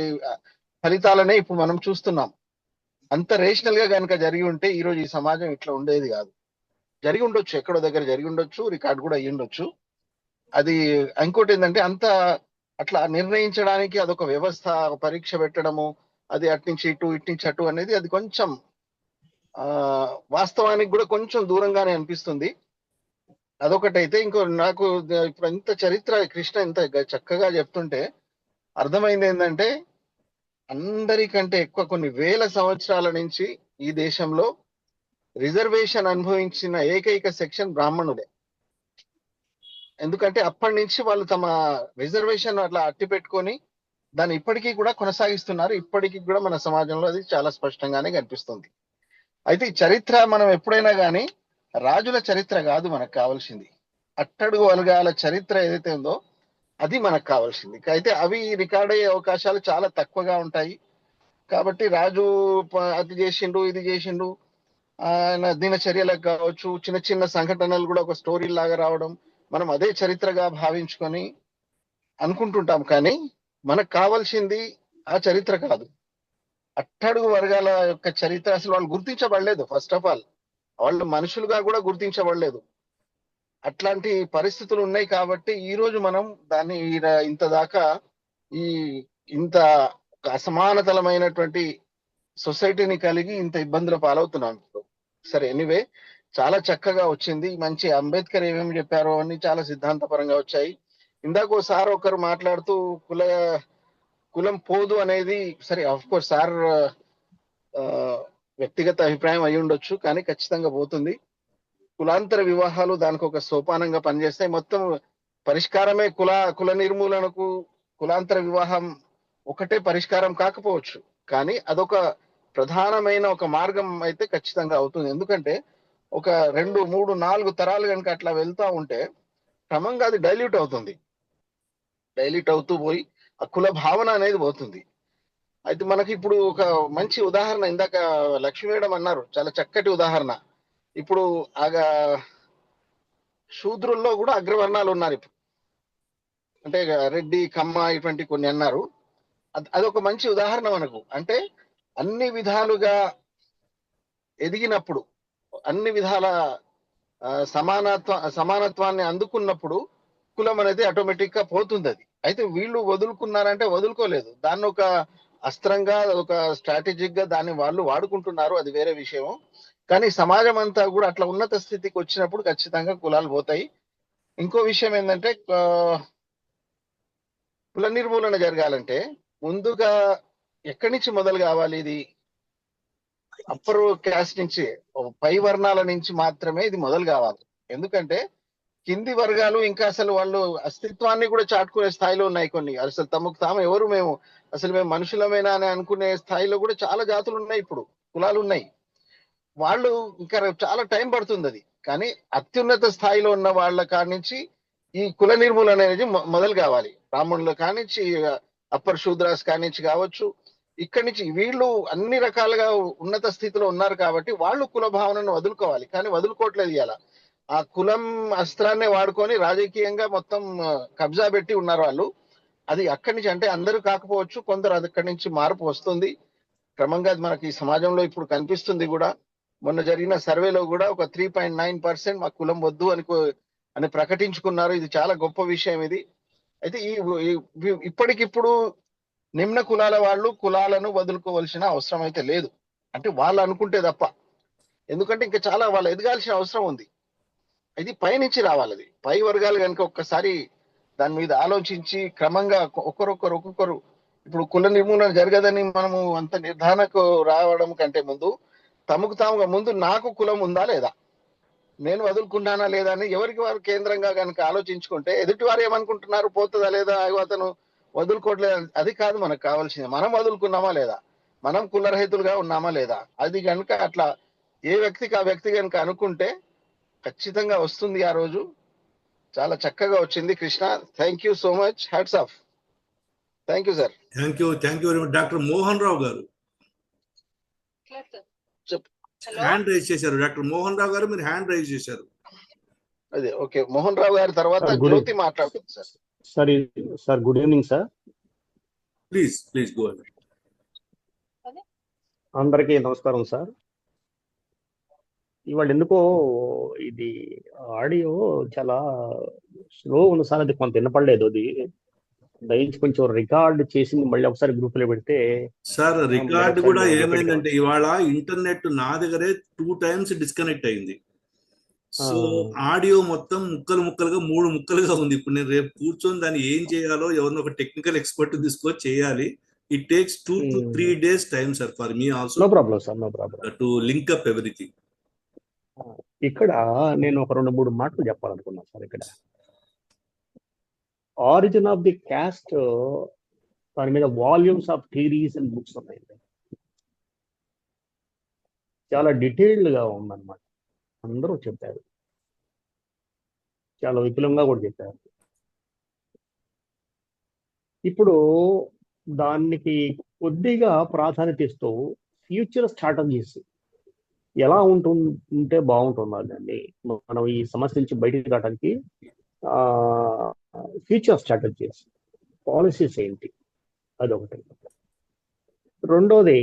ఫలితాలనే ఇప్పుడు మనం చూస్తున్నాం. అంత రేషనల్ గా కనుక జరిగి ఉంటే ఈ రోజు ఈ సమాజం ఇట్లా ఉండేది కాదు. జరిగి ఉండొచ్చు, ఎక్కడో దగ్గర జరిగి ఉండొచ్చు, రికార్డు కూడా అయ్యి ఉండొచ్చు. అది ఇంకోటి ఏంటంటే అట్లా నిర్ణయించడానికి అదొక వ్యవస్థ, పరీక్ష పెట్టడము, అది అట్నుంచి ఇటు ఇట్నుంచి అటు అనేది అది కొంచెం వాస్తవానికి కూడా కొంచెం దూరంగానే అనిపిస్తుంది. అదొకటైతే ఇంకో నాకు ఇప్పుడు ఇంత చరిత్ర కృష్ణ ఇంత చక్కగా చెప్తుంటే అర్థమైంది ఏంటంటే అందరికంటే ఎక్కువ కొన్ని వేల సంవత్సరాల నుంచి ఈ దేశంలో రిజర్వేషన్ అనుభవించిన ఏకైక సెక్షన్ బ్రాహ్మణులే. ఎందుకంటే అప్పటి నుంచి వాళ్ళు తమ రిజర్వేషన్ అట్లా అట్టి పెట్టుకొని దాన్ని ఇప్పటికీ కూడా కొనసాగిస్తున్నారు. ఇప్పటికీ కూడా మన సమాజంలో అది చాలా స్పష్టంగానే కనిపిస్తుంది. అయితే ఈ చరిత్ర మనం ఎప్పుడైనా కానీ రాజుల చరిత్ర కాదు మనకు కావాల్సింది, అట్టడుగు వర్గాల చరిత్ర ఏదైతే ఉందో అది మనకు కావాల్సింది. అయితే అవి రికార్డ్ అయ్యే అవకాశాలు చాలా తక్కువగా ఉంటాయి. కాబట్టి రాజు అది చేసిండు, ఇది చేసిండు, ఆయన దినచర్యలకు కావచ్చు, చిన్న చిన్న సంఘటనలు కూడా ఒక స్టోరీ లాగా రావడం, మనం అదే చరిత్రగా భావించుకొని అనుకుంటుంటాం. కానీ మనకు కావాల్సింది ఆ చరిత్ర కాదు, అట్టడుగు వర్గాల యొక్క చరిత్ర. అసలు వాళ్ళు గుర్తించబడలేదు. ఫస్ట్ ఆఫ్ ఆల్ వాళ్ళు మనుషులుగా కూడా గుర్తించబడలేదు. అట్లాంటి పరిస్థితులు ఉన్నాయి. కాబట్టి ఈ రోజు మనం దాన్ని ఇంత దాకా ఇంత అసమానతలమైనటువంటి సొసైటీని కలిగి ఇంత ఇబ్బందుల పాలవుతున్నాం. సరే, ఎనీవే చాలా చక్కగా వచ్చింది. మంచి అంబేద్కర్ ఏమేమి చెప్పారో అన్ని చాలా సిద్ధాంతపరంగా వచ్చాయి. ఇందాక సార్ ఒకరు మాట్లాడుతూ కులం పోదు అనేది, సరే ఆఫ్ కోర్స్ సార్ వ్యక్తిగత అభిప్రాయం అయి ఉండొచ్చు, కానీ ఖచ్చితంగా పోతుంది. కులాంతర వివాహాలు దానికి ఒక సోపానంగా పనిచేస్తాయి. మొత్తం పరిష్కారమే కుల నిర్మూలనకు కులాంతర వివాహం ఒకటే పరిష్కారం కాకపోవచ్చు, కానీ అదొక ప్రధానమైన ఒక మార్గం అయితే ఖచ్చితంగా అవుతుంది. ఎందుకంటే ఒక 2, 3, 4 తరాలు కనుక అట్లా వెళ్తా ఉంటే క్రమంగా అది డైల్యూట్ అవుతుంది. డైల్యూట్ అవుతూ పోయి ఆ కుల భావన అనేది పోతుంది. అయితే మనకి ఇప్పుడు ఒక మంచి ఉదాహరణ ఇందాక లక్ష్మీ మేడం అన్నారు, చాలా చక్కటి ఉదాహరణ. ఇప్పుడు ఆగా శూద్రుల్లో కూడా అగ్రవర్ణాలు ఉన్నారు ఇప్పుడు, అంటే రెడ్డి, కమ్మ ఇటువంటి కొన్ని అన్నారు. అదొక మంచి ఉదాహరణ మనకు. అంటే అన్ని విధాలుగా ఎదిగినప్పుడు, అన్ని విధాల సమానత్వాన్ని అందుకున్నప్పుడు కులం అనేది ఆటోమేటిక్ గా పోతుంది. అది అయితే వీళ్ళు వదులుకున్నారంటే వదులుకోలేదు, దాన్ని ఒక అస్త్రంగా, ఒక స్ట్రాటజిక్ గా దాన్ని వాళ్ళు వాడుకుంటున్నారు, అది వేరే విషయం. కానీ సమాజం అంతా కూడా అట్లా ఉన్నత స్థితికి వచ్చినప్పుడు ఖచ్చితంగా కులాలు పోతాయి. ఇంకో విషయం ఏంటంటే కుల నిర్మూలన జరగాలంటే ముందుగా ఎక్కడి నుంచి మొదలు కావాలి? ఇది అప్పర్ క్యాస్ట్ నుంచి, పై వర్ణాల నుంచి మాత్రమే ఇది మొదలు కావాలి. ఎందుకంటే కింది వర్గాలు ఇంకా అసలు వాళ్ళు అస్తిత్వాన్ని కూడా చాటుకునే స్థాయిలో ఉన్నాయి కొన్ని. అసలు తమకు తాము ఎవరు, మేము మనుషులమేనా అని అనుకునే స్థాయిలో కూడా చాలా జాతులు ఉన్నాయి, ఇప్పుడు కులాలు ఉన్నాయి. వాళ్ళు ఇంకా చాలా టైం పడుతుంది అది. కానీ అత్యున్నత స్థాయిలో ఉన్న వాళ్ళ కాడి నుంచి ఈ కుల నిర్మూలన అనేది మొదలు కావాలి. బ్రాహ్మణుల కానించి, అప్పర్ శూద్రాస్ కానించి కావచ్చు, ఇక్కడి నుంచి వీళ్ళు అన్ని రకాలుగా ఉన్నత స్థితిలో ఉన్నారు కాబట్టి వాళ్ళు కుల భావనను వదులుకోవాలి. కానీ వదులుకోవట్లేదు. ఇవాళ ఆ కులం అస్త్రాన్ని వాడుకొని రాజకీయంగా మొత్తం కబ్జా పెట్టి ఉన్నారు వాళ్ళు. అది అక్కడి నుంచి, అంటే అందరూ కాకపోవచ్చు, కొందరు అక్కడి నుంచి మార్పు వస్తుంది క్రమంగా. మనకి సమాజంలో ఇప్పుడు కనిపిస్తుంది కూడా. మొన్న జరిగిన సర్వేలో కూడా ఒక 3.9% మా కులం వద్దు అని ప్రకటించుకున్నారు. ఇది చాలా గొప్ప విషయం ఇది. అయితే ఇప్పటికిప్పుడు నిమ్న కులాల వాళ్ళు కులాలను వదులుకోవాల్సిన అవసరం అయితే లేదు, అంటే వాళ్ళు అనుకుంటే తప్ప. ఎందుకంటే ఇంకా చాలా వాళ్ళు ఎదగాల్సిన అవసరం ఉంది. ఇది పైనుంచి రావాలి. అది పై వర్గాలు కనుక ఒక్కసారి దాని మీద ఆలోచించి క్రమంగా ఒక్కొక్కరు ఇప్పుడు కుల నిర్మూలన జరగదని మనము అంత నిర్ధారణకు రావడం కంటే ముందు తమకు తాముగా ముందు నాకు కులం ఉందా లేదా, నేను వదులుకున్నానా లేదా అని ఎవరికి వారు కేంద్రంగా కనుక ఆలోచించుకుంటే ఎదుటి వారు ఏమనుకుంటున్నారు, పోతుందా లేదా, అతను వదులుకోవట్లేదు, అది కాదు మనకు కావాల్సింది. మనం వదులుకున్నామా లేదా, మనం కులరహితులుగా ఉన్నామా లేదా, అది కనుక అట్లా ఏ వ్యక్తికి ఆ వ్యక్తి కనుక అనుకుంటే ఖచ్చితంగా వస్తుంది ఆ రోజు. చాలా చక్కగా వచ్చింది Krishna. Thank you so much. Hats off. Thank you sir. Thank you very much. Doctor Mohan Rao గారు హ్యాండ్ రైజ్ చేశారు. డాక్టర్ మోహన్ రావు గారు మీరు హ్యాండ్ రైజ్ చేశారు. అదే ఓకే, మోహన్ రావు గారి తర్వాత జ్యోతి మాట్లాడుతుంది sir. Sir good evening sir. Please go ahead. అందరికీ నమస్కారం సార్. ఇవాళ ఎందుకో ఇది ఆడియో చాలా స్లో ఉంది సార్, అది కొంత వినపడలేదు. అది దయించి కొంచెం రికార్డ్ చేసింది మళ్ళీ ఒకసారి గ్రూప్ లో పెడితే. సార్ రికార్డ్ కూడా ఏమైందంటే ఇవాళ ఇంటర్నెట్ నా దగ్గరే 2 times డిస్కనెక్ట్ అయింది. సో ఆడియో మొత్తం ముక్కలుగా 3 ముక్కలుగా ఉంది. ఇప్పుడు నేను రేపు కూర్చొని దాన్ని ఏం చేయాలో ఎవరినో ఒక టెక్నికల్ ఎక్స్పర్ట్ తీసుకొని చేయాలి. It takes 2 to 3 days time sir for me also. No problem sir, no problem to link up everything. ఇక్కడ నేను ఒక 2-3 మాటలు చెప్పాలనుకున్నాను సార్. ఇక్కడ ఆరిజిన్ ఆఫ్ ది క్యాస్ట్ దాని మీద volumes of theories and books ఉన్నాయి. చాలా డీటెయిల్డ్ గా ఉందన్నమాట. అందరూ చెప్పారు, చాలా విపులంగా కూడా చెప్పారు. ఇప్పుడు దానికి కొద్దిగా ప్రాధాన్యత ఇస్తూ ఫ్యూచర్ స్ట్రాటజీస్ ఎలా ఉంటే బాగుంటుందండి, మనం ఈ సమస్య నుంచి బయటికి రావడానికి ఫ్యూచర్ స్ట్రాటజీస్, పాలసీస్ ఏంటి, అదొకటి. రెండోది,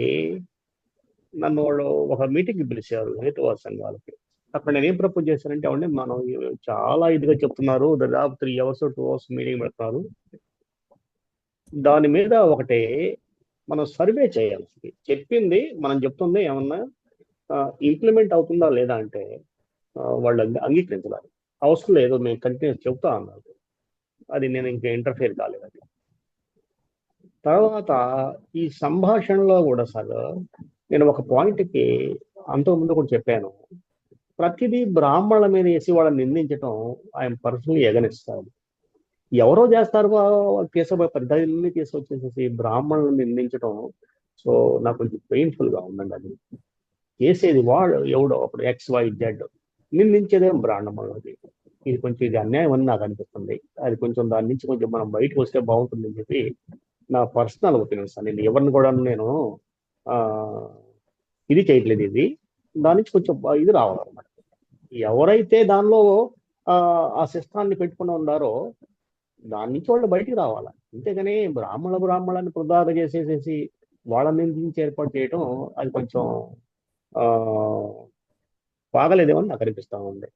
నన్ను వాళ్ళు ఒక మీటింగ్కి పిలిచారు హేతువాద సంఘాలకి. అక్కడ నేను ఏం ప్రపోజ్ చేశానంటే, అవండి మనం చాలా ఇదిగా చెప్తున్నారు, దాదాపు 3 hours 2 hours మీటింగ్ పెడుతున్నారు, దాని మీద ఒకటే మనం సర్వే చేయాల్సింది. చెప్పింది మనం చెప్తుంది ఏమన్నా ఇంప్లిమెంట్ అవుతుందా లేదా అంటే వాళ్ళు అంగీకరించాలి. అవసరం లేదు, మేము కంటిన్యూస్ చెప్తా అన్నారు. అది నేను ఇంకా ఇంటర్ఫియర్ కాలేదు. అది తర్వాత ఈ సంభాషణలో కూడా సార్ నేను ఒక పాయింట్కి అంతకుముందు కూడా చెప్పాను, ప్రతిదీ బ్రాహ్మణుల మీద వేసి వాళ్ళని నిందించడం ఆయన పర్సనలీ ఎగనిస్తారు. ఎవరో చేస్తారు తీసుకుపోయి పద్ధతిని తీసుకొచ్చేసేసి బ్రాహ్మణులను నిందించడం. సో నాకు కొంచెం పెయిన్ఫుల్గా ఉందండి. అది చేసేది వాడు ఎవడో అప్పుడు XYZ, నిందించేదేం బ్రాహ్మణులది. ఇది కొంచెం ఇది అన్యాయం అని నాకు అనిపిస్తుంది. అది కొంచెం దాని నుంచి కొంచెం మనం బయటకు వస్తే బాగుంటుందని చెప్పి నా పర్సనల్ ఒపీనియన్స్. నేను ఎవరిని కూడా నేను ఆ, ఇది చేయట్లేదు. ఇది దాని నుంచి కొంచెం ఇది రావాలన్నమాట. ఎవరైతే దానిలో ఆ శిస్తాన్ని పెట్టుకుని ఉన్నారో దాని నుంచి వాళ్ళు బయటికి రావాలి. అంతేగాని బ్రాహ్మణాన్ని వృధాగా చేసేసేసి వాళ్ళని నుంచి ఏర్పాటు చేయడం అది కొంచెం ఆ, బాగలేదేమో అని నాకు అనిపిస్తా ఉంది.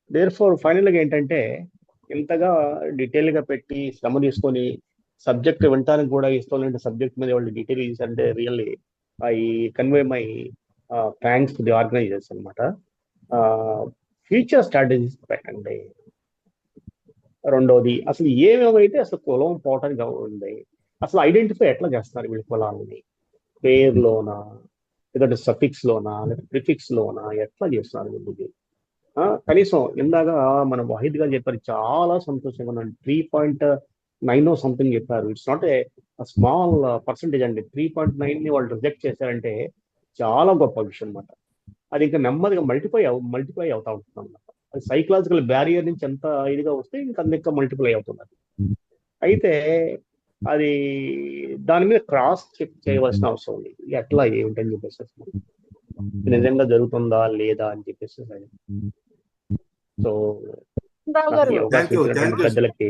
దేర్ఫోర్ ఫైనల్గా ఏంటంటే ఇంతగా డీటెయిల్గా పెట్టి శ్రమ తీసుకొని సబ్జెక్ట్ వినటానికి కూడా ఇష్టం సబ్జెక్ట్ మీద వాళ్ళు డీటెయిల్ అంటే really I convey my thanks to the organisers అనమాట. ఫ్యూచర్ స్ట్రాటజీస్ పెట్టండి. రెండోది అసలు ఏమేమైతే అసలు కులం పోవటానికి ఉంది, అసలు ఐడెంటిఫై ఎట్లా చేస్తారు వీళ్ళ కులాలని? పేర్లోనా, లేదంటే సఫిక్స్ లోనా, లేకపోతే ప్రిఫిక్స్ లోనా, ఎట్లా చేస్తున్నారు వీళ్ళకి? కనీసం ఇందాక మన వాహిద్ గారు చెప్పారు, చాలా సంతోషంగా ఉన్నాను. 3.9 సంథింగ్ చెప్పారు. It's not a small percentage అండి. 3.9 వాళ్ళు రిజెక్ట్ చేశారంటే చాలా గొప్ప విషయం అనమాట. అది ఇంకా నెమ్మదిగా మల్టిప్లై అవుతా ఉంటుంది అనమాట. అది సైకలాజికల్ బ్యారియర్ నుంచి ఎంత ఇదిగా వస్తే ఇంకా మల్టిప్లై అవుతుంది. అయితే అది దాని మీద క్రాస్ చెక్ చేయవలసిన అవసరం ఉంది. ఎట్లా ఏమిటని చెప్పేసి నిజంగా జరుగుతుందా లేదా అని చెప్పేసి. సో పెద్దలకి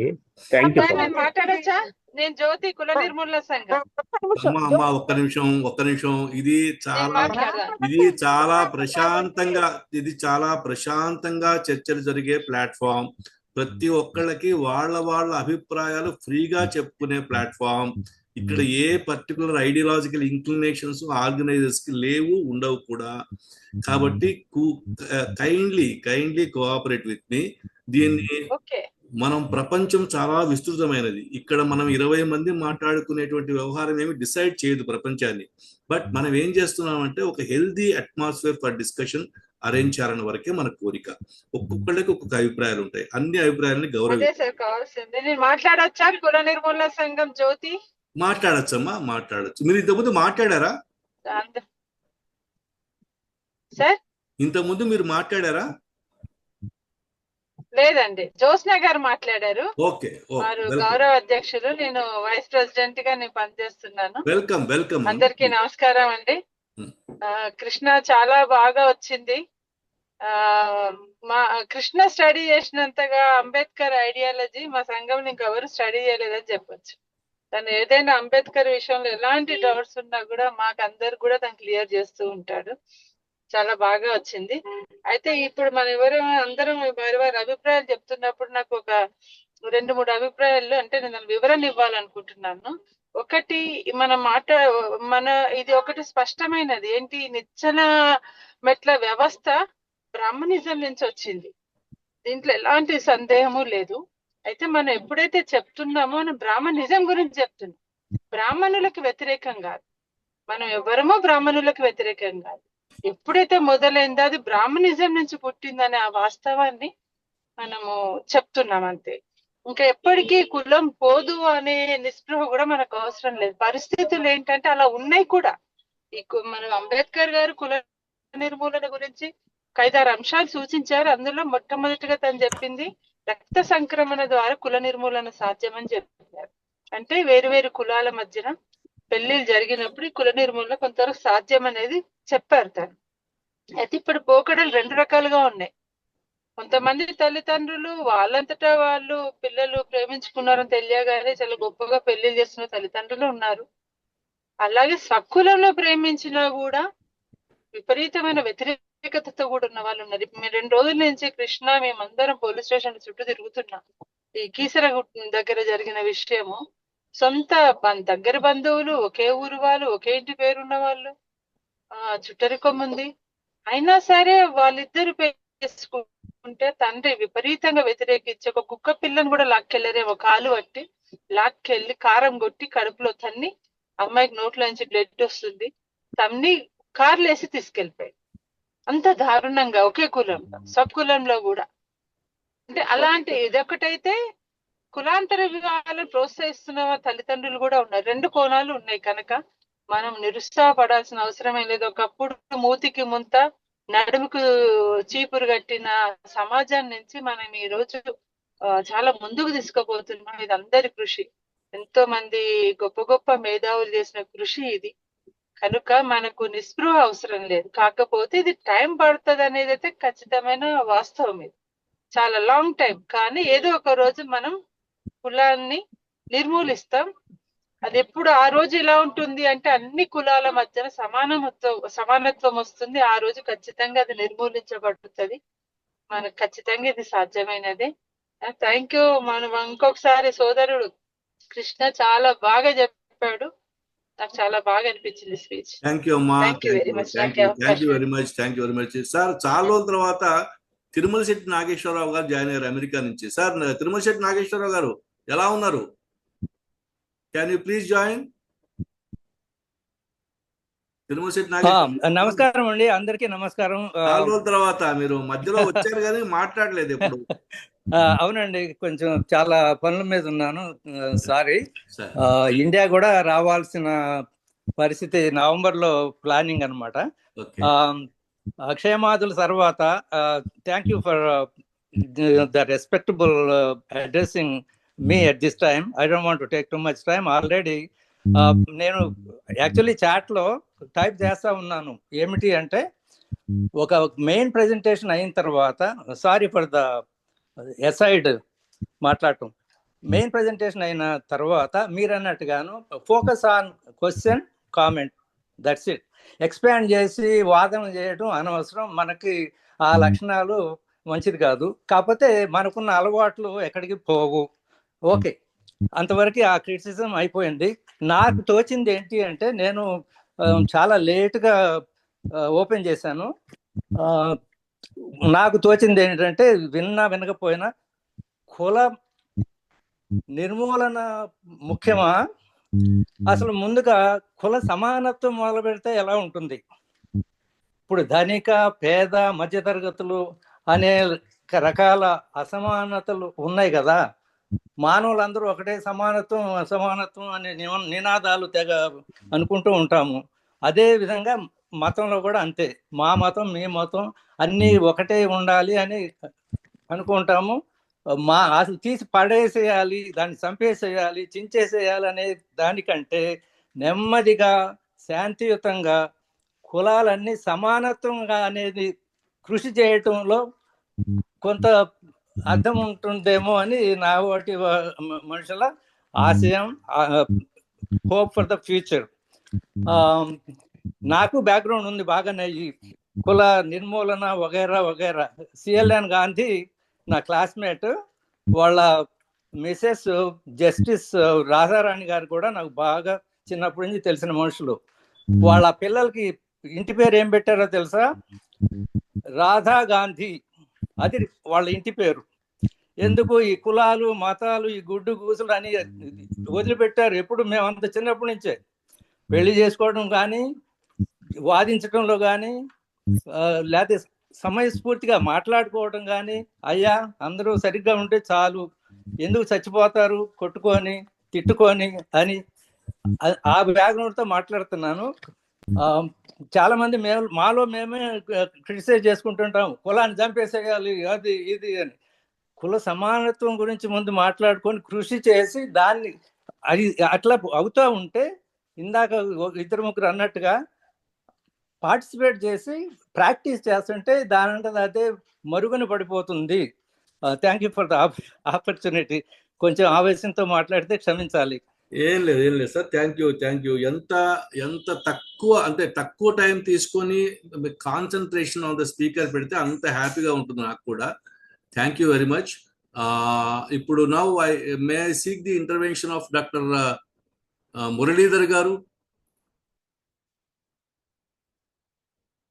థ్యాంక్ యూ సో మచ్. మాట్లాడచ్చా? నేను జ్యోతి, కుల నిర్మూలన సంఘం. అమ్మా ఒక్క నిమిషం. ఇది చాలా ప్రశాంతంగా చర్చలు జరిగే ప్లాట్ఫామ్. ప్రతి ఒక్కళ్ళకి వాళ్ళ అభిప్రాయాలు ఫ్రీగా చెప్పుకునే ప్లాట్ఫామ్. ఇక్కడ ఏ పర్టికులర్ ఐడియాలజికల్ ఇంక్లినేషన్స్ ఆర్గనైజర్స్ కి లేవు, ఉండవు కూడా. కాబట్టి కైండ్లీ కోఆపరేట్ విత్ మీ. దీన్ని మనం ప్రపంచం చాలా విస్తృతమైనది. ఇక్కడ మనం 20 మంది మాట్లాడుకునేటువంటి వ్యవహారం ఏమి డిసైడ్ చేయదు ప్రపంచాన్ని. బట్ మనం ఏం చేస్తున్నామంటే ఒక healthy atmosphere for discussion arrange చేయాలని వరకే మన కోరిక. ఒక్కొక్కళ్ళకి ఒక్కొక్క అభిప్రాయాలు ఉంటాయి. అన్ని అభిప్రాయాలని గౌరవించాలి. మాట్లాడచ్చా? కుల నిర్మూలన సంఘం జ్యోతి మాట్లాడచ్చమ్మా, మాట్లాడచ్చు. మీరు ఇంతకుముందు మాట్లాడారా సార్? ఇంతకుముందు మీరు మాట్లాడారా? లేదండి, జ్యోత్స్న గారు మాట్లాడారు. ఓకే, వారు గౌరవ అధ్యక్షులు, నేను వైస్ ప్రెసిడెంట్ గా నేను పనిచేస్తున్నాను. వెల్కమ్. అందరికీ నమస్కారం అండి. కృష్ణ చాలా బాగా వచ్చింది. మా కృష్ణ స్టడీ చేసినంతగా అంబేద్కర్ ఐడియాలజీ మా సంఘంలో ఇంకెవరు స్టడీ చేయలేదని చెప్పొచ్చు. తను ఏదైనా అంబేద్కర్ విషయంలో ఎలాంటి డౌట్స్ ఉన్నా కూడా మాకు అందరు కూడా తను క్లియర్ చేస్తూ ఉంటాడు. చాలా బాగా వచ్చింది. అయితే ఇప్పుడు మన అందరం వారి అభిప్రాయాలు చెప్తున్నప్పుడు నాకు ఒక 2-3 అభిప్రాయాలు అంటే నేను వివరణ ఇవ్వాలనుకుంటున్నాను. ఒకటి, మన ఇది ఒకటి స్పష్టమైనది ఏంటి, నిచ్చెన మెట్ల వ్యవస్థ బ్రాహ్మణిజం నుంచి వచ్చింది. దీంట్లో ఎలాంటి సందేహము లేదు. అయితే మనం ఎప్పుడైతే చెప్తున్నామో మనం బ్రాహ్మణిజం గురించి చెప్తున్నాం, బ్రాహ్మణులకు వ్యతిరేకం కాదు. మనం ఎవరమో బ్రాహ్మణులకు వ్యతిరేకం కాదు. ఎప్పుడైతే మొదలైందో అది బ్రాహ్మణిజం నుంచి పుట్టిందనే ఆ వాస్తవాన్ని మనము చెప్తున్నాం అంతే. ఇంకా ఎప్పటికీ కులం పోదు అనే నిస్పృహ కూడా మనకు అవసరం లేదు. పరిస్థితులు ఏంటంటే అలా ఉన్నాయి కూడా. మనం అంబేద్కర్ గారు కుల నిర్మూలన గురించి 5-6 అంశాలు సూచించారు. అందులో మొట్టమొదటిగా తను చెప్పింది రక్త సంక్రమణ ద్వారా కుల నిర్మూలన సాధ్యమని చెప్పారు. అంటే వేరు కులాల మధ్యన పెళ్లిళ్ళు జరిగినప్పుడు ఈ కుల నిర్మూలన కొంతవరకు సాధ్యం అనేది చెప్పారు తను. అయితే ఇప్పుడు పోకడలు 2 రకాలుగా ఉన్నాయి. కొంతమంది తల్లిదండ్రులు వాళ్ళంతటా వాళ్ళు పిల్లలు ప్రేమించుకున్నారని తెలియగానే చాలా గొప్పగా పెళ్లిళ్ళు చేస్తున్న తల్లిదండ్రులు ఉన్నారు. అలాగే స్వకులంలో ప్రేమించినా కూడా విపరీతమైన వ్యతిరేకతతో కూడా ఉన్న వాళ్ళు ఉన్నారు. ఇప్పుడు 2 రోజుల నుంచి కృష్ణ మేమందరం పోలీస్ స్టేషన్ చుట్టూ తిరుగుతున్నాం. ఈ కీసర దగ్గర జరిగిన విషయము, సొంత దగ్గర బంధువులు, ఒకే ఊరు వాళ్ళు, ఒకే ఇంటి పేరున్న వాళ్ళు, చుట్టరికం ఉంది, అయినా సరే వాళ్ళిద్దరు చేసుకుంటే తండ్రి విపరీతంగా వ్యతిరేకించి ఒక కుక్క పిల్లని కూడా లాక్కెళ్ళరేమో కాలు పట్టి లాక్కెళ్ళి కారం కొట్టి కడుపులో తన్ని, అమ్మాయికి నోట్లోంచి బ్లడ్ వస్తుంది, తన్ని కార్లు వేసి తీసుకెళ్ళిపోయాడు. అంత దారుణంగా ఒకే కులంలో, సబ్కులంలో కూడా. అంటే అలాంటి ఇదొకటైతే కులాంతర వివాహాలను ప్రోత్సహిస్తున్న తల్లిదండ్రులు కూడా ఉన్నారు. 2 కోణాలు ఉన్నాయి కనుక మనం నిరుత్సాహపడాల్సిన అవసరమే లేదు. ఒకప్పుడు మూతికి ముంత నడుముకు చీపురు కట్టిన సమాజం నుంచి మనం ఈ రోజు చాలా ముందుకు తీసుకుపోతున్నాం. ఇది అందరి కృషి. ఎంతో మంది గొప్ప గొప్ప మేధావులు చేసిన కృషి ఇది. కనుక మనకు నిస్పృహ అవసరం లేదు. కాకపోతే ఇది టైం పడుతుంది అనేది అయితే ఖచ్చితమైన వాస్తవం. ఇది చాలా లాంగ్ టైం. కానీ ఏదో ఒక రోజు మనం కులాన్ని నిర్మూలిస్తాం. అది ఎప్పుడు ఆ రోజు ఎలా ఉంటుంది అంటే అన్ని కులాల మధ్యన సమానత్వం వస్తుంది. ఆ రోజు ఖచ్చితంగా అది నిర్మూలించబడుతుంది. మనకు ఖచ్చితంగా ఇది సాధ్యమైనదే. Thank you. మనం ఇంకొకసారి సోదరుడు కృష్ణ చాలా బాగా చెప్పాడు. నాకు చాలా బాగా అనిపించింది స్పీచ్. థ్యాంక్ యూ అమ్మా. Thank you very much. Thank you very much. Thank you very much. Sir చాలా రోజుల తర్వాత తిరుమల శెట్టి నాగేశ్వరరావు గారు జాయిన్ అయ్యారు అమెరికా నుంచి. సార్ తిరుమల శెట్టి నాగేశ్వరరావు గారు ఎలా ఉన్నారు? Can you please join? Tirumala Setti Nageswararao నమస్కారం అండి, అందరికీ నమస్కారం. చాలా రోజుల తర్వాత మీరు మధ్యలో వచ్చారు కానీ మాట్లాడలేదు ఎప్పుడు. అవునండి, కొంచెం చాలా పనుల మీద ఉన్నాను, సారీ. ఇండియా కూడా రావాల్సిన పరిస్థితి నవంబర్లో ప్లానింగ్ అనమాట. అక్షయమాదుల తర్వాత thank you for the respectable addressing me at this time. I don't want to take too much time. Already నేను యాక్చువల్లీ చాట్ లో టైప్ చేస్తా ఉన్నాను. ఏమిటి అంటే ఒక మెయిన్ ప్రెజెంటేషన్ అయిన తర్వాత, సారీ ఫర్ ద ఎసైడ్ మాట్లాడటం, మెయిన్ ప్రెజెంటేషన్ అయిన తర్వాత మీరు అన్నట్టుగాను focus on question comment, that's it. Expand చేసి వాదన చేయడం అనవసరం. మనకి ఆ లక్షణాలు మంచిది కాదు. కాకపోతే మనకున్న అలవాట్లు ఎక్కడికి పోవు. ఓకే, అంతవరకు ఆ క్రిటిసిజం అయిపోయింది. నాకు తోచింది ఏంటి అంటే, నేను చాలా లేట్గా ఓపెన్ చేశాను. నాకు తోచింది ఏంటంటే, వినకపోయినా కుల నిర్మూలన ముఖ్యమా, అసలు ముందుగా కుల సమానత్వం మొదలు పెడితే ఎలా ఉంటుంది? ఇప్పుడు ధనిక, పేద, మధ్యతరగతులు అనే రకాల అసమానతలు ఉన్నాయి కదా. మానవులందరూ ఒకటే సమానత్వం అసమానత్వం అనే నినాదాలు తెగ అనుకుంటూ ఉంటాము. అదే విధంగా మతంలో కూడా అంతే. మా మతం, మీ మతం అన్నీ ఒకటే ఉండాలి అని అనుకుంటాము. అసలు తీసి పడేసేయాలి, దాన్ని చంపేసేయాలి, చించేసేయాలి అనే దానికంటే నెమ్మదిగా శాంతియుతంగా కులాలన్నీ సమానత్వంగా అనేది కృషి చేయటంలో కొంత అర్థం ఉంటుందేమో అని నా ఒకటి మనుషుల ఆశయం, హోప్ ఫర్ ద ఫ్యూచర్. నాకు బ్యాక్గ్రౌండ్ ఉంది బాగానే ఈ కుల నిర్మూలన వగైరా వగైరా. సిఎల్ఎన్ గాంధీ నా క్లాస్మేట్, వాళ్ళ మిసెస్ జస్టిస్ రాధారాణి గారు కూడా నాకు బాగా చిన్నప్పటి నుంచి తెలిసిన మనుషులు. వాళ్ళ పిల్లలకి ఇంటి పేరు ఏం పెట్టారో తెలుసా? రాధా గాంధీ. అది వాళ్ళ ఇంటి పేరు. ఎందుకు? ఈ కులాలు మతాలు ఈ గుడ్డు గూసులు అని వదిలిపెట్టారు. ఎప్పుడు మేమంత చిన్నప్పటి నుంచే పెళ్లి చేసుకోవడం కానీ, వాదించడంలో కానీ, లేకపోతే సమయస్ఫూర్తిగా మాట్లాడుకోవడం కానీ, అయ్యా అందరూ సరిగ్గా ఉంటే చాలు, ఎందుకు చచ్చిపోతారు కొట్టుకొని తిట్టుకొని అని, ఆ బ్యాక్గ్రౌండ్తో మాట్లాడుతున్నాను. చాలా మంది మాలో మేమే క్రిటిసైజ్ చేసుకుంటుంటాం, కులాన్ని చంపేసేయాలి అది ఇది అని. కుల సమానత్వం గురించి ముందు మాట్లాడుకొని కృషి చేసి దాన్ని అది అట్లా అవుతూ ఉంటే, ఇందాక ఇద్దరు ముగ్గురు అన్నట్టుగా పార్టిసిపేట్ చేసి ప్రాక్టీస్ చేస్తుంటే దానంటే అదే మరుగున పడిపోతుంది. Thank you for the opportunity. కొంచెం ఆవేశంతో మాట్లాడితే క్షమించాలి. ఏం లేదు సార్. Thank you. ఎంత తక్కువ టైం తీసుకొని కాన్సన్ట్రేషన్ ఆన్ ద స్పీకర్ పెడితే అంత హ్యాపీగా ఉంటుంది నాకు కూడా. Thank you very much. ఇప్పుడు now may I seek the intervention of doctor Muralidhar గారు.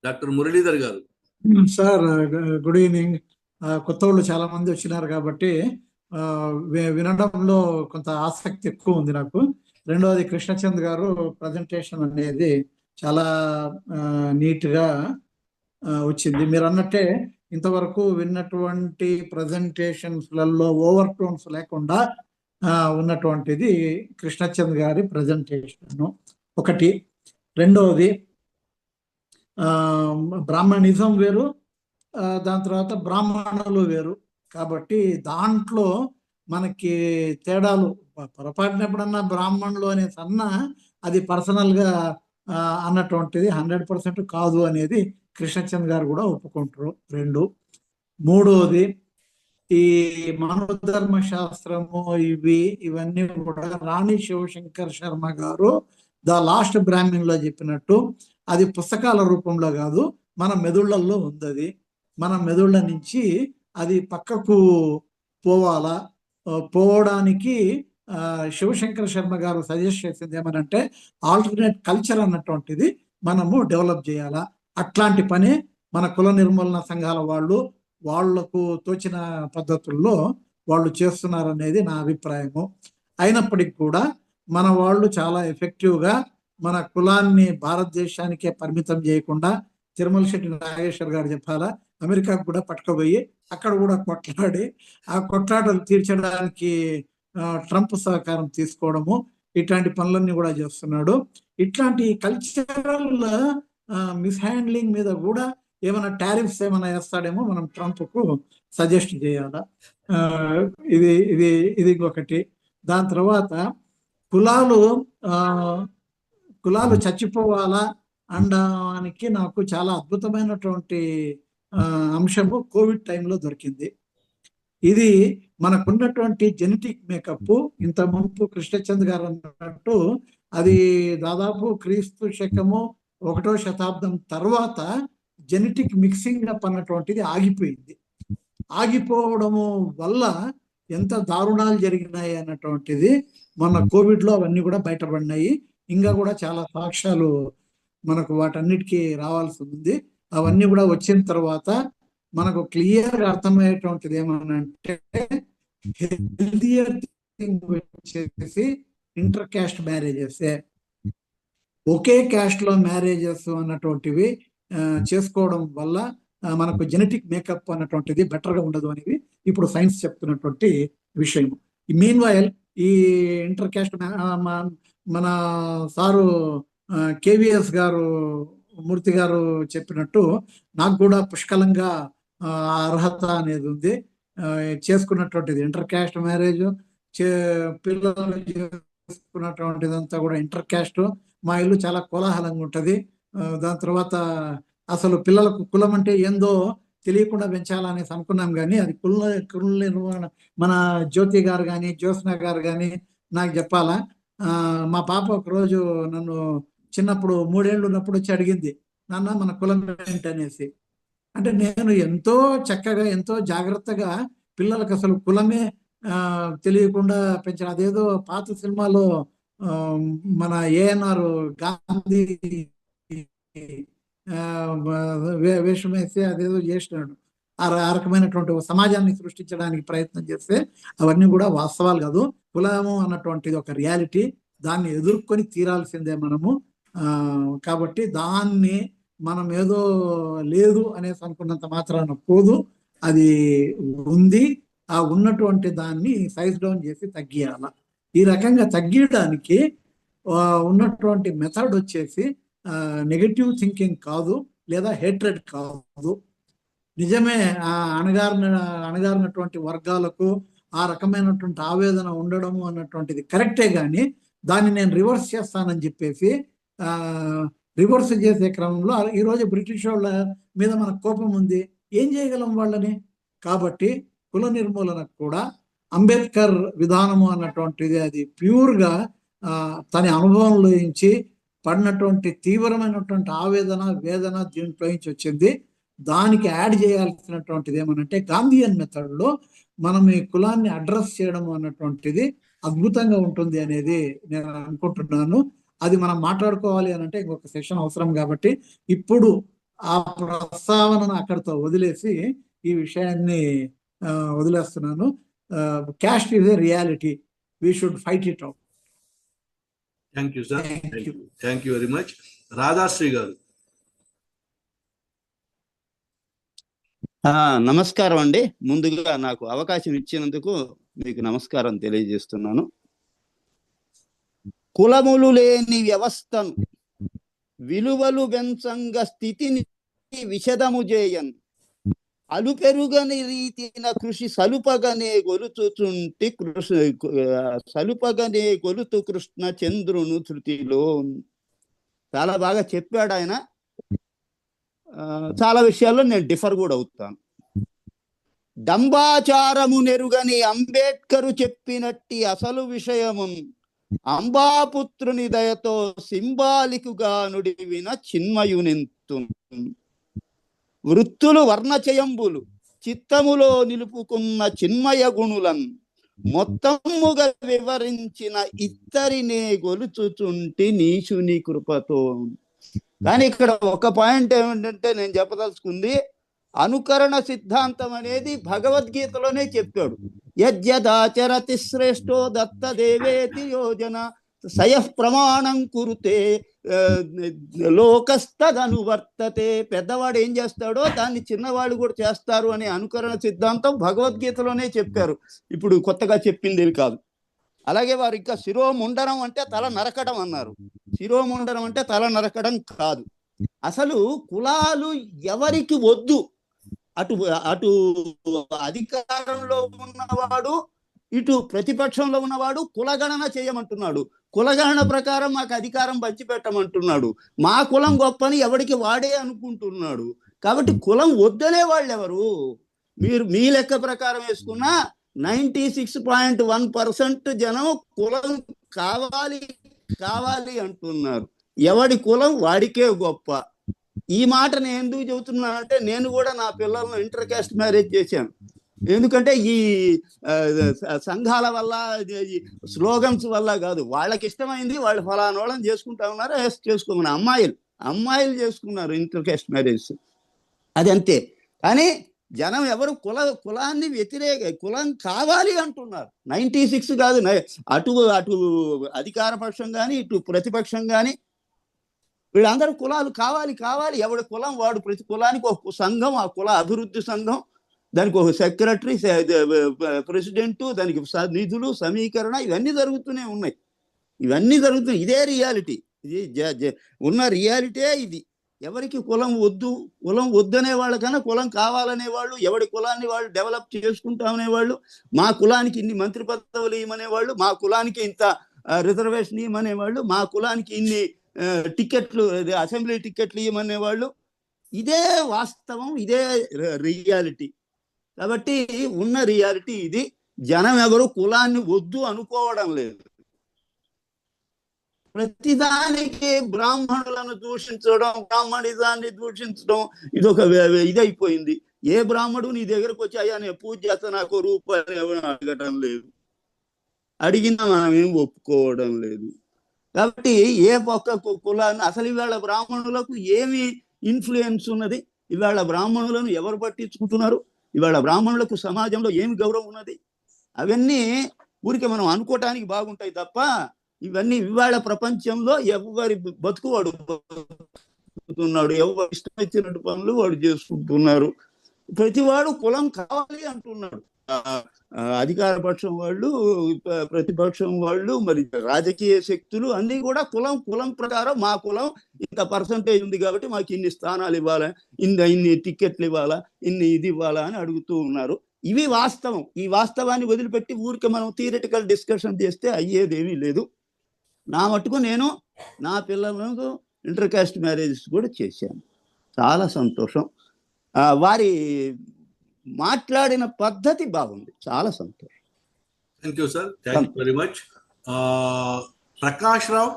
డాక్టర్ మురళీధర్ గారు. Sir good evening. కొత్త వాళ్ళు చాలా మంది వచ్చినారు కాబట్టి వినడంలో కొంత ఆసక్తి ఎక్కువ ఉంది నాకు. రెండవది, కృష్ణచంద్ గారు ప్రజెంటేషన్ అనేది చాలా నీట్గా వచ్చింది. మీరు అన్నట్టే ఇంతవరకు విన్నటువంటి ప్రజెంటేషన్స్లలో ఓవర్ టోన్స్ లేకుండా ఉన్నటువంటిది కృష్ణచంద్ గారి ప్రజెంటేషన్ ఒకటి. రెండవది, బ్రాహ్మణిజం వేరు, దాని తర్వాత బ్రాహ్మణులు వేరు. కాబట్టి దాంట్లో మనకి తేడాలు పొరపాటున ఎప్పుడన్నా బ్రాహ్మణులు అనే అన్నా అది పర్సనల్గా అన్నటువంటిది 100% కాదు అనేది కృష్ణచంద్ గారు కూడా ఒప్పుకుంటారు. 2. మూడోది ఈ మనోధర్మ శాస్త్రము ఇవన్నీ కూడా రాణి శివశంకర్ శర్మ గారు ద లాస్ట్ బ్రాహ్మణ్ లో చెప్పినట్టు అది పుస్తకాల రూపంలో కాదు, మన మెదుళ్లలో ఉంది. మన మెదుళ్ళ నుంచి అది పక్కకు పోవాలా. పోవడానికి శివశంకర్ శర్మ గారు సజెస్ట్ చేసింది ఏమనంటే ఆల్టర్నేట్ కల్చర్ అన్నటువంటిది మనము డెవలప్ చేయాలా. అట్లాంటి పని మన కుల నిర్మూలన సంఘాల వాళ్లకు తోచిన పద్ధతుల్లో వాళ్ళు చేస్తున్నారనేది నా అభిప్రాయము. అయినప్పటికీ కూడా మన వాళ్ళు చాలా ఎఫెక్టివ్గా మన కులాన్ని భారతదేశానికే పరిమితం చేయకుండా తిరుమల శెట్టి నాగేశ్వర్ గారు చెప్పాలా, అమెరికాకు కూడా పట్టుకుపోయి అక్కడ కూడా కొట్లాడి ఆ కొట్లాటలు తీర్చడానికి ట్రంప్ సహకారం తీసుకోవడము, ఇట్లాంటి పనులన్నీ కూడా చేస్తున్నాడు. ఇట్లాంటి కల్చరల్ మిస్హ్యాండ్లింగ్ మీద కూడా ఏమైనా టారిఫ్స్ ఏమైనా వేస్తాడేమో మనం ట్రంప్కు సజెస్ట్ చేయాలా. ఇది ఇంకొకటి. దాని తర్వాత కులాలు చచ్చిపోవాలా అనడానికి నాకు చాలా అద్భుతమైనటువంటి అంశము కోవిడ్ టైంలో దొరికింది. ఇది మనకున్నటువంటి జెనెటిక్ మేకప్ ఇంత ముందు కృష్ణచంద్ గారు అన్నట్టు అది దాదాపు క్రీస్తు శకము 1వ శతాబ్దం తర్వాత జెనెటిక్ మిక్సింగ్ అప్ అన్నటువంటిది ఆగిపోయింది. ఆగిపోవడము వల్ల ఎంత దారుణాలు జరిగినాయి అన్నటువంటిది మొన్న కోవిడ్ లో అవన్నీ కూడా బయటపడినాయి. ఇంకా కూడా చాలా సాక్ష్యాలు మనకు వాటన్నిటికీ రావాల్సి ఉంది. అవన్నీ కూడా వచ్చిన తర్వాత మనకు క్లియర్ అర్థమయ్యేటువంటిది ఏమనంటే హెల్దియర్ థింగ్ వచ్చేసి ఇంటర్ క్యాస్ట్ మ్యారేజెస్, ఒకే క్యాస్ట్ లో మ్యారేజెస్ అన్నటువంటివి చేసుకోవడం వల్ల మనకు జెనెటిక్ మేకప్ అన్నటువంటిది బెటర్గా ఉండదు అనేది ఇప్పుడు సైన్స్ చెప్తున్నటువంటి విషయం. మీన్ వైల్ ఈ ఇంటర్ క్యాస్ట్ మన సారు కేవీఎస్ గారు మూర్తి గారు చెప్పినట్టు నాకు కూడా పుష్కలంగా అర్హత అనేది ఉంది. చేసుకున్నటువంటిది ఇంటర్ క్యాస్ట్ మ్యారేజ్, పిల్లలు చేసుకున్నటువంటిదంతా కూడా ఇంటర్ క్యాస్ట్. మా ఇల్లు చాలా కోలాహలంగా ఉంటుంది. దాని తర్వాత అసలు పిల్లలకు కులం అంటే ఏందో తెలియకుండా పెంచాలనేసి అనుకున్నాం, కానీ అది కుల నిర్వహణ మన జ్యోతి గారు కానీ జ్యోత్స్న గారు కానీ నాకు చెప్పాలా. మా పాప ఒకరోజు నన్ను చిన్నప్పుడు 3 ఏళ్ళు ఉన్నప్పుడు వచ్చి అడిగింది, నాన్న మన కులం ఏంటనేసి. అంటే నేను ఎంతో చక్కగా ఎంతో జాగ్రత్తగా పిల్లలకు అసలు కులమే తెలియకుండా పెంచాను. అదేదో పాత సినిమాలో మన ఏఎన్ఆర్ గాంధీ వేషం వేసి అదేదో చేసినాడు. ఆ రకమైనటువంటి సమాజాన్ని సృష్టించడానికి ప్రయత్నం చేస్తే అవన్నీ కూడా వాస్తవాలు కాదు. కులము అన్నటువంటిది ఒక రియాలిటీ, దాన్ని ఎదుర్కొని తీరాల్సిందే మనము. కాబట్టి దాన్ని మనం ఏదో లేదు అనేసి అనుకున్నంత మాత్రాన పోదు, అది ఉంది. ఆ ఉన్నటువంటి దాన్ని సైజ్ డౌన్ చేసి తగ్గియాల. ఈ రకంగా తగ్గించడానికి ఉన్నటువంటి మెథడ్ వచ్చేసి నెగటివ్ థింకింగ్ కాదు, లేదా హేట్రెడ్ కాదు. నిజమే అణగారినటువంటి వర్గాలకు ఆ రకమైనటువంటి ఆవేదన ఉండడము అన్నటువంటిది కరెక్టే, కానీ దాన్ని నేను రివర్స్ చేస్తానని చెప్పేసి రివర్స్ చేసే క్రమంలో ఈరోజు బ్రిటిష్ వాళ్ళ మీద మనకు కోపం ఉంది, ఏం చేయగలం వాళ్ళని. కాబట్టి కుల నిర్మూలనకు కూడా అంబేద్కర్ విధానము అన్నటువంటిది అది ప్యూర్గా తన అనుభవంలో నుంచి పడినటువంటి తీవ్రమైనటువంటి ఆవేదన వేదన దీంట్లో నుంచి వచ్చింది. దానికి యాడ్ చేయాల్సినటువంటిది ఏమనంటే గాంధీయన్ మెథడ్లో మనం ఈ కులాన్ని అడ్రస్ చేయడం అన్నటువంటిది అద్భుతంగా ఉంటుంది అనేది నేను అనుకుంటున్నాను. అది మనం మాట్లాడుకోవాలి అని అంటే ఇంకొక సెషన్ అవసరం. కాబట్టి ఇప్పుడు ఆ ప్రస్తావనను అక్కడితో వదిలేసి ఈ విషయాన్ని వదిలేస్తున్నాను. Caste is a reality, we should fight it out. Thank you sir, thank you very much. Radhasri గారు. నమస్కారం అండి. ముందుగా నాకు అవకాశం ఇచ్చినందుకు మీకు నమస్కారం తెలియజేస్తున్నాను. కులములు లేని వ్యవస్థను విలువలు వెంచంగ స్థితిని విషదము చేయన్ అలుపెరుగని రీతిన కృషి సలుపగనే గొలుచుచుంటి సలుపగనే గొలుతు కృష్ణ చంద్రును శృతిలో. చాలా బాగా చెప్పాడు ఆయన. చాలా విషయాల్లో నేను డిఫర్ కూడా అవుతాను. డంబాచారము నెరుగని అంబేద్కరు చెప్పినట్టి అసలు విషయము అంబాపుత్రుని దయతో సింబాలికుగా నుడివిన చిన్మయునింతు. వృత్తులు వర్ణచయంబులు చిత్తములో నిలుపుకున్న చిన్మయ గుణులను మొత్తముగా వివరించిన ఇద్దరినే గొలుచుచుంటి నీచుని కృపతో. కానీ ఇక్కడ ఒక పాయింట్ ఏమిటంటే నేను చెప్పదలుచుకుంది, అనుకరణ సిద్ధాంతం అనేది భగవద్గీతలోనే చెప్పాడు. యద్యదాచరతి శ్రేష్టో దత్త దేవేతి యోజన సయః ప్రమాణం కురుతే లోకస్తదనువర్తతే. పెద్దవాడు ఏం చేస్తాడో దాన్ని చిన్నవాళ్ళు కూడా చేస్తారు అనే అనుకరణ సిద్ధాంతం భగవద్గీతలోనే చెప్పారు. ఇప్పుడు కొత్తగా చెప్పింది కాదు. అలాగే వారు ఇంకా శిరోముండనం అంటే తల నరకడం అన్నారు. శిరోముండనం అంటే తల నరకడం కాదు. అసలు కులాలు ఎవరికి వద్దు. అటు అటు అధికారంలో ఉన్నవాడు, ఇటు ప్రతిపక్షంలో ఉన్నవాడు కులగణన చేయమంటున్నాడు. కులగణన ప్రకారం మాకు అధికారం పంచిపెట్టమంటున్నాడు. మా కులం గొప్పని ఎవడికి వాడే అనుకుంటున్నాడు. కాబట్టి కులం వద్దనే వాళ్ళు ఎవరు? మీరు మీ లెక్క ప్రకారం వేసుకున్నా 96.1% జనం కులం కావాలి కావాలి అంటున్నారు. ఎవడి కులం వాడికే గొప్ప. ఈ మాట నేను ఎందుకు చెబుతున్నానంటే, నేను కూడా నా పిల్లలను ఇంటర్ కాస్ట్ మ్యారేజ్ చేశాను. ఎందుకంటే ఈ సంఘాల వల్ల, స్లోగన్స్ వల్ల కాదు. వాళ్ళకి ఇష్టమైంది, వాళ్ళు ఫలానా వాళ్ళని చేసుకుంటా ఉన్నారు, చేసుకోమని అమ్మాయిలు చేసుకున్నారు ఇంటర్ కాస్ట్ మ్యారేజ్. అది అంతే. కానీ జనం ఎవరు కులాన్ని కులం కావాలి అంటున్నారు. 96 కాదు, అటు అధికార పక్షం కానీ ఇటు ప్రతిపక్షం కానీ వీళ్ళందరూ కులాలు కావాలి కావాలి. ఎవడి కులం వాడు. ప్రతి కులానికి ఒక సంఘం, ఆ కుల అభివృద్ధి సంఘం, దానికి ఒక సెక్రటరీ, ప్రెసిడెంట్, దానికి నిధులు, సమీకరణ, ఇవన్నీ జరుగుతూనే ఉన్నాయి. ఇదే రియాలిటీ. ఇది ఉన్న రియాలిటీ ఇది. ఎవరికి కులం వద్దనే వాళ్ళకన్నా కులం కావాలనే వాళ్ళు, ఎవడి కులాన్ని వాళ్ళు డెవలప్ చేసుకుంటామనేవాళ్ళు, మా కులానికి ఇన్ని మంత్రి పదవులు ఇవ్వమనేవాళ్ళు, మా కులానికి ఇంత రిజర్వేషన్ ఇవ్వమనేవాళ్ళు, మా కులానికి ఇన్ని టికెట్లు, అసెంబ్లీ టికెట్లు ఇవ్వమనేవాళ్ళు. ఇదే వాస్తవం, ఇదే రియాలిటీ. కాబట్టి ఉన్న రియాలిటీ ఇది. జనం ఎవరు కులాన్ని వద్దు అనుకోవడం లేదు. ప్రతిదానికి బ్రాహ్మణులను దూషించడం, బ్రాహ్మణిజాన్ని దూషించడం ఇదొక ఇదైపోయింది. ఏ బ్రాహ్మడు నీ దగ్గరకు వచ్చి అయ్యా నేను పూజ చేస్తా నాకు రూపాయలు ఎవరు అడగటం లేదు. అడిగినా మనం ఏం ఒప్పుకోవడం లేదు. కాబట్టి ఏ ఒక్క కులాన్ని అసలు ఇవాళ బ్రాహ్మణులకు ఏమి ఇన్ఫ్లుయెన్స్ ఉన్నది? ఇవాళ బ్రాహ్మణులను ఎవరు పట్టించుకుంటున్నారు? ఇవాళ బ్రాహ్మణులకు సమాజంలో ఏమి గౌరవం ఉన్నది? అవన్నీ ఊరికే మనం అనుకోవటానికి బాగుంటాయి తప్ప ఇవన్నీ ఇవాళ ప్రపంచంలో ఎవరి బతుకువాడు బతుకుతున్నాడు. ఎవరు ఇష్టం వచ్చినట్టు పనులు వాడు చేసుకుంటున్నారు. ప్రతివాడు కులం కావాలి అంటున్నాడు. అధికార పక్షం వాళ్ళు, ప్రతిపక్షం వాళ్ళు, మరి రాజకీయ శక్తులు అన్ని కూడా కులం ప్రకారం మా కులం ఇంత పర్సంటేజ్ ఉంది కాబట్టి మాకు ఇన్ని స్థానాలు ఇవ్వాలా, ఇన్ని టికెట్లు ఇవ్వాలా, ఇది ఇవ్వాలా అని అడుగుతూ ఉన్నారు. ఇవి వాస్తవం. ఈ వాస్తవాన్ని వదిలిపెట్టి ఊరికే మనం థియరిటికల్ డిస్కషన్ చేస్తే అయ్యేదేమీ లేదు. నా మటుకు నేను నా పిల్లలకు ఇంటర్ కాస్ట్ మ్యారేజెస్ కూడా చేశాను. చాలా సంతోషం. వారి మాట్లాడిన పద్ధతి బాగుంది. చాలా సంతోషం. Thank you sir. Thank you very much. Prakash Rao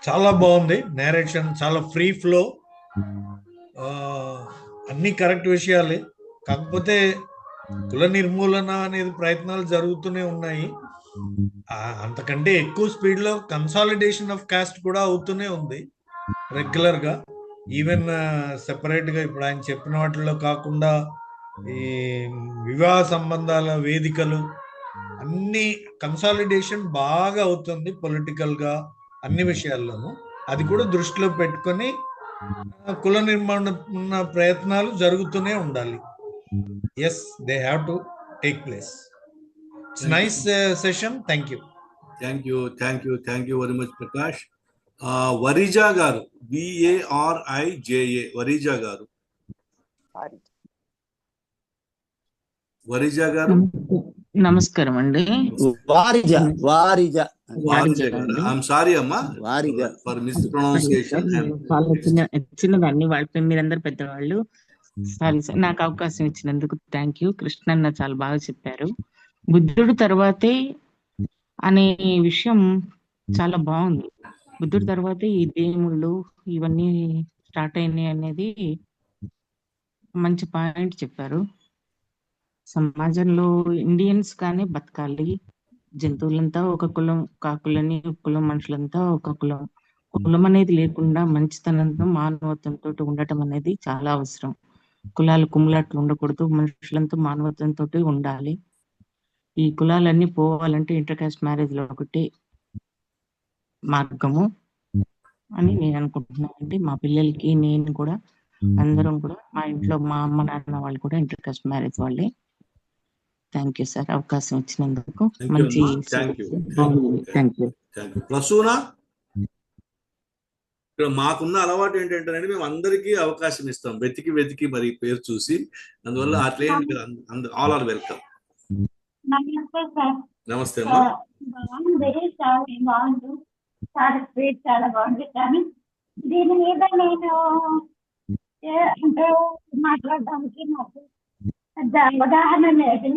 చాలా బాగుంది. నేరేషన్ చాలా ఫ్రీ ఫ్లో, అన్ని కరెక్ట్ విషయాలే. కాకపోతే కుల నిర్మూలన అనేది ప్రయత్నాలు జరుగుతూనే ఉన్నాయి. అంతకంటే ఎక్కువ స్పీడ్ లో కన్సాలిడేషన్ ఆఫ్ కాస్ట్ కూడా అవుతూనే ఉంది రెగ్యులర్ గా. ఈవెన్ సెపరేట్ గా ఇప్పుడు ఆయన చెప్పిన వాటిలో కాకుండా ఈ వివాహ సంబంధాల వేదికలు అన్ని కన్సాలిడేషన్ బాగా అవుతుంది పొలిటికల్ గా అన్ని విషయాల్లోనూ. అది కూడా దృష్టిలో పెట్టుకొని కుల నిర్మాణ ప్రయత్నాలు జరుగుతూనే ఉండాలి. Yes, they have to take place. It's nice session. Thank you. Thank you very much, Prakash. వరిజా గారు, VARIJA, వరిజా గారు. వరిజా గారు, నమస్కారం అండి. వారిజా వారిజా వారిజా గారు. ఐఎమ్ సారీ అమ్మా వారిజా ఫర్ మిస్ ప్రొనౌన్సియేషన్. చాలా చిన్నదాన్ని వాళ్ళపై మీరందరూ పెద్దవాళ్ళు. సారీ సార్, నాకు అవకాశం ఇచ్చినందుకు థ్యాంక్ యూ. కృష్ణన్న చాలా బాగా చెప్పారు. బుద్ధుడు తర్వాతే అనే విషయం చాలా బాగుంది. బుద్ధుడు తర్వాతే ఈ దేవుళ్ళు ఇవన్నీ స్టార్ట్ అయినాయి అనేది మంచి పాయింట్ చెప్పారు. సమాజంలో ఇండియన్స్ గానే బతకాలి, జంతువులంతా ఒక కులం, కాకులని ఒక కులం, మనుషులంతా ఒక కులం. కులం అనేది లేకుండా మంచితనంతో మానవత్వంతో ఉండటం అనేది చాలా అవసరం. కులాలు కుమ్ములాట్లు ఉండకూడదు, మనుషులంతా మానవత్వంతో ఉండాలి. ఈ కులాలన్నీ పోవాలంటే ఇంటర్ కాస్ట్ మ్యారేజ్ లో ఒకటి మార్గము అని నేను అనుకుంటున్నానండి. మా పిల్లలకి, నేను కూడా, అందరం కూడా, మా ఇంట్లో మా అమ్మ నాన్న వాళ్ళు కూడా ఇంటర్ కాస్ట్ మ్యారేజ్ వాళ్ళే. థ్యాంక్ యూ సార్, అవకాశం ఇచ్చినందుకు. మంచి థ్యాంక్ యూ. ప్రసూన, ఇక్కడ మాకున్న అలవాటు ఏంటంటే మేము అందరికీ అవకాశం ఇస్తాం, వెతికి వెతికి మరి పేరు చూసి. అందువల్ల అట్లే ఆల్ ఆర్ వెల్కమ్. నమస్తే సార్. నమస్తే అమ్మా. బాగుంది, చాలా బాగుంది, చాలా స్వీట్, చాలా బాగుంది. కానీ దీని మీద నేను అంటే మాట్లాడడానికి నాకు ఉదాహరణ లేదు.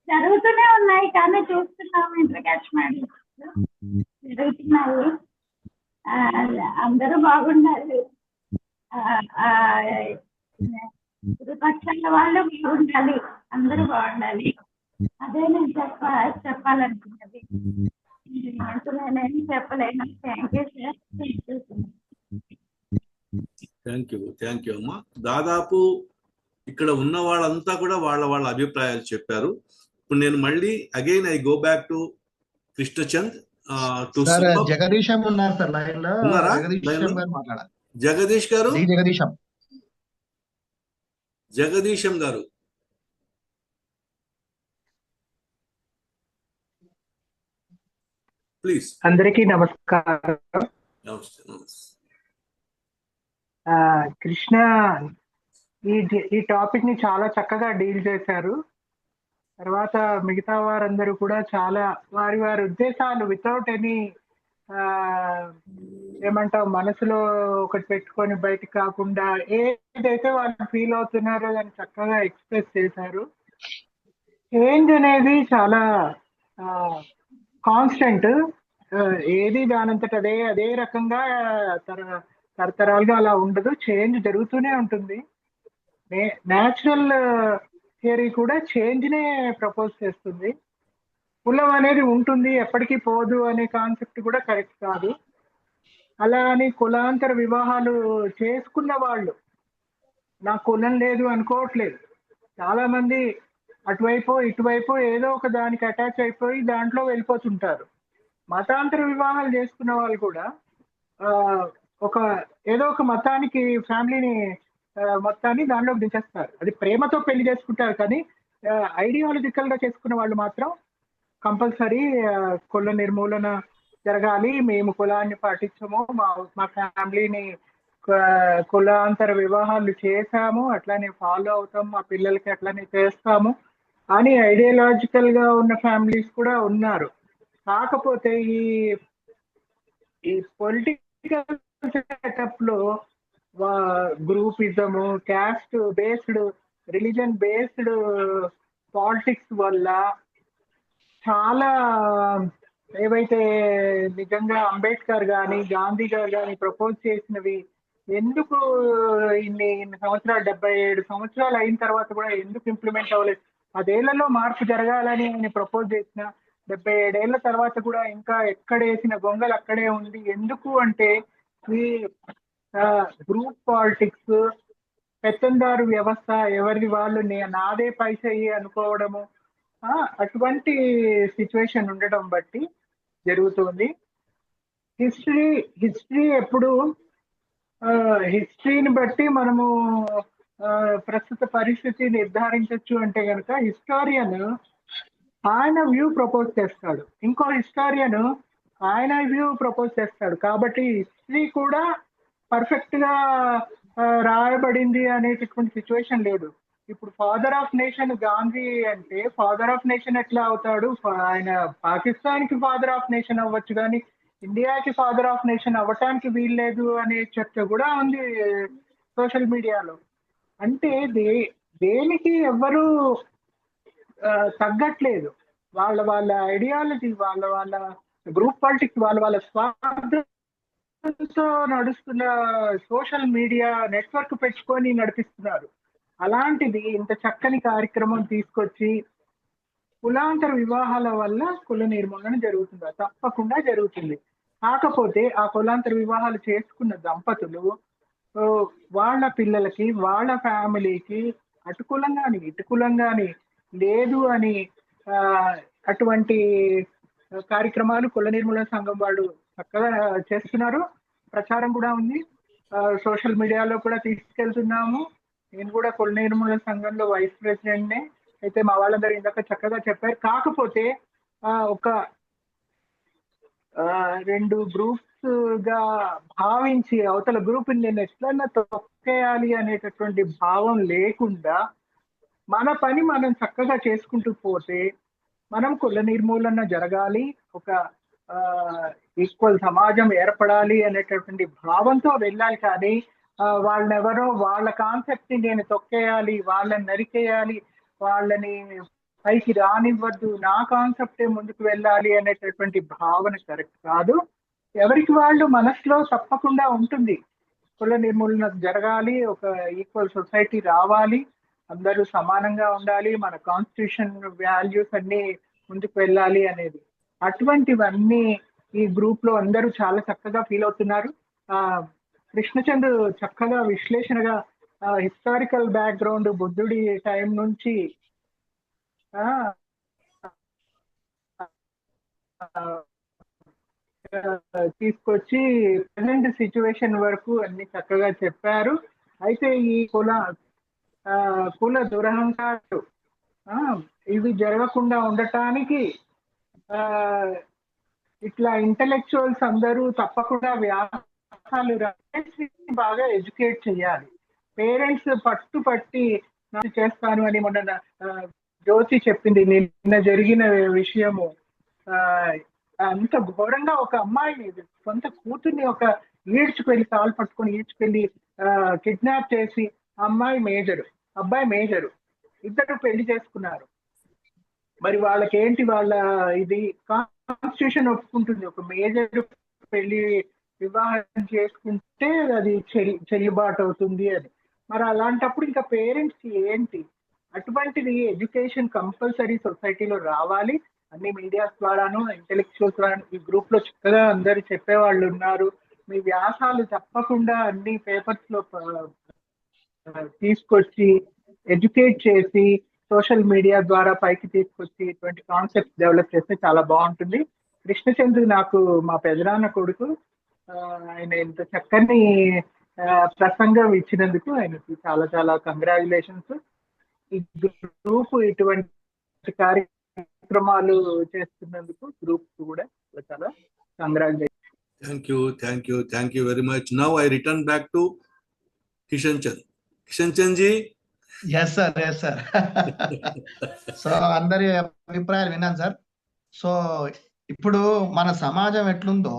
జరుగుతూనే ఉన్నాయి కానీ చూస్తున్నాము, ఇంటర్ కాస్ట్ మ్యారేజ్ జరుగుతున్నాయి. అందరూ బాగుండాలి, ఇరుపక్షాల వాళ్ళు బాగుండాలి, అందరూ బాగుండాలి. అదే నేను చెప్పాలనుకున్నది. నేనేం చెప్పలేను. Thank you sir. Thank you అమ్మా. దాదాపు ఇక్కడ ఉన్న వాళ్ళంతా కూడా వాళ్ళ వాళ్ళ అభిప్రాయాలు చెప్పారు. ఇప్పుడు నేను మళ్ళీ again I go back to Krishnachand. Jagadeesham ఉన్నారు సార్ లైన్ లో. జగదీష్ గారు, జగదీశం గారు, ప్లీజ్. అందరికీ నమస్కారం. కృష్ణ ఈ టాపిక్ ని చాలా చక్కగా డీల్ చేశారు. తర్వాత మిగతా వారందరూ కూడా చాలా వారి వారి ఉద్దేశాలు వితౌట్ ఎనీ ఏమంటావు మనసులో ఒకటి పెట్టుకొని బయటకు కాకుండా ఏదైతే వాళ్ళు ఫీల్ అవుతున్నారో దాన్ని చక్కగా ఎక్స్ప్రెస్ చేశారు. చేంజ్ అనేది చాలా కాన్స్టెంట్, ఏది దానంతట అదే రకంగా తరతరాలుగా అలా ఉండదు. చేంజ్ జరుగుతూనే ఉంటుంది. న్యాచురల్ థియరీ కూడా చేంజ్ నే ప్రపోజ్ చేస్తుంది. కులం అనేది ఉంటుంది, ఎప్పటికీ పోదు అనే కాన్సెప్ట్ కూడా కరెక్ట్ కాదు. అలా అని కులాంతర వివాహాలు చేసుకున్న వాళ్ళు నాకు కులం లేదు అనుకోవట్లేదు. చాలా మంది అటువైపు ఇటువైపు ఏదో ఒక దానికి అటాచ్ అయిపోయి దాంట్లో వెళ్ళిపోతుంటారు. మతాంతర వివాహాలు చేసుకున్న వాళ్ళు కూడా ఏదో ఒక మతానికి ఫ్యామిలీని మొత్తాన్ని దానిలోకి దించేస్తారు. అది ప్రేమతో పెళ్లి చేసుకుంటారు, కానీ ఐడియాలజికల్ గా చేసుకున్న వాళ్ళు మాత్రం కంపల్సరీ కుల నిర్మూలన జరగాలి, మేము కులాన్ని పాటించము, మా ఫ్యామిలీని కులాంతర వివాహాలు చేశాము, అట్లానే ఫాలో అవుతాము, మా పిల్లలకి అట్లానే చేస్తాము అని ఐడియాలజికల్ గా ఉన్న ఫ్యామిలీస్ కూడా ఉన్నారు. కాకపోతే ఈ పొలిటికల్ సెటప్ లో groupism, caste based, religion based politics వల్ల చాలా ఏవైతే నిజంగా అంబేద్కర్ కానీ గాంధీ గారు కానీ ప్రపోజ్ చేసినవి ఎందుకు ఇన్ని సంవత్సరాలు 77 సంవత్సరాలు అయిన తర్వాత కూడా ఎందుకు ఇంప్లిమెంట్ అవ్వలేదు? 10 ఏళ్లలో మార్పు జరగాలని ఆయన ప్రపోజ్ చేసిన 77 ఏళ్ల తర్వాత కూడా ఇంకా ఎక్కడేసిన గొంగలు అక్కడే ఉంది. ఎందుకు అంటే ఈ గ్రూప్ పాలిటిక్స్, పెత్తందారు వ్యవస్థ, ఎవరిది వాళ్ళు నాదే పైసయ్యి అనుకోవడము, అటువంటి సిచ్యువేషన్ ఉండడం బట్టి జరుగుతుంది. హిస్టరీ ఎప్పుడు హిస్టరీని బట్టి మనము ప్రస్తుత పరిస్థితి నిర్ధారించవచ్చు అంటే కనుక హిస్టారియన్ ఆయన వ్యూ ప్రపోజ్ చేస్తాడు, ఇంకో హిస్టారియన్ ఆయన వ్యూ ప్రపోజ్ చేస్తాడు. కాబట్టి హిస్టరీ కూడా పర్ఫెక్ట్ గా రాయబడింది అనేటటువంటి సిచ్యువేషన్ లేదు. ఇప్పుడు ఫాదర్ ఆఫ్ నేషన్ గాంధీ అంటే ఫాదర్ ఆఫ్ నేషన్ ఎట్లా అవుతాడు? ఆయన పాకిస్తాన్ కి ఫాదర్ ఆఫ్ నేషన్ అవ్వచ్చు, కానీ ఇండియాకి ఫాదర్ ఆఫ్ నేషన్ అవ్వటానికి వీల్లేదు అనే చర్చ కూడా ఉంది సోషల్ మీడియాలో. అంటే దేనికి ఎవ్వరు తగ్గట్లేదు. వాళ్ళ వాళ్ళ ఐడియాలజీ, వాళ్ళ వాళ్ళ గ్రూప్ పాలిటిక్స్, వాళ్ళ వాళ్ళ స్వార్థంతో నడుస్తున్న సోషల్ మీడియా నెట్వర్క్ పెట్టుకొని నడిపిస్తున్నారు. అలాంటిది ఇంత చక్కని కార్యక్రమం తీసుకొచ్చి కులాంతర వివాహాల వల్ల కుల నిర్మూలన జరుగుతుందా? తప్పకుండా జరుగుతుంది. కాకపోతే ఆ కులాంతర వివాహాలు చేసుకున్న దంపతులు వాళ్ళ పిల్లలకి, వాళ్ళ ఫ్యామిలీకి అటు కులం కానీ ఇటు కులం కానీ లేదు అని అటువంటి కార్యక్రమాలు కుల నిర్మూలన సంఘం వాళ్ళు చక్కగా చేస్తున్నారు. ప్రచారం కూడా ఉంది, సోషల్ మీడియాలో కూడా తీసుకెళ్తున్నాము. నేను కూడా కుల నిర్మూలన సంఘంలో వైస్ ప్రెసిడెంట్నే. అయితే మా వాళ్ళందరూ ఇందాక చక్కగా చెప్పారు. కాకపోతే ఒక 2 గ్రూప్స్ గా భావించి అవతల గ్రూప్ నేను ఎట్లన్నా తొక్కేయాలి అనేటటువంటి భావం లేకుండా మన పని మనం చక్కగా చేసుకుంటూ పోతే మనం కుల నిర్మూలన జరగాలి, ఒక ఈక్వల్ సమాజం ఏర్పడాలి అనేటటువంటి భావంతో వెళ్ళాలి. కానీ వాళ్ళెవరో వాళ్ళ కాన్సెప్ట్ ని నేను తొక్కేయాలి, వాళ్ళని నరికేయాలి, వాళ్ళని పైకి రానివ్వద్దు, నా కాన్సెప్టే ముందుకు వెళ్ళాలి అనేటటువంటి భావన కరెక్ట్ కాదు. ఎవరికి వాళ్ళు మనసులో తప్పకుండా ఉంటుంది కుల నిర్మూలన జరగాలి, ఒక ఈక్వల్ సొసైటీ రావాలి, అందరూ సమానంగా ఉండాలి, మన కాన్స్టిట్యూషన్ వాల్యూస్ అన్ని ముందుకు వెళ్ళాలి అనేది. అటువంటివన్నీ ఈ గ్రూప్ లో అందరూ చాలా చక్కగా ఫీల్ అవుతున్నారు. కృష్ణచంద్ చక్కగా విశ్లేషణగా హిస్టారికల్ బ్యాక్గ్రౌండ్ బుద్ధుడి టైం నుంచి తీసుకొచ్చి ప్రజెంట్ సిచ్యువేషన్ వరకు అన్ని చక్కగా చెప్పారు. అయితే ఈ కుల దురహంకారాలు ఇవి జరగకుండా ఉండటానికి ఇట్లా ఇంటలెక్చువల్స్ అందరూ తప్పకుండా వ్యాసాలు రాసి బాగా ఎడ్యుకేట్ చేయాలి. పేరెంట్స్ పట్టి చేస్తాను అని మొన్న జ్యోతి చెప్పింది, నిన్న జరిగిన విషయము. అంత ఘోరంగా ఒక అమ్మాయిని, సొంత కూతుర్ని ఒక ఈడ్చుకెళ్ళి, కాలు పట్టుకొని ఈడ్చుకెళ్ళి కిడ్నాప్ చేసి, అమ్మాయి మేజరు, అబ్బాయి మేజరు, ఇద్దరు పెళ్లి చేసుకున్నారు. మరి వాళ్ళకేంటి, వాళ్ళ ఇది కాన్స్టిట్యూషన్ ఒప్పుకుంటుంది, ఒక మేజర్ పెళ్లి వివాహం చేసుకుంటే అది చెల్లుబాటు అవుతుంది అని. మరి అలాంటప్పుడు ఇంకా పేరెంట్స్ ఏంటి? అటువంటిది ఎడ్యుకేషన్ కంపల్సరీ సొసైటీలో రావాలి. అన్ని మీడియాస్ ద్వారాను, ఇంటెలెక్చువల్స్ ద్వారా ఈ గ్రూప్ లో చక్కగా అందరు చెప్పేవాళ్ళు ఉన్నారు. మీ వ్యాసాలు తప్పకుండా అన్ని పేపర్స్ లో తీసుకొచ్చి ఎడ్యుకేట్ చేసి సోషల్ మీడియా ద్వారా పైకి తీసుకొచ్చి ఇటువంటి కాన్సెప్ట్ డెవలప్ చేస్తే చాలా బాగుంటుంది. కృష్ణచంద్ర నాకు మా పెదనాన్న కొడుకు, ఆయన ఇంత చక్కని ప్రసంగం ఇచ్చినందుకు ఆయనకి చాలా చాలా కంగ్రాచులేషన్స్. ఈ గ్రూప్ ఇటువంటి కార్యక్రమాలు చేస్తున్నందుకు గ్రూప్ కూడా చాలా congratulations. Thank you very much. Now I return back to Kishan Chand. Kishan Chand ji. Yes sir. So అందరి అభిప్రాయాలు విన్నాను సార్. సో ఇప్పుడు మన సమాజం ఎట్లుందో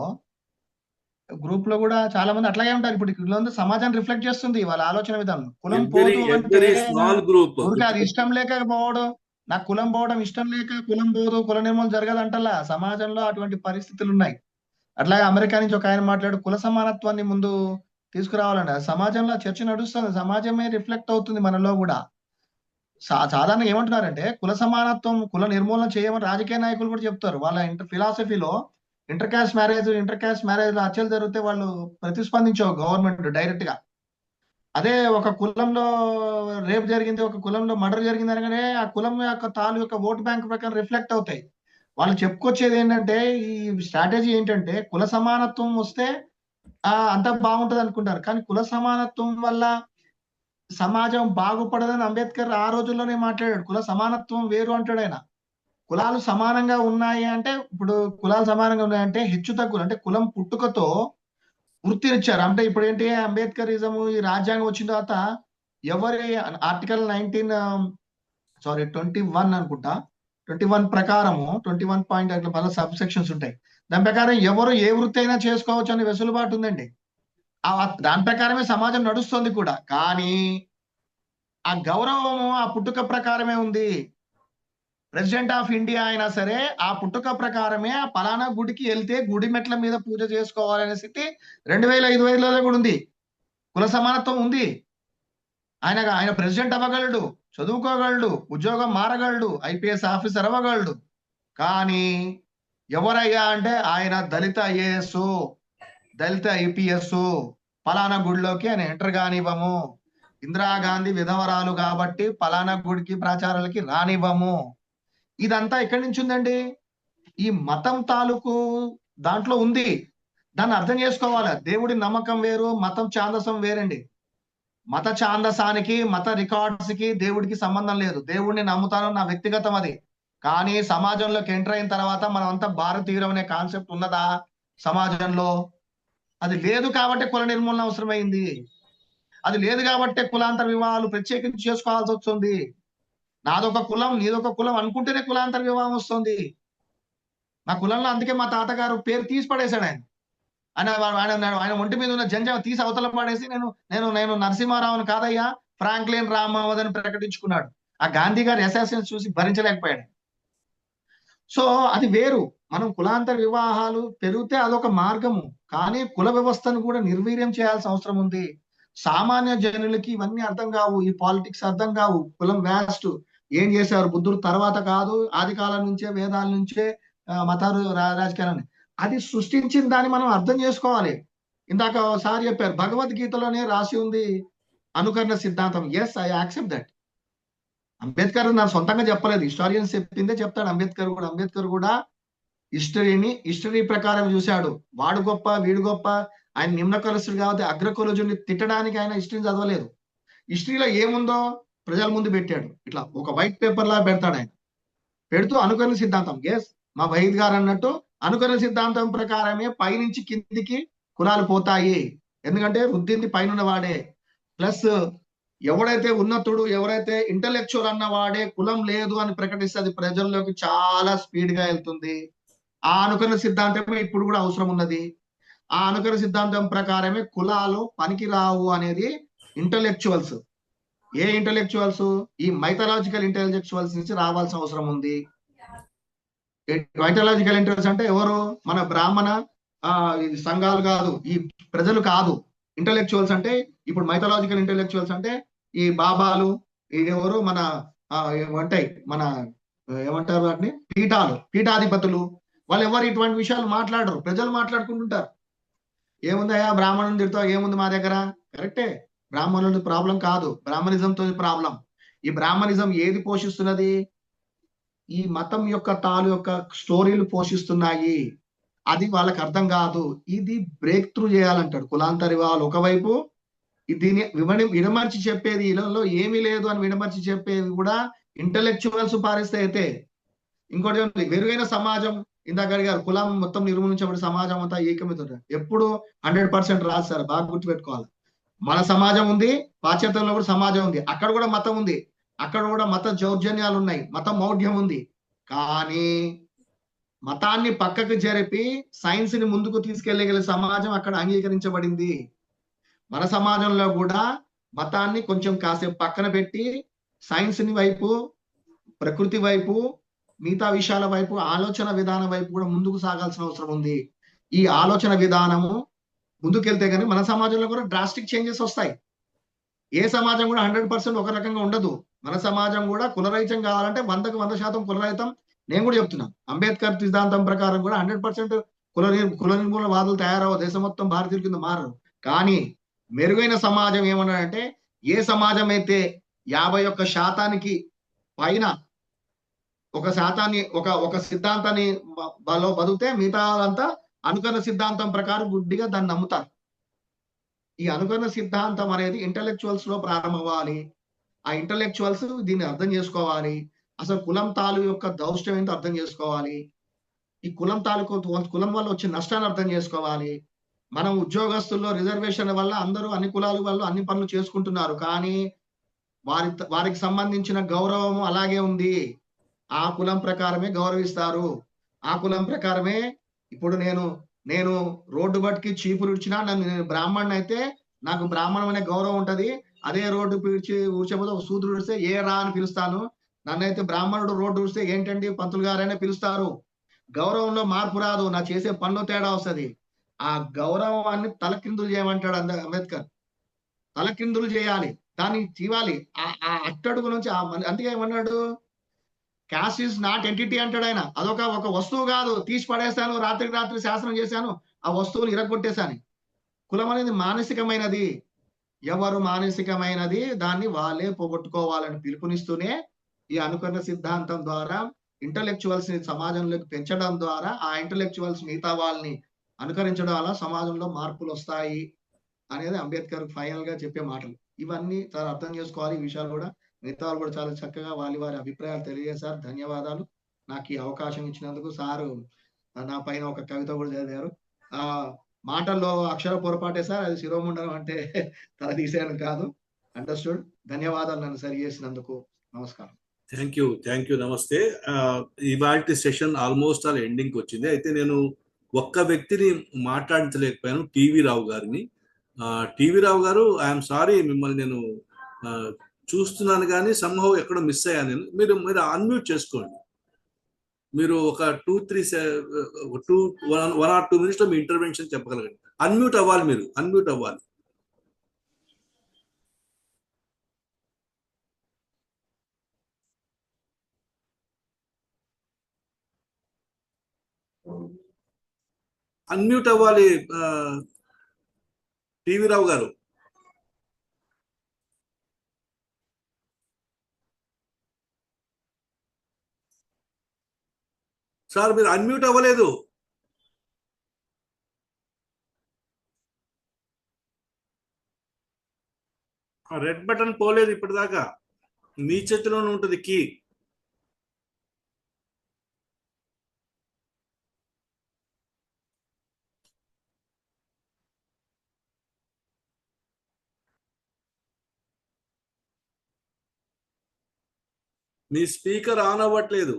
గ్రూప్ లో కూడా చాలా మంది అట్లాగే ఉంటారు. ఇప్పుడు ఇలా సమాజాన్ని రిఫ్లెక్ట్ చేస్తుంది వాళ్ళ ఆలోచన విధానం. కులం పోదు అంటే అది ఇష్టం లేక పోవడం, నాకు కులం పోవడం ఇష్టం లేక కులం పోదు, కుల నిర్మూలన జరగదంటలా. సమాజంలో అటువంటి పరిస్థితులు ఉన్నాయి. అట్లాగే అమెరికా నుంచి ఒక ఆయన మాట్లాడు కుల సమానత్వాన్ని ముందు తీసుకురావాలండి. సమాజంలో చర్చ నడుస్తుంది, సమాజమే రిఫ్లెక్ట్ అవుతుంది మనలో కూడా. సాధారణంగా ఏమంటున్నారంటే కుల సమానత్వం, కుల నిర్మూలన చేయమని రాజకీయ నాయకులు కూడా చెప్తారు. వాళ్ళ ఫిలాసఫీలో ఇంటర్ క్యాస్ట్ మ్యారేజ్ హత్యలు జరిగితే వాళ్ళు ప్రతిస్పందించావు గవర్నమెంట్ డైరెక్ట్ గా. అదే ఒక కులంలో రేప్ జరిగింది, ఒక కులంలో మర్డర్ జరిగింది అనగానే ఆ కులం యొక్క తాలు యొక్క ఓటు బ్యాంక్ ప్రకారం రిఫ్లెక్ట్ అవుతాయి. వాళ్ళు చెప్పుకొచ్చేది ఏంటంటే, ఈ స్ట్రాటజీ ఏంటంటే కుల సమానత్వం వస్తే అంతా బాగుంటది అనుకుంటారు. కానీ కుల సమానత్వం వల్ల సమాజం బాగుపడదని అంబేద్కర్ ఆ రోజుల్లోనే మాట్లాడాడు. కుల సమానత్వం వేరు అంటాడు ఆయన. కులాలు సమానంగా ఉన్నాయి అంటే, ఇప్పుడు కులాలు సమానంగా ఉన్నాయంటే హెచ్చు తగ్గులు అంటే కులం పుట్టుకతో వృత్తినిచ్చారు. అంటే ఇప్పుడు ఏంటి అంబేద్కరిజం ఈ రాజ్యాంగం వచ్చిన తర్వాత ఎవరి ఆర్టికల్ 21 అనుకుంటా, 21 ప్రకారము 21 పాయింట్ అట్లా మళ్ళీ సబ్ సెక్షన్స్ ఉంటాయి. దాని ప్రకారం ఎవరు ఏ వృత్తి అయినా చేసుకోవచ్చు అనే వెసులుబాటు ఉందండి. దాని ప్రకారమే సమాజం నడుస్తుంది కూడా. కానీ ఆ గౌరవము ఆ పుట్టుక ప్రకారమే ఉంది. ప్రెసిడెంట్ ఆఫ్ ఇండియా అయినా సరే ఆ పుట్టుక ప్రకారమే ఆ పలానా గుడికి వెళ్తే గుడి మెట్ల మీద పూజ చేసుకోవాలనే స్థితి 2005లో కూడా ఉంది. కుల సమానత్వం ఉంది. ఆయన ప్రెసిడెంట్ అవ్వగలడు, చదువుకోగలడు, ఉద్యోగం మారగలడు, ఐపీఎస్ ఆఫీసర్ అవ్వగలడు. కానీ ఎవరయ్యా అంటే ఆయన దళిత ఐఏఎస్, దళిత ఐపీఎస్, పలానా గుడిలోకి ఆయన ఎంటర్ కానివ్వము, ఇందిరాగాంధీ విధవరాలు కాబట్టి పలానా గుడికి ప్రచారాలకి రానివ్వము. ఇదంతా ఎక్కడి నుంచి ఉందండి? ఈ మతం తాలూకు దాంట్లో ఉంది. దాన్ని అర్థం చేసుకోవాలి. దేవుడి నమ్మకం వేరు, మతం ఛాందసం వేరండి. మత ఛాందసానికి మత రికార్డ్స్ కి దేవుడికి సంబంధం లేదు. దేవుడిని నమ్ముతాను, నా వ్యక్తిగతం అది. కానీ సమాజంలోకి ఎంటర్ అయిన తర్వాత మనం అంతా భారతీయులం అనే కాన్సెప్ట్ ఉన్నదా సమాజంలో? అది లేదు కాబట్టి కుల నిర్మూలన అవసరమైంది. అది లేదు కాబట్టి కులాంతర వివాహాలు ప్రత్యేకించి చేసుకోవాల్సి వస్తుంది. నాదొక కులం నీదొక కులం అనుకుంటేనే కులాంతర వివాహం వస్తుంది. మా కులంలో అందుకే మా తాతగారు పేరు తీసి పడేశాడు. ఆయన ఒంటి మీద ఉన్న జంజాం తీసి అవతల పడేసి నేను నరసింహారావుని కాదయ్యా ఫ్రాంక్లిన్ రామావత్ అని ప్రకటించుకున్నాడు. ఆ గాంధీ గారి అసాసిన్స్ చూసి భరించలేకపోయాడు. సో అది వేరు. మనం కులాంతర వివాహాలు పెరిగితే అదొక మార్గము. కానీ కుల వ్యవస్థను కూడా నిర్వీర్యం చేయాల్సిన అవసరం ఉంది. సామాన్య జనులకి ఇవన్నీ అర్థం కావు, ఈ పాలిటిక్స్ అర్థం కావు. కులం వ్యాస్ట్ ఏం చేశారు బుద్ధుడు తర్వాత కాదు, ఆది కాలం నుంచే వేదాల నుంచే మతాలు రాజకీయాలని అది సృష్టించిన దాన్ని మనం అర్థం చేసుకోవాలి. ఇందాక ఒకసారి చెప్పారు భగవద్గీతలోనే రాసి ఉంది అనుకరణ సిద్ధాంతం. Yes, I accept that. Ambedkar నా సొంతంగా చెప్పలేదు, హిస్టారియన్స్ చెప్పిందే చెప్తాడు. అంబేద్కర్ కూడా హిస్టరీ ప్రకారం చూశాడు. వాడు గొప్ప వీడు గొప్ప, ఆయన నిమ్న కులస్తుడు కాబట్టి అగ్రకులజుని తిట్టడానికి ఆయన హిస్టరీని చదవలేదు. హిస్టరీలో ఏముందో ప్రజల ముందు పెట్టాడు. ఇట్లా ఒక వైట్ పేపర్ లా పెడతాడు ఆయన. పెడుతూ అనుకరణ సిద్ధాంతం, ఎస్ మా వైద్ గారు అన్నట్టు అనుకరణ సిద్ధాంతం ప్రకారమే పైనుంచి కిందికి కులాలు పోతాయి. ఎందుకంటే వృద్ధింది పైన వాడే. ప్లస్ ఎవడైతే ఉన్నతుడు, ఎవరైతే ఇంటలెక్చువల్ అన్నవాడే కులం లేదు అని ప్రకటిస్తే అది ప్రజల్లోకి చాలా స్పీడ్ గా వెళ్తుంది. ఆ అనుకరణ సిద్ధాంతమే ఇప్పుడు కూడా అవసరం ఉన్నది. ఆ అనుకరణ సిద్ధాంతం ప్రకారమే కులాలు పనికిరావు అనేది ఇంటలెక్చువల్స్. ఏ ఇంటలెక్చువల్స్? ఈ మైథలాజికల్ ఇంటలెక్చువల్స్ నుంచి రావాల్సిన అవసరం ఉంది. మైథలాజికల్ ఇంటలెక్చువల్స్ అంటే ఎవరు? మన బ్రాహ్మణ సంఘాలు కాదు, ఈ ప్రజలు కాదు. ఇంటలెక్చువల్స్ అంటే ఇప్పుడు మైథలాజికల్ ఇంటలెక్చువల్స్ అంటే ఈ బాబాలు, ఎవరు మన ఉంటాయి మన ఏమంటారు వాటిని, పీఠాధిపతులు. వాళ్ళు ఎవరు ఇటువంటి విషయాలు మాట్లాడరు, ప్రజలు మాట్లాడుకుంటుంటారు. ఏముందయ్యా బ్రాహ్మణుని తిడతావు, ఏముంది మా దగ్గర? కరెక్టే, బ్రాహ్మణుడి ప్రాబ్లం కాదు, బ్రాహ్మణిజంతో ప్రాబ్లం. ఈ బ్రాహ్మణిజం ఏది పోషిస్తున్నది? ఈ మతం యొక్క తాలు యొక్క స్టోరీలు పోషిస్తున్నాయి. అది వాళ్ళకి అర్థం కాదు. ఇది బ్రేక్ త్రూ చేయాలంటాడు కులాంతరి వాళ్ళు. ఒకవైపు దీన్ని విడమర్చి చెప్పేది, ఇళ్ళలో ఏమీ లేదు అని విడమర్చి చెప్పేది కూడా ఇంటలెక్చువల్స్ పారిస్తే అయితే. ఇంకోటి వెరుగైన సమాజం, ఇందాక అడిగారు కులం మొత్తం నిర్మూలించబడి సమాజం అంతా ఏకమవుతుంది. ఎప్పుడు 100% రాదు సార్, బాగా గుర్తుపెట్టుకోవాలి. మన సమాజం ఉంది, పాశ్చాత్యంలో కూడా సమాజం ఉంది, అక్కడ కూడా మతం ఉంది, అక్కడ కూడా మత జౌర్జన్యాలు ఉన్నాయి, మత మౌఢ్యం ఉంది. కానీ మతాన్ని పక్కకు జరిపి సైన్స్ ని ముందుకు తీసుకెళ్లగల సమాజం అక్కడ అంగీకరించబడింది. మన సమాజంలో కూడా మతాన్ని కొంచెం కాసేపు పక్కన పెట్టి సైన్స్ ని వైపు, ప్రకృతి వైపు, మిగతా విషయాల వైపు, ఆలోచన విధానం వైపు కూడా ముందుకు సాగాల్సిన అవసరం ఉంది. ఈ ఆలోచన విధానము ముందుకెళ్తే కానీ మన సమాజంలో కూడా డ్రాస్టిక్ చేంజెస్ వస్తాయి. ఏ సమాజం కూడా 100% ఒక రకంగా ఉండదు. మన సమాజం కూడా కులరహితం కావాలంటే 100కు 100% కులరహితం. నేను కూడా చెప్తున్నాను, అంబేద్కర్ సిద్ధాంతం ప్రకారం కూడా 100% కుల నిర్మూలన వాదులు తయారవ దేశం మొత్తం భారతీయుల కింద మారరు. కానీ మెరుగైన సమాజం ఏమన్నాడంటే, ఏ సమాజం అయితే 51% పైన ఒక శాతాన్ని ఒక సిద్ధాంతాన్ని బదిలితే మిగతా అంతా అనుకరణ సిద్ధాంతం ప్రకారం గుడ్డిగా దాన్ని నమ్ముతారు. ఈ అనుకరణ సిద్ధాంతం అనేది ఇంటలెక్చువల్స్ లో ప్రారంభమవ్వాలి. ఆ ఇంటలెక్చువల్స్ దీన్ని అర్థం చేసుకోవాలి. అసలు కులం తాలూ యొక్క దౌష్ట్యం ఏంటో అర్థం చేసుకోవాలి. ఈ కులం తాలూకు కులం వల్ల వచ్చే నష్టాన్ని అర్థం చేసుకోవాలి. మనం ఉద్యోగస్తుల్లో రిజర్వేషన్ వల్ల అందరూ అన్ని కులాల వాళ్ళు అన్ని పనులు చేసుకుంటున్నారు, కానీ వారికి సంబంధించిన గౌరవము అలాగే ఉంది. ఆ కులం ప్రకారమే గౌరవిస్తారు. ఆ కులం ప్రకారమే ఇప్పుడు నేను రోడ్డు బట్టికి చీపురు ఇచ్చినా నేను బ్రాహ్మణ్ అయితే నాకు బ్రాహ్మణం అనే గౌరవం ఉంటది. అదే రోడ్డు ఊడ్చబోతే ఒక శూద్రుడు ఉడిస్తే ఏ రా అని పిలుస్తాను. నన్నైతే బ్రాహ్మణుడు రోడ్డు ఊడిస్తే ఏంటండి పంతులు గారైనా పిలుస్తారు. గౌరవంలో మార్పు రాదు, నా చేసే పనిలో తేడా వస్తుంది. ఆ గౌరవాన్ని తలకిందులు చేయమంటాడు అంబేద్కర్. తలకిందులు చేయాలి, దాన్ని తీవాలి. ఆ అట్టడుగు నుంచి అందుకే ఏమన్నాడు, క్యాస్ట్ ఈజ్ నాట్ ఎంటిటీ అంటాడు ఆయన. అదొక వస్తువు కాదు, తీసి పడేస్తాను, రాత్రికి రాత్రి శాసనం చేశాను, ఆ వస్తువుని ఇరగొట్టేశాను. కులం అనేది మానసికమైనది. ఎవరు మానసికమైనది దాన్ని వాళ్ళే పోగొట్టుకోవాలని పిలుపునిస్తూనే ఈ అనుకరణ సిద్ధాంతం ద్వారా ఇంటలెక్చువల్స్ ని సమాజంలోకి పెంచడం ద్వారా ఆ ఇంటలెక్చువల్స్ మిగతా వాళ్ళని అనుకరించడం వల్ల సమాజంలో మార్పులు వస్తాయి అనేది అంబేద్కర్ ఫైనల్ గా చెప్పే మాటలు. ఇవన్నీ చాలా అర్థం చేసుకోవాలి. ఈ విషయాలు కూడా మిగతా వాళ్ళు కూడా చాలా చక్కగా వారి అభిప్రాయాలు తెలియజేశారు. ధన్యవాదాలు. నాకు ఈ అవకాశం ఇచ్చినందుకు. సారు నా పైన ఒక కవిత కూడా చదివారు. ఆ మాటల్లో అక్షర పొరపాటే సార్, అది శిరోముండనం అంటే తల తీసేయడం కాదు. అండర్స్టూడ్. ధన్యవాదాలు నన్ను సరి చేసినందుకు. నమస్కారం. Thank you. నమస్తే. ఇవాల్టి సెషన్ ఆల్మోస్ట్ ఆల్ ఎండింగ్కి వచ్చింది. అయితే నేను ఒక్క వ్యక్తిని మాట్లాడించలేకపోయాను, టీవీ రావు గారిని. టీవీ రావు గారు, ఐఎమ్ సారీ, మిమ్మల్ని నేను చూస్తున్నాను కానీ సంహవ్ ఎక్కడో మిస్ అయ్యాను నేను. మీరు అన్మ్యూట్ చేసుకోండి. మీరు ఒక 1 or 2 minutes లో మీ ఇంటర్వెన్షన్ చెప్పగలగండి. అన్మ్యూట్ అవ్వాలి, మీరు అన్మ్యూట్ అవ్వాలి. అన్మ్యూట్ అవ్వాలి టీవీ రావు గారు. సార్ మీరు అన్మ్యూట్ అవ్వలేదు. రెడ్ బటన్ పోలేదు ఇప్పటిదాకా. మీ చేతిలోనే ఉంటుంది కీ. మీ స్పీకర్ ఆన్ అవ్వట్లేదు.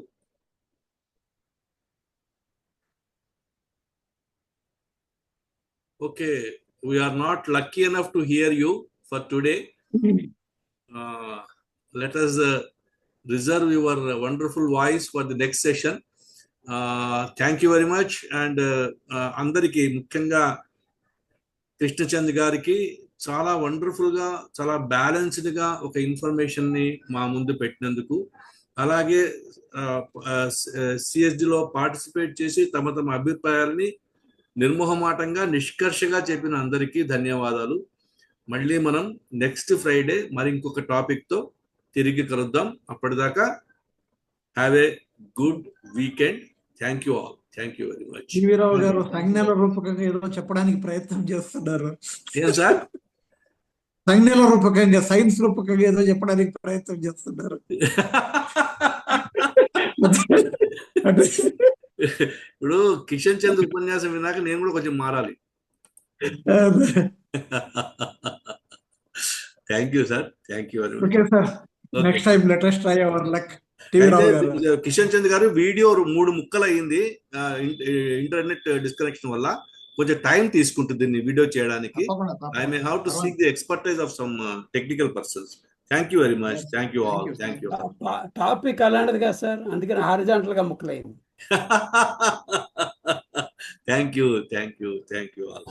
Okay, we are not lucky enough to hear you for today. Let us reserve your wonderful voice for the next session. Thank you very much. And andariki mukyanga కృష్ణచంద్ గారికి చాలా wonderful గా, చాలా balanced గా ఒక information ని మా ముందు పెట్టినందుకు, అలాగే సిఎస్డిలో పార్టిసిపేట్ చేసి తమ అభిప్రాయాలని నిర్మోహమాటంగా నిష్కర్షగా చెప్పిన అందరికీ ధన్యవాదాలు. మళ్ళీ మనం నెక్స్ట్ ఫ్రైడే మరి ఇంకొక టాపిక్ తో తిరిగి కలుద్దాం. అప్పటిదాకా have a good weekend. Thank you all. Thank you very much. GV Rao గారు సంజ్ఞల రూపకంగా ఏదో చెప్పడానికి ప్రయత్నం చేస్తున్నారు. ఏం సార్? సంజ్ఞల రూపకంగా, సైన్స్ రూపకంగా ఏదో చెప్పడానికి ప్రయత్నం చేస్తున్నారు. ఇప్పుడు కిషన్ చంద్ర ఉపన్యాసం విన్నాక నేను కూడా కొంచెం మారాలి. Thank you sir. Thank you very much. Okay sir, next time let us try our luck. Kishan Chand గారు, వీడియో 3 ముక్కలు అయింది ఇంటర్నెట్ డిస్కనెక్షన్ వల్ల. కొంచెం టైం తీసుకుంటుంది దీన్ని వీడియో చేయడానికి. I may have to seek the expertise of some technical persons. Thank you very much. Thank you all. Thank you. Topic అలాంటిది కదా సార్, అందుకని హారిజాంటల్ గా ముక్కలైంది. Thank you. Thank you. Thank you all.